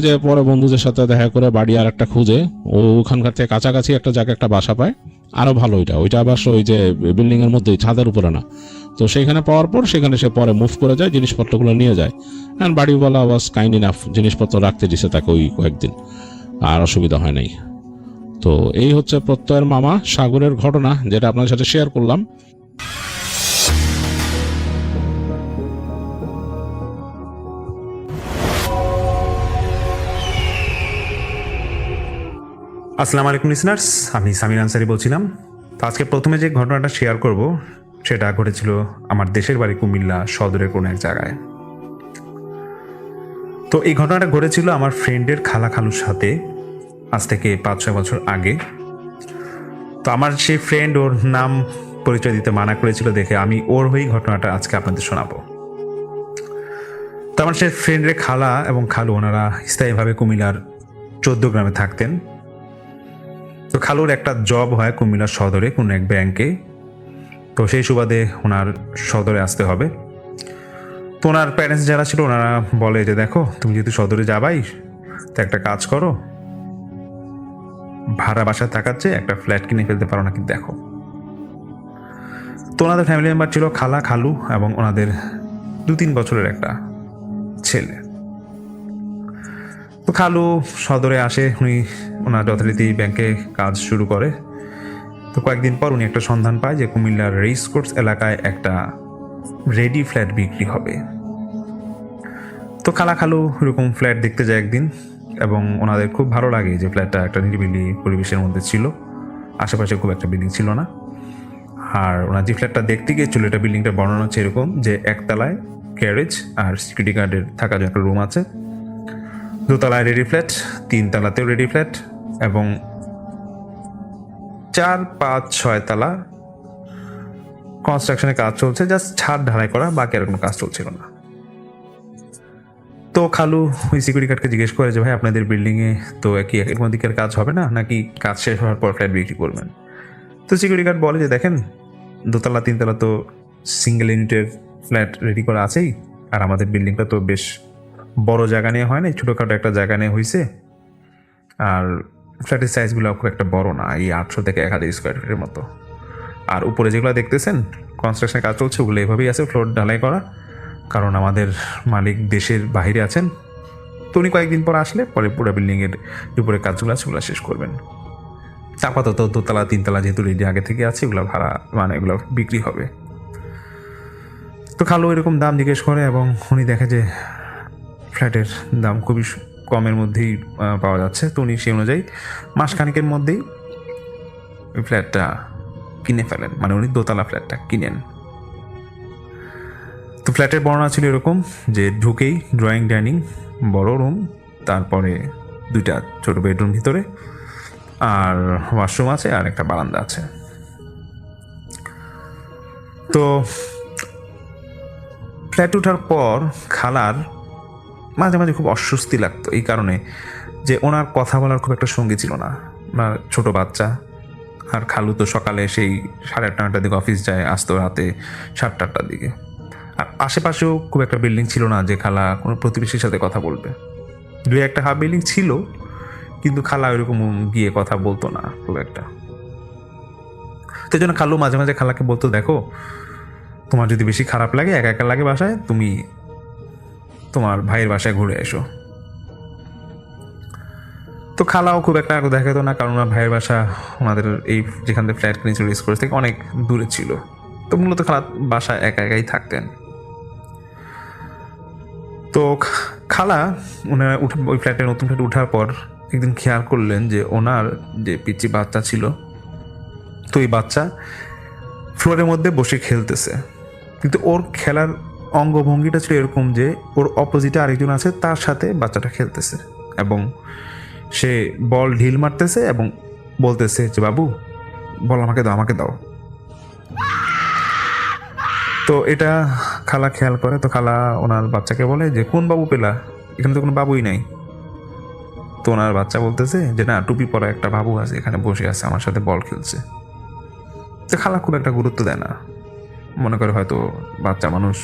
যায় পরে বন্ধুদের সাথে দেখা করে বাড়ি আর একটা খুঁজে ও ওখানকার থেকে কাছাকাছি একটা জায়গায় একটা বাসা পায়, আরো ভালো ওইটা আবার ওই যে বিল্ডিং এর মধ্যেই, ছাদের উপরে না। তো সেইখানে পাওয়ার পর সেখানে সে পরে মুভ করে যায়, জিনিসপত্রগুলো নিয়ে যায়। অ্যান্ড বাড়িওয়ালা ওয়াজ কাইন্ড ইনাফ, জিনিসপত্র রাখতে দিছে তাকে ওই কয়েকদিন, আর অসুবিধা হয় নাই। তো এই হচ্ছে প্রত্যয়ের মামা সাগরের ঘটনা, যেটা আপনাদের সাথে শেয়ার করলাম। আসসালামু আলাইকুম লিসনার্স, আমি সামির আনসারি বলছিলাম। তো আজকে প্রথমে যে ঘটনাটা শেয়ার করব সেটা ঘটেছিল আমার দেশের বাড়ি কুমিল্লা সদরের কোনো এক জায়গায়। তো এই ঘটনাটা ঘটেছিল আমার ফ্রেন্ডের খালুর সাথে আজ থেকে 5-6 বছর আগে। তো আমার সেই ফ্রেন্ড ওর নাম পরিচয় দিতে মানা করেছিল দেখে আমি ওর হয়েই ঘটনাটা আজকে আপনাদের শোনাবো। তো আমার সেই ফ্রেন্ডের খালা এবং খালু ওনারা স্থায়ীভাবে কুমিল্লার 14 গ্রামে থাকতেন। তো খালুর একটা জব হয় কুমিল্লা সদরে কোনো এক ব্যাংকে। তো সেই সুবাদে ওনার সদরে আসতে হবে। তো ওনার প্যারেন্টস যারা ছিল ওনারা বলে যে দেখো তুমি যেহেতু সদরে যাবাই, তো একটা কাজ করো, ভাড়া বাসায় থাকার চেয়ে একটা ফ্ল্যাট কিনে ফেলতে পারো নাকি দেখো। তো ওনাদের ফ্যামিলি মেম্বার ছিল খালা, খালু এবং ওনাদের 2-3 বছরের একটা ছেলে। তো খালু সদরে আসে, উনি ওনার যথারীতি ব্যাংকে কাজ শুরু করে। তো কয়েকদিন পর উনি একটা সন্ধান পায় যে কুমিল্লার রেস কোর্স এলাকায় একটা রেডি ফ্ল্যাট বিক্রি হবে। তো খালু এরকম ফ্ল্যাট দেখতে যায় একদিন, এবং ওনাদের খুব ভালো লাগে যে ফ্ল্যাটটা একটা নিরিবিলি পরিবেশের মধ্যে ছিল, আশেপাশে খুব একটা বিল্ডিং ছিল না। আর ওনার যে ফ্ল্যাটটা দেখতে গিয়েছিল, এটা বিল্ডিংটার বর্ণনা হচ্ছে এরকম যে একতলায় গ্যারেজ আর সিকিউরিটি গার্ডের থাকার জন্য একটা রুম আছে, 2 তলায় রেডি ফ্ল্যাট, 3 তলাতেও রেডি ফ্ল্যাট, এবং 4, 5, 6 তলা কনস্ট্রাকশনের কাজ চলছে, জাস্ট ছাদ ঢালাই করা, বাকি আর কোনো কাজ চলছিল না। তো খালু ওই সিকিউরিটি গার্ডকে জিজ্ঞেস করে যে ভাই আপনাদের বিল্ডিংয়ে তো কি এর মধ্যে কাজ হবে না, নাকি কাজ শেষ হওয়ার পর ফ্ল্যাট বিক্রি করবেন? তো সিকিউরিটি গার্ড বলে যে দেখেন 2 তলা 3 তলা তো সিঙ্গেল ইউনিটের ফ্ল্যাট রেডি করা আছেই, আর আমাদের বিল্ডিংটা তো বেশ বড় জায়গা নিয়ে হয় না, ছোটোখাটো একটা জায়গা নিয়ে হয়েছে, আর ফ্ল্যাটের সাইজগুলো খুব একটা বড় না, এই 800 থেকে 1000 স্কোয়ার ফিটের মতো। আর উপরে যেগুলো দেখতেছেন কনস্ট্রাকশনের কাজ চলছে ওগুলো এভাবেই আছে, ফ্লোর ঢালাই করা, কারণ আমাদের মালিক দেশের বাইরে আছেন। তো উনি কয়েকদিন পর আসলে পরে পুরো বিল্ডিংয়ের উপরে কাজগুলো আছে ওগুলো শেষ করবেন। আপাতত 2 তলা 3 তলা যেহেতু রেডি আগে থেকে আছে, এগুলো ভাড়া মানে এগুলো বিক্রি হবে। তো খালু এরকম দাম জিজ্ঞেস করে এবং উনি দেখে যে ফ্ল্যাটের দাম খুবই কমের মধ্যেই পাওয়া যাচ্ছে। তো উনি সেই অনুযায়ী মাসখানেকের মধ্যেই ওই ফ্ল্যাটটা কিনে ফেলেন, মানে উনি 2 তলা ফ্ল্যাটটা কিনেন। তো ফ্ল্যাটের বর্ণনা ছিল এরকম যে ঢুকেই ড্রয়িং ডাইনিং, বড় রুম, তারপরে 2টা ছোট বেডরুম ভিতরে, আর ওয়াশরুম আছে, আর একটা বারান্দা আছে। তো ফ্ল্যাট ওঠার পর খালার মাঝে মাঝে খুব অস্বস্তি লাগতো, এই কারণে যে ওনার কথা বলার খুব একটা সঙ্গী ছিল না, ওনার ছোট বাচ্চা, আর খালু তো সকালে সেই 8:30-9টার দিকে অফিস যায়, আসতো রাতে 7-8টার দিকে। আর আশেপাশেও খুব একটা বিল্ডিং ছিল না যে খালা কোনো প্রতিবেশীর সাথে কথা বলবে, 2-1টা হাফ বিল্ডিং ছিল, কিন্তু খালা ওইরকম গিয়ে কথা বলতো না খুব একটা। তো এই জন্য খালু মাঝে মাঝে খালাকে বলতো দেখো তোমার যদি বেশি খারাপ লাগে, একা একা লাগে বাসায়, তুমি তোমার ভাইয়ের বাসায় ঘুরে এসো। তো খালাও খুব একটা দেখাতো না, কারণ ওনার ভাইয়ের বাসা ওনাদের এই যেখান থেকে ফ্ল্যাট কিনেছিল রেস কোর্স থেকে অনেক দূরে ছিল। তো মূলত খালা বাসায় একা একাই থাকতেন। তো খালা ওনার ওই ফ্ল্যাটে নতুন ফ্ল্যাটে ওঠার পর একদিন খেয়াল করলেন যে ওনার যে পিচ্চি বাচ্চা ছিল, তো এই বাচ্চা ফ্লোরের মধ্যে বসে খেলতেছে, কিন্তু ওর খেলার অঙ্গভঙ্গিটা ছিল এরকম যে ওর অপোজিটে আরেকজন আছে, তার সাথে বাচ্চাটা খেলতেছে, এবং সে বল ঢিল মারতেছে এবং বলতেছে যে বাবু বল আমাকে দাও, আমাকে দাও। তো এটা খালা খেয়াল করে, তো খালা ওনার বাচ্চাকে বলে যে কোন বাবু পেলা, এখানে তো কোনো বাবুই নাই। তো ওনার বাচ্চা বলতেছে যে না, টুপি পরা একটা বাবু আছে, এখানে বসে আছে, আমার সাথে বল খেলছে। তো খালা খুব একটা গুরুত্ব দেয় না, মনে করে হয়তো বাচ্চা মানুষ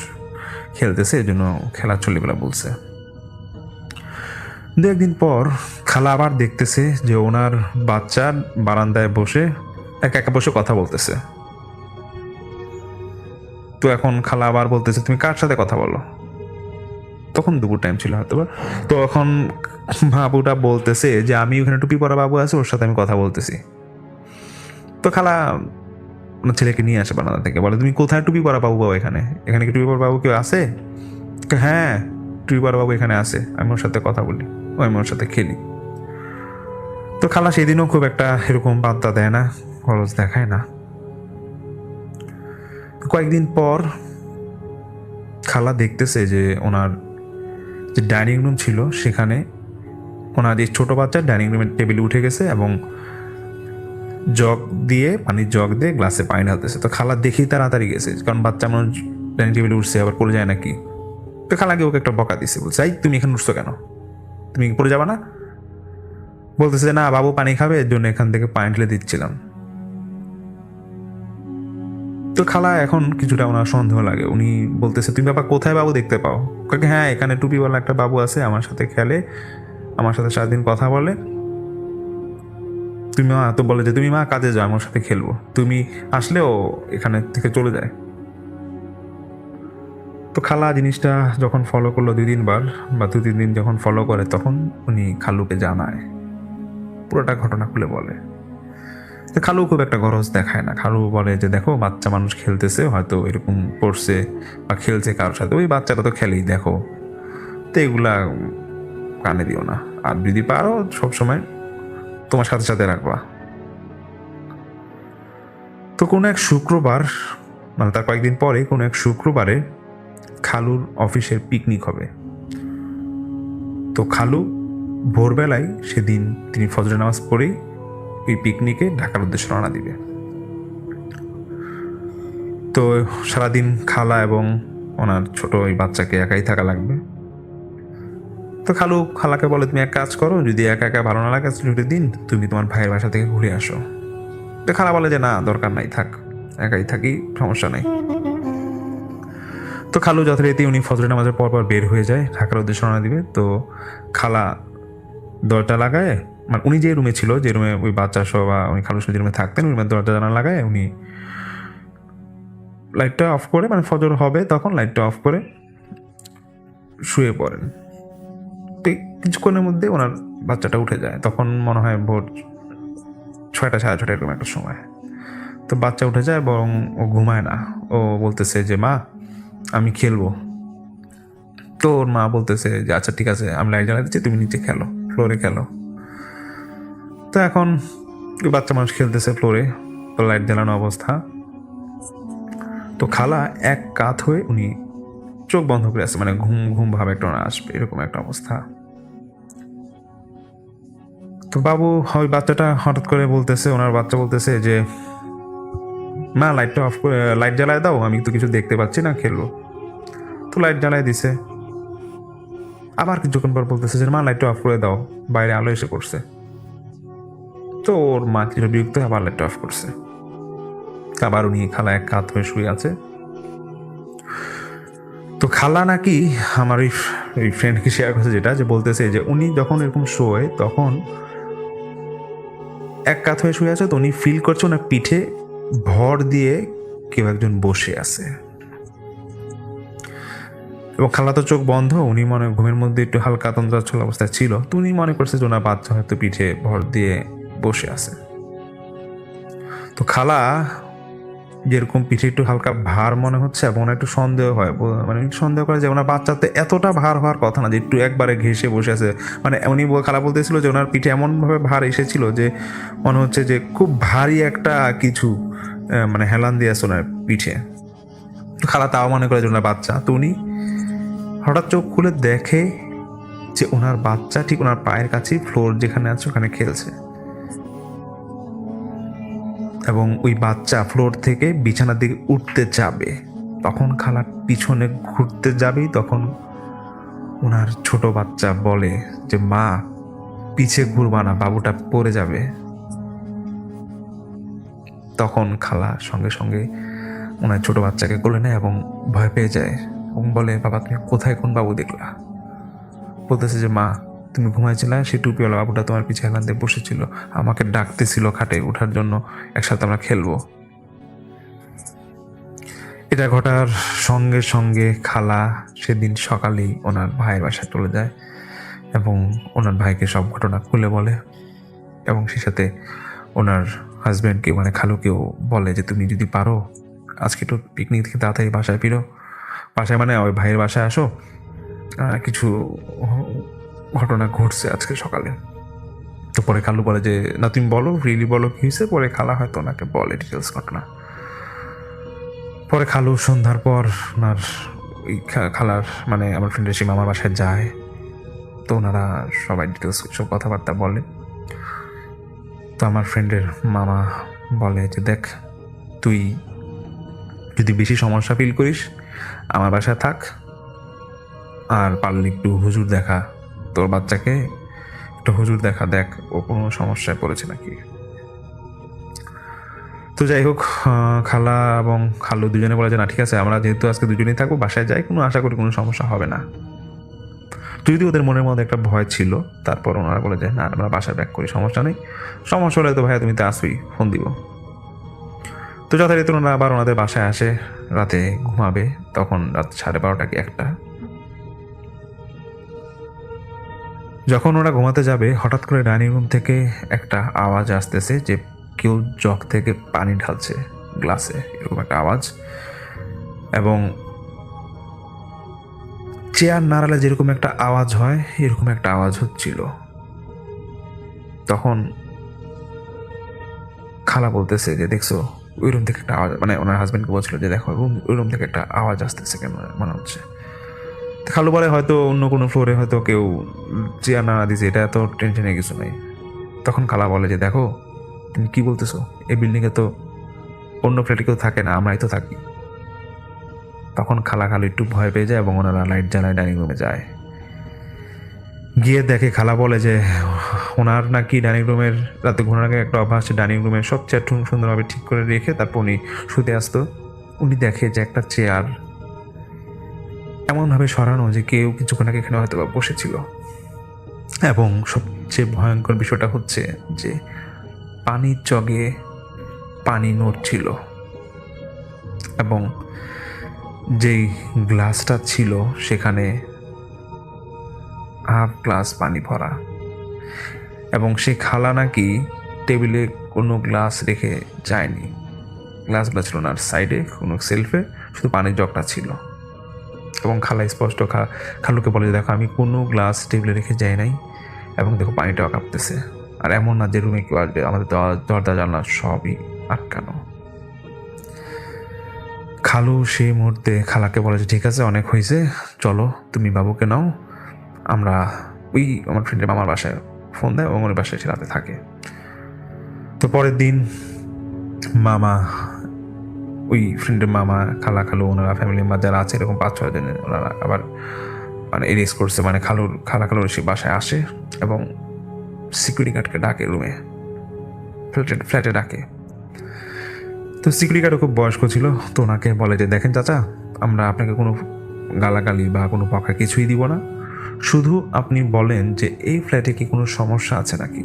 খেলতেছে, এই জন্য খেলার ছেলেবেলা বলছে। 2-1 দিন পর খালা আবার দেখতেছে যে ওনার বাচ্চা বারান্দায় বসে একা একা বসে কথা বলতেছে। তো এখন খালা আবার বলতেছে তুমি কার সাথে কথা বলো? তখন দুপুর টাইম ছিল হয়তো। তো এখন বাবুটা বলতেছে যে আমি ওখানে টুপি পরা বাবু আছে, ওর সাথে আমি কথা বলতেছি। তো খালা ওনার ছেলেকে নিয়ে আসে বারান্দা থেকে, বলে তুমি কোথায় টুপি পরা বাবু বাবু এখানে কি টুপি পরা বাবু কেউ আছে? হ্যাঁ, টুপি পরা বাবু এখানে আছে, আমি ওর সাথে কথা বলি, আমি ওর সাথে খেলি। তো খালা সেদিনও খুব একটা এরকম বার্তা দেয় না, খরচ দেখায় না। কয়েকদিন পর খালা দেখতেছে যে ওনার যে ডাইনিং রুম ছিল সেখানে ওনার এই ছোট বাচ্চা ডাইনিং রুমের টেবিলে উঠে গেছে এবং পানির জগ দিয়ে গ্লাসে পানি ঢালতেছে। তো খালা দেখেই তাড়াতাড়ি গেছে, কারণ বাচ্চা মানুষ ডাইনিং টেবিলে উঠছে, আবার পড়ে যায় নাকি। তো খালাকে ওকে একটা বকা দিছে, বলছে এই তুমি এখানে উঠছো কেন, তুমি পড়ে যাবা না? বলতেছে না বাবু পানি খাবে, এর জন্য এখান থেকে পানি ঢেলে দিচ্ছিলাম। তো খালা এখন কিছুটা ওনার সন্দেহ লাগে, উনি বলতেছে তুমি বাবা কোথায় বাবু দেখতে পাও? কাকে হ্যাঁ, এখানে টুপিওয়ালা একটা বাবু আছে, আমার সাথে খেলে, আমার সাথে সারাদিন কথা বলে। তুমি মা তো বলে যে তুমি মা কাজে যাও, আমার সাথে খেলবো, তুমি আসলেও এখানে থেকে চলে যায়। তো খালা জিনিসটা যখন ফলো করলো 2-3 বার বা 2-3 দিন যখন ফলো করে, তখন উনি খালুকে জানায়, পুরোটা ঘটনা খুলে বলে। তো খালু খুব একটা গরজ দেখায় না, খালু বলে যে দেখো বাচ্চা মানুষ খেলতেছে, হয়তো এরকম পড়ছে বা খেলছে কারোর সাথে, ওই বাচ্চাটা তো খেলেই, দেখো, তো এগুলা কানে দিও না, আর যদি পারো সবসময় তোমার সাথে সাথে রাখবা। তো কোনো এক শুক্রবার, মানে তার কয়েকদিন পরে কোনো এক শুক্রবারে খালুর অফিসের পিকনিক হবে। তো খালু ভোরবেলায় সেদিন তিনি ফজরের নামাজ পড়েই ওই পিকনিকে ঢাকার উদ্দেশ্যে রওনা দিবে। তো সারাদিন খালা এবং ওনার ছোট ওই বাচ্চাকে একাই থাকা লাগবে। তো খালু খালাকে বলে তুমি এক কাজ করো, যদি একা একা ভালো না লাগে ছুটির দিন তুমি তোমার ভাইয়ের বাসা থেকে ঘুরে আসো। তো খালা বলে যে না দরকার নাই, থাক, একাই থাকি, সমস্যা নেই। তো খালু যথারীতি উনি ফজরের নামাজের পর বের হয়ে যায়, ঢাকার উদ্দেশ্যে রওনা দিবে। তো খালা দরজা লাগায়, মানে উনি যে রুমে ছিল, যে রুমে ওই বাচ্চা সহ বা উনি খালুর সাথে যে রুমে থাকতেন, ওই রুমের দরজা জানা লাগায় উনি লাইটটা অফ করে, মানে ফজর হবে তখন লাইটটা অফ করে শুয়ে পড়েন। তো কিছুক্ষণের মধ্যে ওনার বাচ্চাটা উঠে যায়, তখন মনে হয় ভোর 6টা 6:30 এরকম একটা সময়। তো বাচ্চা উঠে যায়, বরং ও ঘুমায় না, ও বলতেছে যে মা আমি খেলবো। তো ওর মা বলতেছে যে আচ্ছা ঠিক আছে, আমি লাইট জ্বালা দিচ্ছি, তুমি নিচে খেলো, ফ্লোরে খেলো। তো এখন বাচ্চা মানুষ খেলতেছে ফ্লোরে, তো লাইট জ্বালানো অবস্থা। তো খালা এক কাত হয়ে উনি চোখ বন্ধ করে আছে, মানে ঘুম ঘুম ভাবে একটা আসবে, এরকম একটা অবস্থা। তো বাবু ওই বাচ্চাটা হঠাৎ করে বলতেছে, ওনার বাচ্চা বলতেছে যে মা লাইটটা অফ করে, লাইট জ্বালায় দাও, আমি তো কিছু দেখতে পাচ্ছি না, খেলবো। তো লাইট জ্বালায় দিছে। আবার কিছুক্ষণ পর বলতেছে যে মা লাইটটা অফ করে দাও, বাইরে আলো এসে পড়ছে। তো ওর মা কিছু বিরক্ত হয়ে আবার লাইটটা অফ করছে। আবার উনি খালা এক কাত হয়ে শুয়ে আছে। তো খালা নাকি আমার ওই ফ্রেন্ডকে শেয়ার করছে, যেটা যে বলতেছে যে উনি যখন এরকম শোয় তখন এক কাত হয়ে শুয়ে আছে, তো উনি ফিল করছে ওনার পিঠে ভর দিয়ে কেউ একজন বসে আছে। এবং খালা তো চোখ বন্ধ, উনি মনে ঘুমের মধ্যে একটু হালকা তন্দ্রাচ্ছল অবস্থায় ছিল। তো উনি মনে করছে যে ওনার বাচ্চা হয়তো পিঠে ভর দিয়ে বসে আছে। তো খালা যেরকম পিঠে একটু হালকা ভার মনে হচ্ছে এবং একটু সন্দেহ হয়, মানে সন্দেহ করে যে ওনার বাচ্চাতে এতটা ভার হওয়ার কথা না, যে একটু একবারে ঘেঁষে বসে আছে। মানে উনি খালা বলতেছিল যে ওনার পিঠে এমনভাবে ভার এসেছিল যে মনে হচ্ছে যে খুব ভারী একটা কিছু মানে হেলান দিয়ে আছে ওনার পিঠে। তো খালা তাও মনে করে যে ওনার বাচ্চা। তো উনি হঠাৎ চোখ খুলে দেখে যে ওনার বাচ্চা ঠিক ওনার পায়ের কাছেই ফ্লোর যেখানে আছে ওখানে খেলছে, এবং ওই বাচ্চা ফ্লোর থেকে বিছানার দিকে উঠতে যাবে, তখন খালা পিছনে ঘুরতে যাবেই তখন ওনার ছোট বাচ্চা বলে যে মা পিছে ঘুরবা না, বাবুটা পড়ে যাবে। তখন খালা সঙ্গে সঙ্গে ওনার ছোট বাচ্চাকে কোলে নেয় এবং ভয় পেয়ে যায় এবং বলে বাবা তুমি কোথায় কোন বাবু দেখলা? বলতেছে যে মা তুমি ঘুমাইছিলে, সেই টুপিওয়ালা বাবুটা তোমার পিছে হেলান দিয়ে বসেছিল, আমাকে ডাকতেছিল খাটে ওঠার জন্য, একসাথে আমরা খেলবো। এটা ঘটার সঙ্গে সঙ্গে খালা সেদিন সকালেই ওনার ভাইয়ের বাসায় চলে যায় এবং ওনার ভাইকে সব ঘটনা খুলে বলে এবং সে সাথে ওনার হাজব্যান্ডকে মানে খালুকেও বলে যে তুমি যদি পারো আজকে একটু পিকনিক থেকে তাড়াতাড়ি বাসায় ফিরো, বাসায় মানে ওই ভাইয়ের বাসায় আসো, কিছু ঘটনা ঘটছে আজকে সকালে। তো পরে খালু বলে যে না তুমি বলো, রিলি বলো কি হয়েছে। পরে খালা হয়তো ওনাকে বলে ডিটেলস ঘটনা। পরে খালু সন্ধ্যার পর ওনার ওই খালার মানে আমার ফ্রেন্ডের সেই মামার বাসায় যায়। তো ওনারা সবাই ডিটেলস সব কথাবার্তা বলে। তো আমার ফ্রেন্ডের মামা বলে যে দেখ তুই যদি বেশি সমস্যা ফিল করিস আমার বাসায় থাক, আর পারলে একটু হুজুর দেখা, তোর বাচ্চাকে একটু হুজুর দেখা, দেখ ও কোনো সমস্যায় পড়েছে নাকি। তো যাই হোক খালা এবং খালু দুজনে বলে যে না ঠিক আছে আমরা যেহেতু আজকে দুজনেই থাকবো বাসায় যাই, কোনো আশা করি কোনো সমস্যা হবে না। যদি ওদের মনের মধ্যে একটা ভয় ছিল, তারপর ওনারা বলে যে না আমরা বাসায় ব্যাক করি, সমস্যা নেই, সমস্যা হলে তো ভাইয়া তুমি তো আসবেই, ফোন দিব। তো যথারীতি ওনারা আবার ওনাদের বাসায় আসে, রাতে ঘুমাবে, তখন রাত 12:30 কি 1টা। যখন ওরা ঘুমাতে যাবে হঠাৎ করে ডাইনিং রুম থেকে একটা আওয়াজ আসতেছে যে কেউ জগ থেকে পানি ঢালছে গ্লাসে, এরকম একটা আওয়াজ। এবং চেয়ার নাড়ালে যেরকম একটা আওয়াজ হয় এরকম একটা আওয়াজ হচ্ছিল। তখন খালা বলতেছে যে দেখছো ওই রুম থেকে একটা আওয়াজ, মানে ওনার হাজব্যান্ডকে বলছিল যে দেখো ওই রুম থেকে একটা আওয়াজ আসতেছে কেন মনে হচ্ছে। খালু বলে হয়তো অন্য কোনো ফ্লোরে হয়তো কেউ চেয়ার নাড়া দিয়েছে, এটা এত টেনশনে কিছু নেই। তখন খালা বলে যে দেখো তুমি কি বলতেছো, এই বিল্ডিংয়ে তো অন্য ফ্ল্যাটে কেউ থাকে না, আমরাই তো থাকি। তখন খালা খালু একটু ভয় পেয়ে যায় এবং ওনারা লাইট জ্বালায় ডাইনিং রুমে যায়। গিয়ে দেখে খালা বলে যে ওনার নাকি ডাইনিং রুমের রাতে ঘোরার আগে একটা অভ্যাস, ডাইনিং রুমের সব চেয়ার সুন্দরভাবে ঠিক করে রেখে তারপর উনি শুতে আসতো। উনি দেখে যে একটা চেয়ার এমনভাবে সরানো যে কেউ কিছুক্ষণ আগে এখানে হয়তো বা বসেছিল। এবং সবচেয়ে ভয়ঙ্কর বিষয়টা হচ্ছে যে পানির জগে পানি নড়ছিল এবং যেই গ্লাসটা ছিল সেখানে হাফ গ্লাস পানি ভরা। এবং সে খালা নাকি টেবিলে কোনো গ্লাস রেখে যায়নি, গ্লাসগুলো ছিল না সাইডে কোনো সেলফে, শুধু পানির জগটা ছিল। এবং খালা স্পষ্ট খালুকে বলে দেখো আমি কোনো গ্লাস টেবিলে রেখে যাই নাই এবং দেখো পানিটাও কাঁপতেছে, আর এমন না যে রুমে কেউ আসবে, আমাদের দরজা জানলা সবই আটকানো। খালু সেই মুহূর্তে খালাকে বলে যে ঠিক আছে অনেক হয়েছে, চলো তুমি বাবুকে নাও, আমরা ওই আমার ফ্রেন্ডের মামার বাসায় ফোন দেয় এবং ওর বাসায় সে রাতে থাকে। তো পরের দিন মামা ওই ফ্রেন্ডের মামা খালা খালু ওনারা ফ্যামিলি মেম্বার যারা আছে এরকম 5-6 জন ওনারা আবার মানে এরেস করছে, মানে খালা খালুর সে বাসায় আসে এবং সিকিউরিটি গার্ডকে ডাকে রুমে, ফ্ল্যাটে ডাকে। তো সিকিউরিটি গার্ডও খুব বয়স্ক ছিল, তো ওনাকে বলে যে দেখেন চাচা আমরা আপনাকে কোনো গালাগালি বা কোনো পকা কিছুই দিব না, শুধু আপনি বলেন যে এই ফ্ল্যাটে কি কোনো সমস্যা আছে নাকি,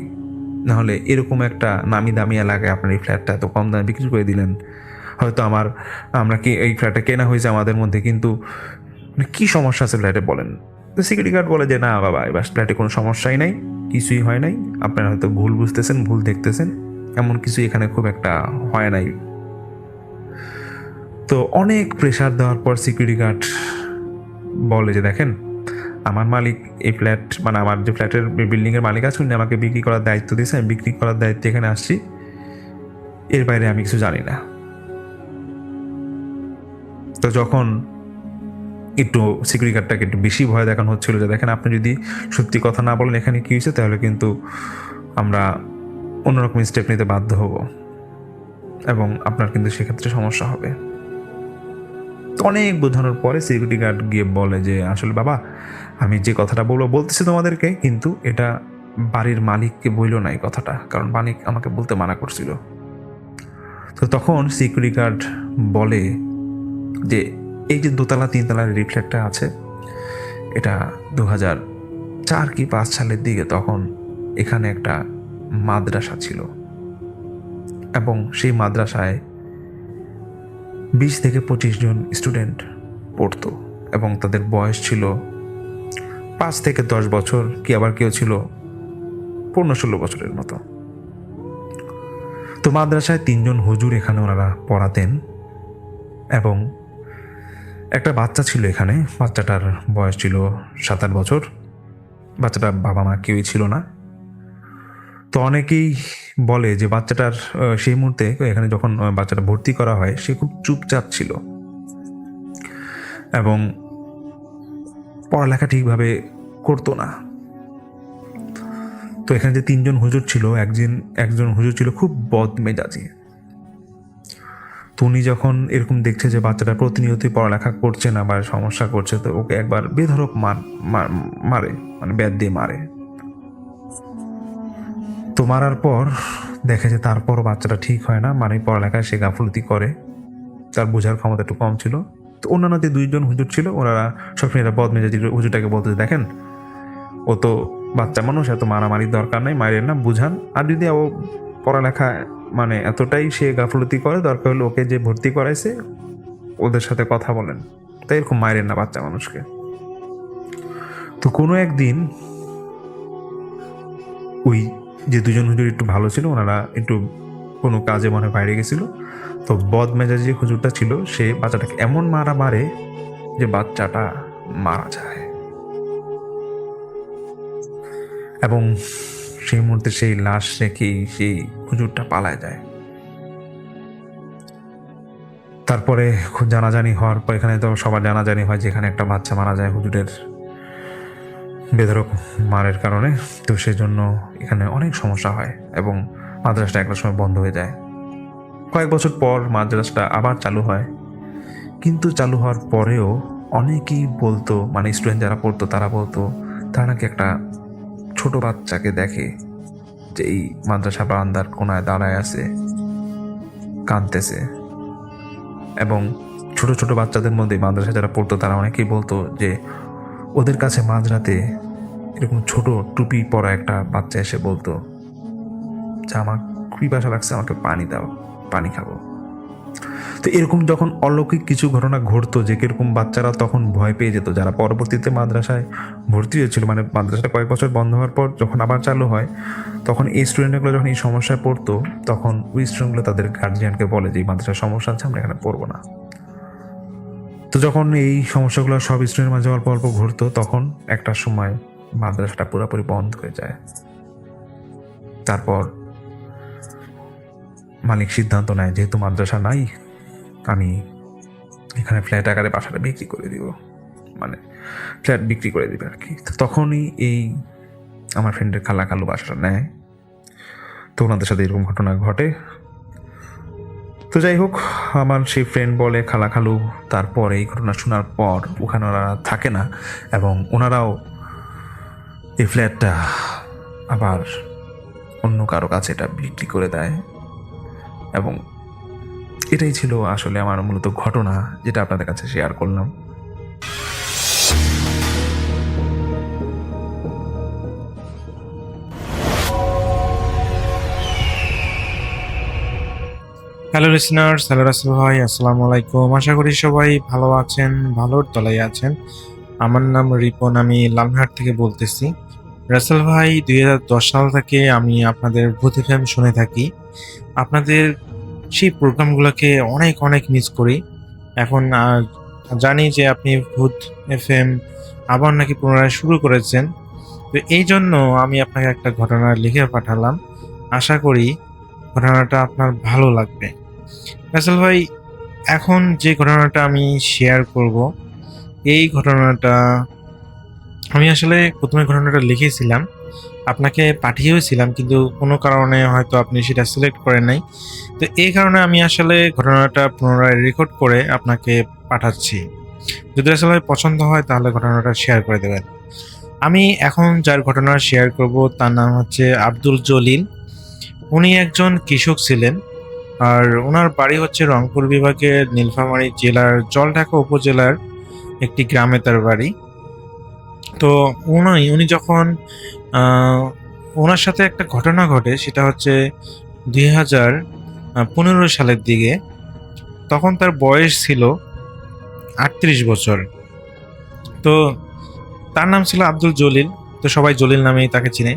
নাহলে এরকম একটা নামি দামি এলাকায় আপনার এই ফ্ল্যাটটা এত কম দামে বিক্রি করে দিলেন, হয়তো আমরা কি এই ফ্ল্যাটটা কেনা হয়েছে আমাদের মধ্যে, কিন্তু কি সমস্যা আছে ফ্ল্যাটে বলেন। তো সিকিউরিটি গার্ড বলে যে না বাবা এবার ফ্ল্যাটে কোনো সমস্যাই নাই, কিছুই হয় নাই, আপনারা হয়তো ভুল বুঝতেছেন, ভুল দেখতেছেন, এমন কিছু এখানে খুব একটা হয় নাই। তো অনেক প্রেশার দেওয়ার পর সিকিউরিটি গার্ড বলে যে দেখেন আমার মালিক এই ফ্ল্যাট মানে আমার যে ফ্ল্যাটের বিল্ডিংয়ের মালিক আছে উনি আমাকে বিক্রি করার দায়িত্ব দিয়েছে, আমি বিক্রি করার দায়িত্বে এখানে আসছি, এর বাইরে আমি কিছু জানি না। তো যখন একটু সিকিউরিটি গার্ডটাকে একটু বেশি ভয় দেখানো হচ্ছিল যে দেখেন আপনি যদি সত্যি কথা না বলেন এখানে কী হয়েছে তাহলে কিন্তু আমরা অন্যরকম স্টেপ নিতে বাধ্য হব এবং আপনার কিন্তু সেক্ষেত্রে সমস্যা হবে। তো অনেক বোঝানোর পরে সিকিউরিটি গার্ড গিয়ে বলে যে আসলে বাবা, আমি যে কথাটা বলতেছি তোমাদেরকে, কিন্তু এটা বাড়ির মালিককে বইল না এই কথাটা, কারণ মালিক আমাকে বলতে মানা করছিল। তো তখন সিকিউরিটি গার্ড বলে যে এই যে দোতলা 3 তলার রিফ্লেক্টটা আছে, এটা 2004 কি 5 সালের দিকে তখন এখানে একটা মাদ্রাসা ছিল, এবং সেই মাদ্রাসায় 20 থেকে 25 জন স্টুডেন্ট পড়তো, এবং তাদের বয়স ছিল 5 থেকে 10 বছর, কি আবার কেউ ছিল 15-16 বছরের মতো। তো মাদ্রাসায় 3 জন হুজুর এখানে ওনারা পড়াতেন, এবং একটা বাচ্চা ছিল এখানে। বাচ্চাটার বয়স ছিল 7-8 বছর। বাচ্চাটার বাবা মা কেউই ছিল না। তো অনেকেই বলে যে বাচ্চাটার সেই মুহূর্তে এখানে যখন বাচ্চাটা ভর্তি করা হয়, সে খুব চুপচাপ ছিল এবং পড়ালেখা ঠিকভাবে করতো না। তো এখানে যে 3 জন হুজুর ছিল, একজন হুজুর ছিল খুব বদমেজাজি। তো উনি যখন এরকম দেখছে যে বাচ্চাটা প্রতিনিয়তই পড়ালেখা করছে না বা সমস্যা করছে, তো ওকে একবার বেধড়ক মারে, মানে ব্যাট দিয়ে মারে। তো মারার পর দেখে যে তারপরও বাচ্চাটা ঠিক হয় না, মানে পড়ালেখায় সে গাফলতি করে, তার বোঝার ক্ষমতা একটু কম ছিল। তো অন্যান্য যে 2 জন হুজুর ছিল, ওনারা সবসময় এটা বদমেজাজি হুজুরটাকে বলতে, দেখেন ও তো বাচ্চা মানুষ, এত মারামারির দরকার নেই, মারেন না, বুঝান। আর যদি ও পড়ালেখা মানে এতটাই সে গাফলতি করে, দরকার হলে ওকে যে ভর্তি করাইছে ওদের সাথে কথা বলেন, তাই এরকম মারেন না বাচ্চা মানুষকে। তো কোনো একদিন ওই যে 2 জন হুজুর একটু ভালো ছিল, ওনারা একটু কোনো কাজে মনে বাইরে গেছিল। তো বদমেজাজি হুজুরটা ছিল, সে বাচ্চাটাকে এমন মারে যে বাচ্চাটা মারা যায়, এবং সেই মুহূর্তে সেই লাশ রেখেই সেই হুজুরটা পালায় যায়। তারপরে খুব জানাজানি হওয়ার পর, এখানে তো সবার জানাজানি হয় যেখানে একটা বাচ্চা মারা যায় হুজুরের বেধড়ক মারের কারণে। তো সেই জন্য এখানে অনেক সমস্যা হয় এবং মাদ্রাসাটা একটা সময় বন্ধ হয়ে যায়। কয়েক বছর পর মাদ্রাসাটা আবার চালু হয়, কিন্তু চালু হওয়ার পরেও অনেকেই বলতো, মানে স্টুডেন্ট যারা পড়তো তারা বলতো তারা নাকি একটা ছোট বাচ্চাকে দেখে যে এই মাদ্রাসা বারান্দার কোনায় দাঁড়ায় আছে, কাঁদতেছে। এবং ছোট ছোট বাচ্চাদের মধ্যে মাদ্রাসা যারা পড়তো তারা অনেকেই বলতো যে ওদের কাছে মাঝরাতে এরকম ছোট টুপি পরা একটা বাচ্চা এসে বলতো যে আমার পিপাসা লাগছে, আমাকে পানি দাও, পানি খাবো। তো এরকম যখন অলৌকিক কিছু ঘটনা ঘটতো, যে কিরকম বাচ্চারা তখন ভয় পেয়ে যেত, যারা পরবর্তীতে মাদ্রাসায় ভর্তি হয়েছিল, মানে মাদ্রাসাটা কয়েক বছর বন্ধ হওয়ার পর যখন আবার চালু হয়, তখন এই স্টুডেন্টগুলো যখন এই সমস্যায় পড়তো, তখন ওই স্টুডেন্টগুলো তাদের গার্জিয়ানকে বলে যে এই মাদ্রাসার সমস্যা আছে, আমরা এখানে পড়বো না। তো যখন এই সমস্যাগুলো সব স্টুডেন্টের মাঝে অল্প অল্প ঘটতো, তখন একটা সময় মাদ্রাসাটা পুরোপুরি বন্ধ হয়ে যায়। তারপর মালিক সিদ্ধান্ত নেয়, যেহেতু মাদ্রাসা নাই, আমি এখানে ফ্ল্যাট আকারে বাসাটা বিক্রি করে দিব, মানে ফ্ল্যাট বিক্রি করে দিবে আর কি। তো তখনই এই আমার ফ্রেন্ডের খালু বাসাটা নেয়। তো ওনাদের সাথে এরকম ঘটনা ঘটে। তো যাই হোক, আমার সেই ফ্রেন্ড বলে খালু তারপর এই ঘটনা শোনার পর ওখানে ওনারা থাকে না, এবং ওনারাও এই ফ্ল্যাটটা আবার অন্য কারো কাছে এটা বিক্রি করে দেয়। এবং এটাই ছিল আসলে আমার মূলত ঘটনা, যেটা আপনাদের কাছে শেয়ার করলাম। হ্যালো লিসনার্স, হ্যালো রাসেল ভাই, আসসালামু আলাইকুম। আশা করি সবাই ভালো আছেন, ভালোর তলায় আছেন। আমার নাম রিপন, আমি লালহাট থেকে বলতেছি। রাসেল ভাই, 2010 সাল থেকে আমি আপনাদের ভূত এফএম শুনে থাকি। আপনাদের সেই প্রোগ্রামগুলোকে অনেক অনেক মিস করি। এখন জানি যে আপনি ভূত এফএম আবার নাকি পুনরায় শুরু করেছেন। তো এই জন্য আমি আপনাকে একটা ঘটনা লিখে পাঠালাম। আশা করি ঘটনাটা আপনার ভালো লাগবে। রাসেল ভাই, এখন যে ঘটনাটা আমি শেয়ার করব, এই ঘটনাটা আমি আসলে প্রথমে ঘটনাটা লিখেছিলাম, আপনাকে পাঠিয়েওছিলাম, কিন্তু কোনো কারণে হয়তো আপনি সেটা সিলেক্ট করেন নাই। তো এই কারণে আমি আসলে ঘটনাটা পুনরায় রেকর্ড করে আপনাকে পাঠাচ্ছি। যদি আসলে পছন্দ হয় তাহলে ঘটনাটা শেয়ার করে দেবেন। আমি এখন যার ঘটনা শেয়ার করব তার নাম হচ্ছে আব্দুল জলিল। উনি একজন কৃষক ছিলেন, আর ওনার বাড়ি হচ্ছে রংপুর বিভাগের নীলফামারী জেলার জলঢাকা উপজেলার একটি গ্রামে তার বাড়ি। তো উনি যখন ওনার সাথে একটা ঘটনা ঘটে, সেটা হচ্ছে 2015 সালের দিকে। তখন তার বয়স ছিল 38 বছর। তো তার নাম ছিল আব্দুল জলিল, তো সবাই জলিল নামেই তাকে চিনে।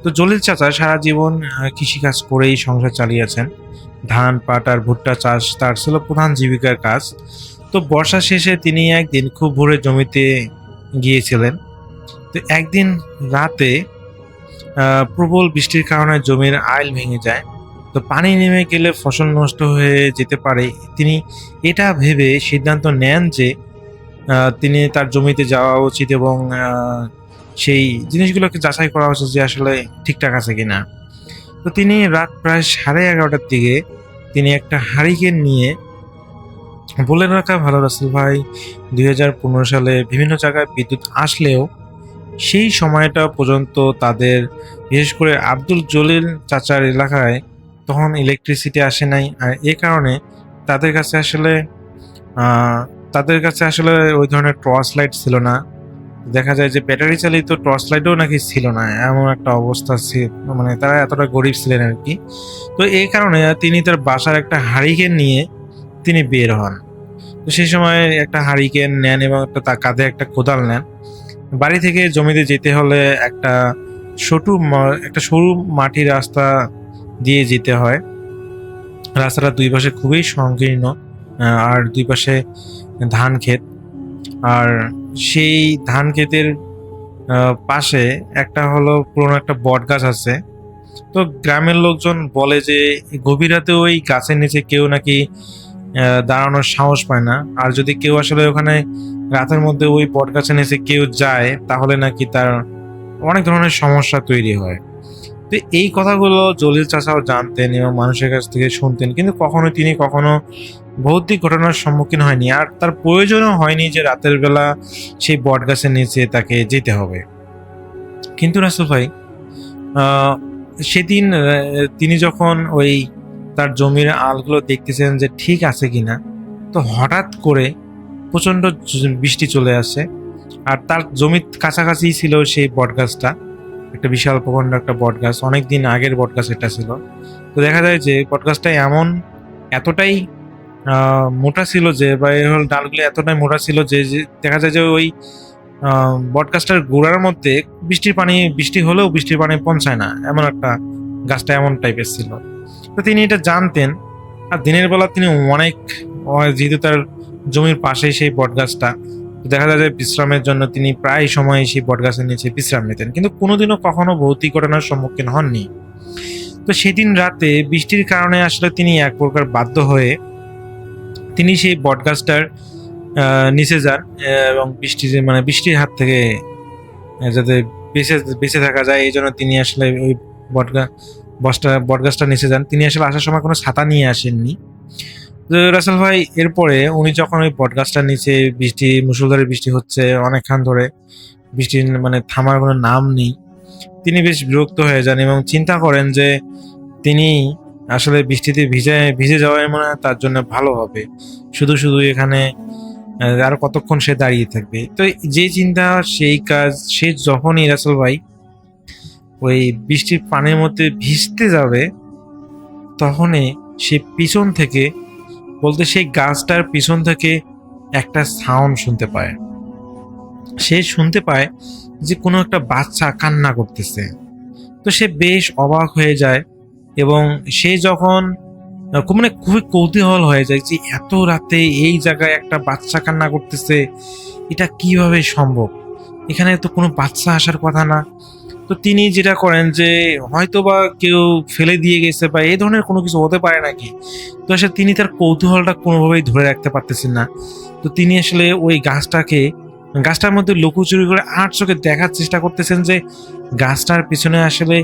তো জলিল চাচা সারা জীবন কৃষিকাজ করেই সংসার চালিয়েছেন। ধান, পাট আর ভুট্টা চাষ তার ছিল প্রধান জীবিকার কাজ। তো বর্ষা শেষে তিনি একদিন খুব ভোরে জমিতে গিয়েছিলেন। তো একদিন রাতে প্রবল বৃষ্টির কারণে জমির আইল ভেঙে যায়। তো পানি নেমে গেলে ফসল নষ্ট হয়ে যেতে পারে। তিনি এটা ভেবে সিদ্ধান্ত নেন যে তিনি তার জমিতে যাওয়া উচিত এবং সেই জিনিসগুলোকে যাচাই করা উচিত যে আসলে ঠিকঠাক আছে কিনা। তো তিনি রাত প্রায় 11:30টার দিকে তিনি একটা হারিকেন নিয়ে, বলে রাখা ভালো রাসেল ভাই, 2015 সালে বিভিন্ন জায়গায় বিদ্যুৎ আসলেও সেই সময়টা পর্যন্ত তাদের, বিশেষ করে আব্দুল জলিল চাচার এলাকায় তখন ইলেকট্রিসিটি আসে নাই। আর এ কারণে তাদের কাছে আসলে ওই ধরনের টর্চ লাইট ছিল না। দেখা যায় যে ব্যাটারি চালিত টর্চ লাইটও নাকি ছিল না, এমন একটা অবস্থা ছিল। মানে তারা এতটা গরিব ছিলেন আর কি। তো এই কারণে তিনি তার বাসার একটা হারিকেন নিয়ে তিনি বের হন। তো সেই সময় একটা হারিকেন নেন এবং তার কাঁধে একটা কোদাল নেন। বাড়ি থেকে জমিতে যেতে হলে একটা সরু মাটির রাস্তা দিয়ে যেতে হয়। রাস্তাটা দুই পাশে খুবই সংকীর্ণ, আর দুই পাশে ধান ক্ষেত। আর সেই ধান ক্ষেতের পাশে একটা হলো পুরোনো একটা বট গাছ আছে। তো গ্রামের লোকজন বলে যে গভীর রাতে ওই গাছের নিচে কেউ নাকি দাঁড়ানোর সাহস পায় না। আর যদি কেউ আসলে ওখানে রাতের মধ্যে ওই বট গাছের নিচে কেউ যায় তাহলে নাকি তার অনেক ধরনের সমস্যা তৈরি হয়। তো এই কথাগুলো জলিল চাচাও জানতেন এবং মানুষের কাছ থেকে শুনতেন, কিন্তু তিনি কখনো ভৌতিক ঘটনার সম্মুখীন হয়নি। আর তার প্রয়োজনও হয়নি যে রাতের বেলা সেই বট গাছের নিচে তাকে যেতে হবে। কিন্তু রাসেল ভাই, সেদিন তিনি যখন ওই তার জমির আলগুলো দেখতেছেন যে ঠিক আছে কিনা, তো হঠাৎ করে প্রচণ্ড বৃষ্টি চলে আসে। আর তার জমির কাছাকাছি ছিল সেই বট গাছটা, একটা বিশাল প্রকাণ্ড একটা বট গাছ, অনেকদিন আগের বট গাছ এটা ছিল। তো দেখা যায় যে বট গাছটা এতটাই মোটা ছিল যে, বা এর ডালগুলো এতটাই মোটা ছিল যে দেখা যায় যে ওই বট গাছটার গোড়ার মধ্যে বৃষ্টি হলেও বৃষ্টির পানি পৌঁছায় না, এমন একটা গাছটা এমন টাইপের ছিল। তো তিনি এটা জানতেন। আর দিনের বেলা তিনি যেহেতু তার জমির পাশেই সেই বট গাছটা, দেখা যায় যে বিশ্রামের জন্য তিনি প্রায় সময় সেই বট গাছের নিচে বিশ্রাম নিতেন, কিন্তু কোনোদিনও কখনো ভৌতিক ঘটনার সম্মুখীন হননি। তো সেদিন রাতে বৃষ্টির কারণে আসলে তিনি এক প্রকার বাধ্য হয়ে তিনি সেই বট গাছটার নিচে যান এবং বৃষ্টির হাত থেকে যাতে বেঁচে থাকা যায় এই জন্য তিনি আসলে ওই বট গাছটা নিচে যান। তিনি আসলে আসার সময় কোনো ছাতা নিয়ে আসেননি। তো রাসেল ভাই, এরপরে উনি যখন ওই বট গাছটার নিচে মুষলধারে বৃষ্টি হচ্ছে অনেকক্ষণ ধরে, বৃষ্টি থামার কোনো নাম নেই, তিনি বেশ বিরক্ত হয়ে যান এবং চিন্তা করেন যে তিনি আসলে বৃষ্টিতে ভিজে যাওয়াই মনে হয় তার জন্য ভালো হবে। শুধু শুধু এখানে আর কতক্ষণ সে দাঁড়িয়ে থাকবে। তো যে চিন্তা সেই কাজ। সে যখনই রাসেল ভাই ওই বৃষ্টির পানির মধ্যে ভিজতে যাবে, তখনই সে পিছন থেকে, বলতে সেই গাছটার পিছন থেকে একটা সাউন্ড শুনতে পায়। সে শুনতে পায় যে কোনো একটা বাচ্চা কান্না করতেছে। তো সে বেশ অবাক হয়ে যায় এবং সে যখন খুবই কৌতূহল হয়ে যায় যে এত রাতে এই জায়গায় একটা বাচ্চা কান্না করতেছে, এটা কিভাবে সম্ভব, এখানে তো কোনো বাচ্চা আসার কথা না। তো তিনি যেটা করেন যে হয়তো বা কেউ ফেলে দিয়ে গেছে বা এই ধরনের কোনো কিছু হতে পারে নাকি। তো আসলে তিনি তার কৌতূহলটা কোনোভাবেই ধরে রাখতে পারতেছেন না। তো তিনি আসলে ওই গাছটাকে গাছটার মধ্যে লুকোচুরি করে আর চোখে দেখার চেষ্টা করতেছেন যে গাছটার পিছনে আসলে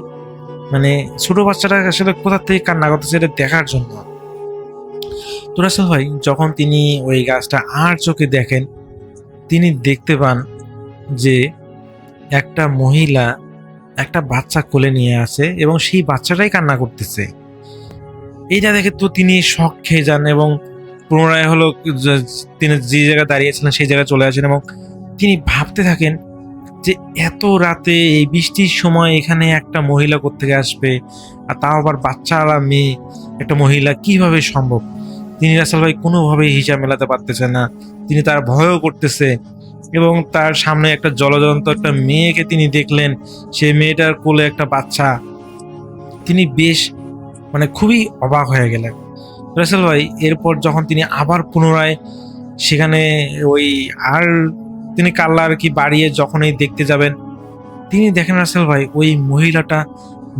মানে ছোট বাচ্চাটা আসলে কোথা থেকে কান্না করতেছে এটা দেখার জন্য। তো রাসেল ভাই যখন তিনি ওই গাছটা আর চোখে দেখেন, তিনি দেখতে পান যে একটা মহিলা একটা বাচ্চা কোলে নিয়ে আছে এবং সেই বাচ্চাটাই কান্না করতেছে। এইটা দেখে তো তিনি শক খেয়ে যান এবং পুনরায় হলো তিনি যে জায়গায় দাঁড়িয়েছিলেন সেই জায়গায় চলে আসেন এবং তিনি ভাবতে থাকেন যে এত রাতে এই বৃষ্টির সময় এখানে একটা মহিলা কোত্থেকে আসবে, আর তাও আবার বাচ্চাওয়ালা মেয়ে, একটা মহিলা কিভাবে সম্ভব। তিনি রাসেল ভাই কোনোভাবেই হিসাব মেলাতে পারতেছেন না, তিনি তার ভয়ও করতেছে এবং তার সামনে একটা জলজন্ত একটা মেয়েকে তিনি দেখলেন, সেই মেয়েটার কোলে একটা বাচ্চা। তিনি বেশ মানে খুবই অবাক হয়ে গেলেন রাসেল ভাই। এরপর যখন তিনি আবার পুনরায় সেখানে ওই আর তিনি কাল্লা আর কি বাড়িয়ে যখনই দেখতে যাবেন, তিনি দেখেন রাসেল ভাই ওই মহিলাটা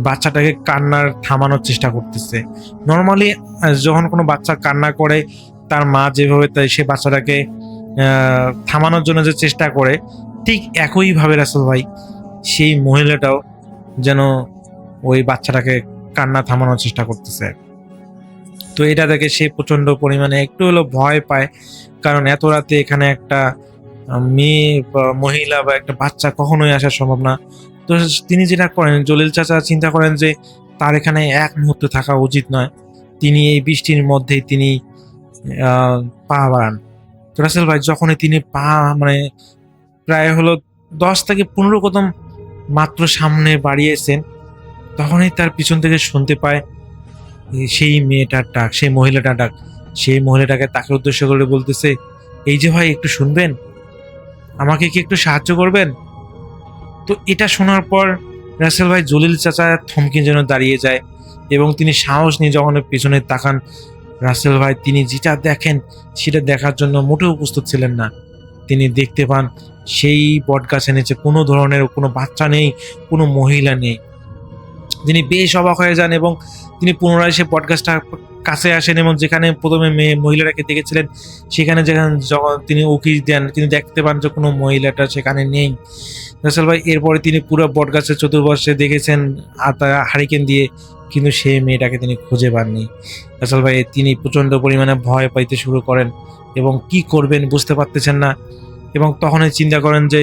বাচ্চাটাকে কান্নার থামানোর চেষ্টা করতেছে। নর্মালি যখন কোনো বাচ্চা কান্না করে তার মা যেভাবে সে বাচ্চাটাকে থামানোর জন্য যে চেষ্টা করে, ঠিক একইভাবে রাসেল ভাই সেই মহিলাটাও যেন ওই বাচ্চাটাকে কান্না থামানোর চেষ্টা করতেছে। তো এটা দেখে সে প্রচন্ড পরিমাণে একটু হলো ভয় পায়, কারণ এত রাতে এখানে একটা মেয়ে বা মহিলা বা একটা বাচ্চা কখনোই আসা সম্ভব না। তো তিনি যেটা করেন, জলিল চাচা চিন্তা করেন যে তার এখানে এক মুহূর্ত থাকা উচিত নয়, তিনি এই বৃষ্টির মধ্যেই তিনি পা বাড়ান। তো রাসেল ভাই যখনই তিনি পা মানে প্রায় হলো 10 থেকে 15 কদম মাত্র সামনে বাড়িয়েছেন, তখনই তার পিছন থেকে শুনতে পায় সেই মেয়েটার ডাক, সেই মহিলাটার ডাক। সেই মহিলাটাকে তাকে উদ্দেশ্য করে বলতেছে, এই যে ভাই একটু শুনবেন, আমাকে কি একটু সাহায্য করবেন? তো এটা শোনার পর রাসেল ভাই জলিল চাচা থমকে যেন দাঁড়িয়ে যায় এবং তিনি সাহস নিয়ে যখন পিছনে তাকান, রাসেল ভাই তিনি যেটা দেখেন সেটা দেখার জন্য মোটেও প্রস্তুত ছিলেন না। তিনি দেখতে পান সেই বট গাছের নিচে কোনো ধরনের কোনো বাচ্চা নেই, কোনো মহিলা নেই। তিনি বেশ অবাক হয়ে যান এবং তিনি পুনরায় সে বটগাছটার কাছে আসেন এবং যেখানে প্রথমে মহিলাটাকে দেখেছিলেন সেখানে যখন তিনি উকি দেন, তিনি দেখতে পান যে কোনো মহিলাটা সেখানে নেই। রাসেল ভাই এরপরে তিনি পুরো বটগাছের চতুর্পাশে দেখেছেন আর তারা হারিকেন দিয়ে, কিন্তু সেই মেয়েটাকে তিনি খুঁজে পাননি। রাসেল ভাই তিনি প্রচণ্ড পরিমাণে ভয় পাইতে শুরু করেন এবং কি করবেন বুঝতে পারতেছেন না, এবং তখনই চিন্তা করেন যে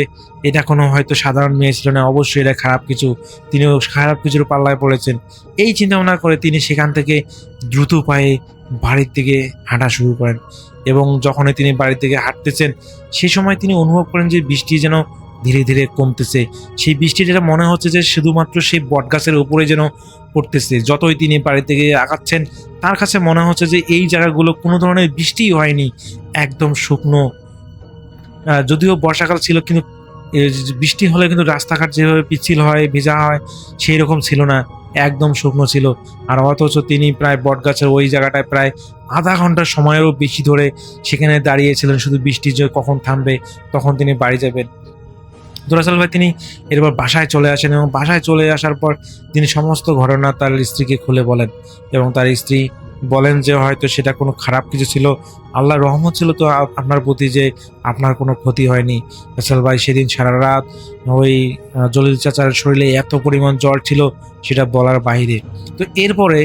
এটা কোনো হয়তো সাধারণ মেয়ে ছিল না, অবশ্যই এটা খারাপ কিছু, তিনিও খারাপ কিছুর পাল্লায় পড়েছেন। এই চিন্তা ভাবনা করে তিনি সেখান থেকে দ্রুত পায়ে বাড়ির দিকে হাঁটা শুরু করেন এবং যখনই তিনি বাড়ির দিকে হাঁটতেছেন সেই সময় তিনি অনুভব করেন যে বৃষ্টি যেন ধীরে ধীরে কমতেছে। সেই বৃষ্টিটা মনে হচ্ছে যে শুধুমাত্র সেই বটগাছের উপরে যেন পড়তেছে। যতই তিনি বাড়ি থেকে আগাচ্ছেন তার কাছে মনে হচ্ছে যে এই জায়গাগুলো কোনো ধরনের বৃষ্টিই হয়নি, একদম শুকনো। যদিও বর্ষাকাল ছিল কিন্তু বৃষ্টি হলে কিন্তু রাস্তাঘাট যেভাবে পিচ্ছিল হয়, ভেজা হয়, সেই রকম ছিল না, একদম শুকনো ছিল। আর অথচ তিনি প্রায় বটগাছের ওই জায়গাটায় প্রায় আধা ঘন্টার সময়েরও বেশি ধরে সেখানে দাঁড়িয়েছিলেন, শুধু বৃষ্টি যে কখন থামবে তখন তিনি বাড়ি যাবেন। রাসেল ভাই তিনি এরপর বাসায় চলে আসেন এবং বাসায় চলে আসার পর তিনি সমস্ত ঘটনা তার স্ত্রীকে খুলে বলেন এবং তার স্ত্রী বলেন যে হয়তো সেটা কোনো খারাপ কিছু ছিল, আল্লাহর রহমত ছিল তো আপনার প্রতি যে আপনার কোনো ক্ষতি হয়নি। রাসেল ভাই সেদিন সারা রাত ওই জলিল চাচার শরীরে এত পরিমাণ জ্বর ছিল সেটা বলার বাইরে। তো এরপরে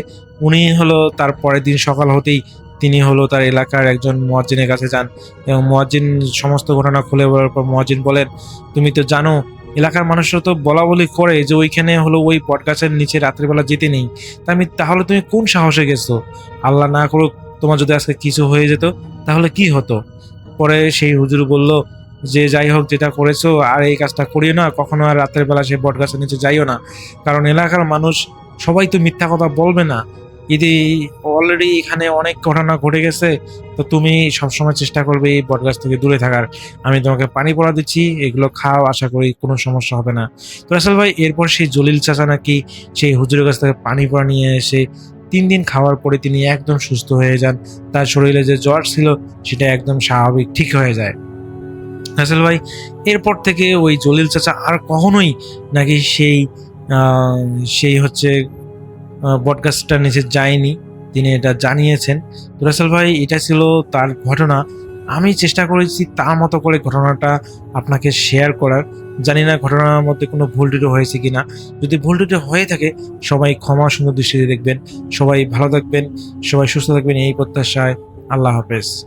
উনি হলো তার পরের দিন সকাল হতেই তিনি হলো তার এলাকার একজন মুয়াজ্জিনের কাছে যান এবং মুয়াজ্জিন সমস্ত ঘটনা খুলে বলার পর মুয়াজ্জিন বলেন, তুমি তো জানো এলাকার মানুষরা তো বলা বলি করে যে ওইখানে হলো ওই বটগাছের নিচে রাত্রিবেলা যেতে নেই, তাহলে তুমি কোন সাহসে গেছো? আল্লাহ না করুক তোমার যদি আজকে কিছু হয়ে যেত তাহলে কি হতো? পরে সেই হুজুর বলল যে যাই হোক, যেটা করেছো আর এই কাজটা করিও না, কখনো আর রাতের বেলা সেই বটগাছের নিচে যাইও না, কারণ এলাকার মানুষ সবাই তো মিথ্যা কথা বলবে না, এতে অলরেডি এখানে অনেক ঘটনা ঘটে গেছে, তো তুমি সবসময় চেষ্টা করবে এই বটগাছ থেকে দূরে থাকার। আমি তোমাকে পানি পড়া দিচ্ছি, এগুলো খাও, আশা করি কোনো সমস্যা হবে না। তো রাসেল ভাই এরপর সেই জলিল চাচা নাকি সেই হুজুরের কাছ থেকে পানি পড়া নিয়ে এসে 3 দিন খাওয়ার পরে তিনি একদম সুস্থ হয়ে যান, তার শরীরে যে জ্বর ছিল সেটা একদম স্বাভাবিক ঠিক হয়ে যায়। রাসেল ভাই এরপর থেকে ওই জলিল চাচা আর কখনোই নাকি সেই হচ্ছে বটগাছটার নিচে যায়নি, তিনি এটা জানিয়েছেন। তো রাসেল ভাই এটা ছিল তার ঘটনা। আমি চেষ্টা করেছি তার মতো করে ঘটনাটা আপনাকে শেয়ার করার। জানি না ঘটনার মধ্যে কোনো ভুল ত্রুটি হয়েছে কিনা। যদি ভুল ত্রুটি হয়ে থাকে সবাই ক্ষমা সুন্দর দৃষ্টিতে দেখবেন। সবাই ভালো থাকবেন, সবাই সুস্থ থাকবেন এই প্রত্যাশায়। আল্লাহ হাফেজ।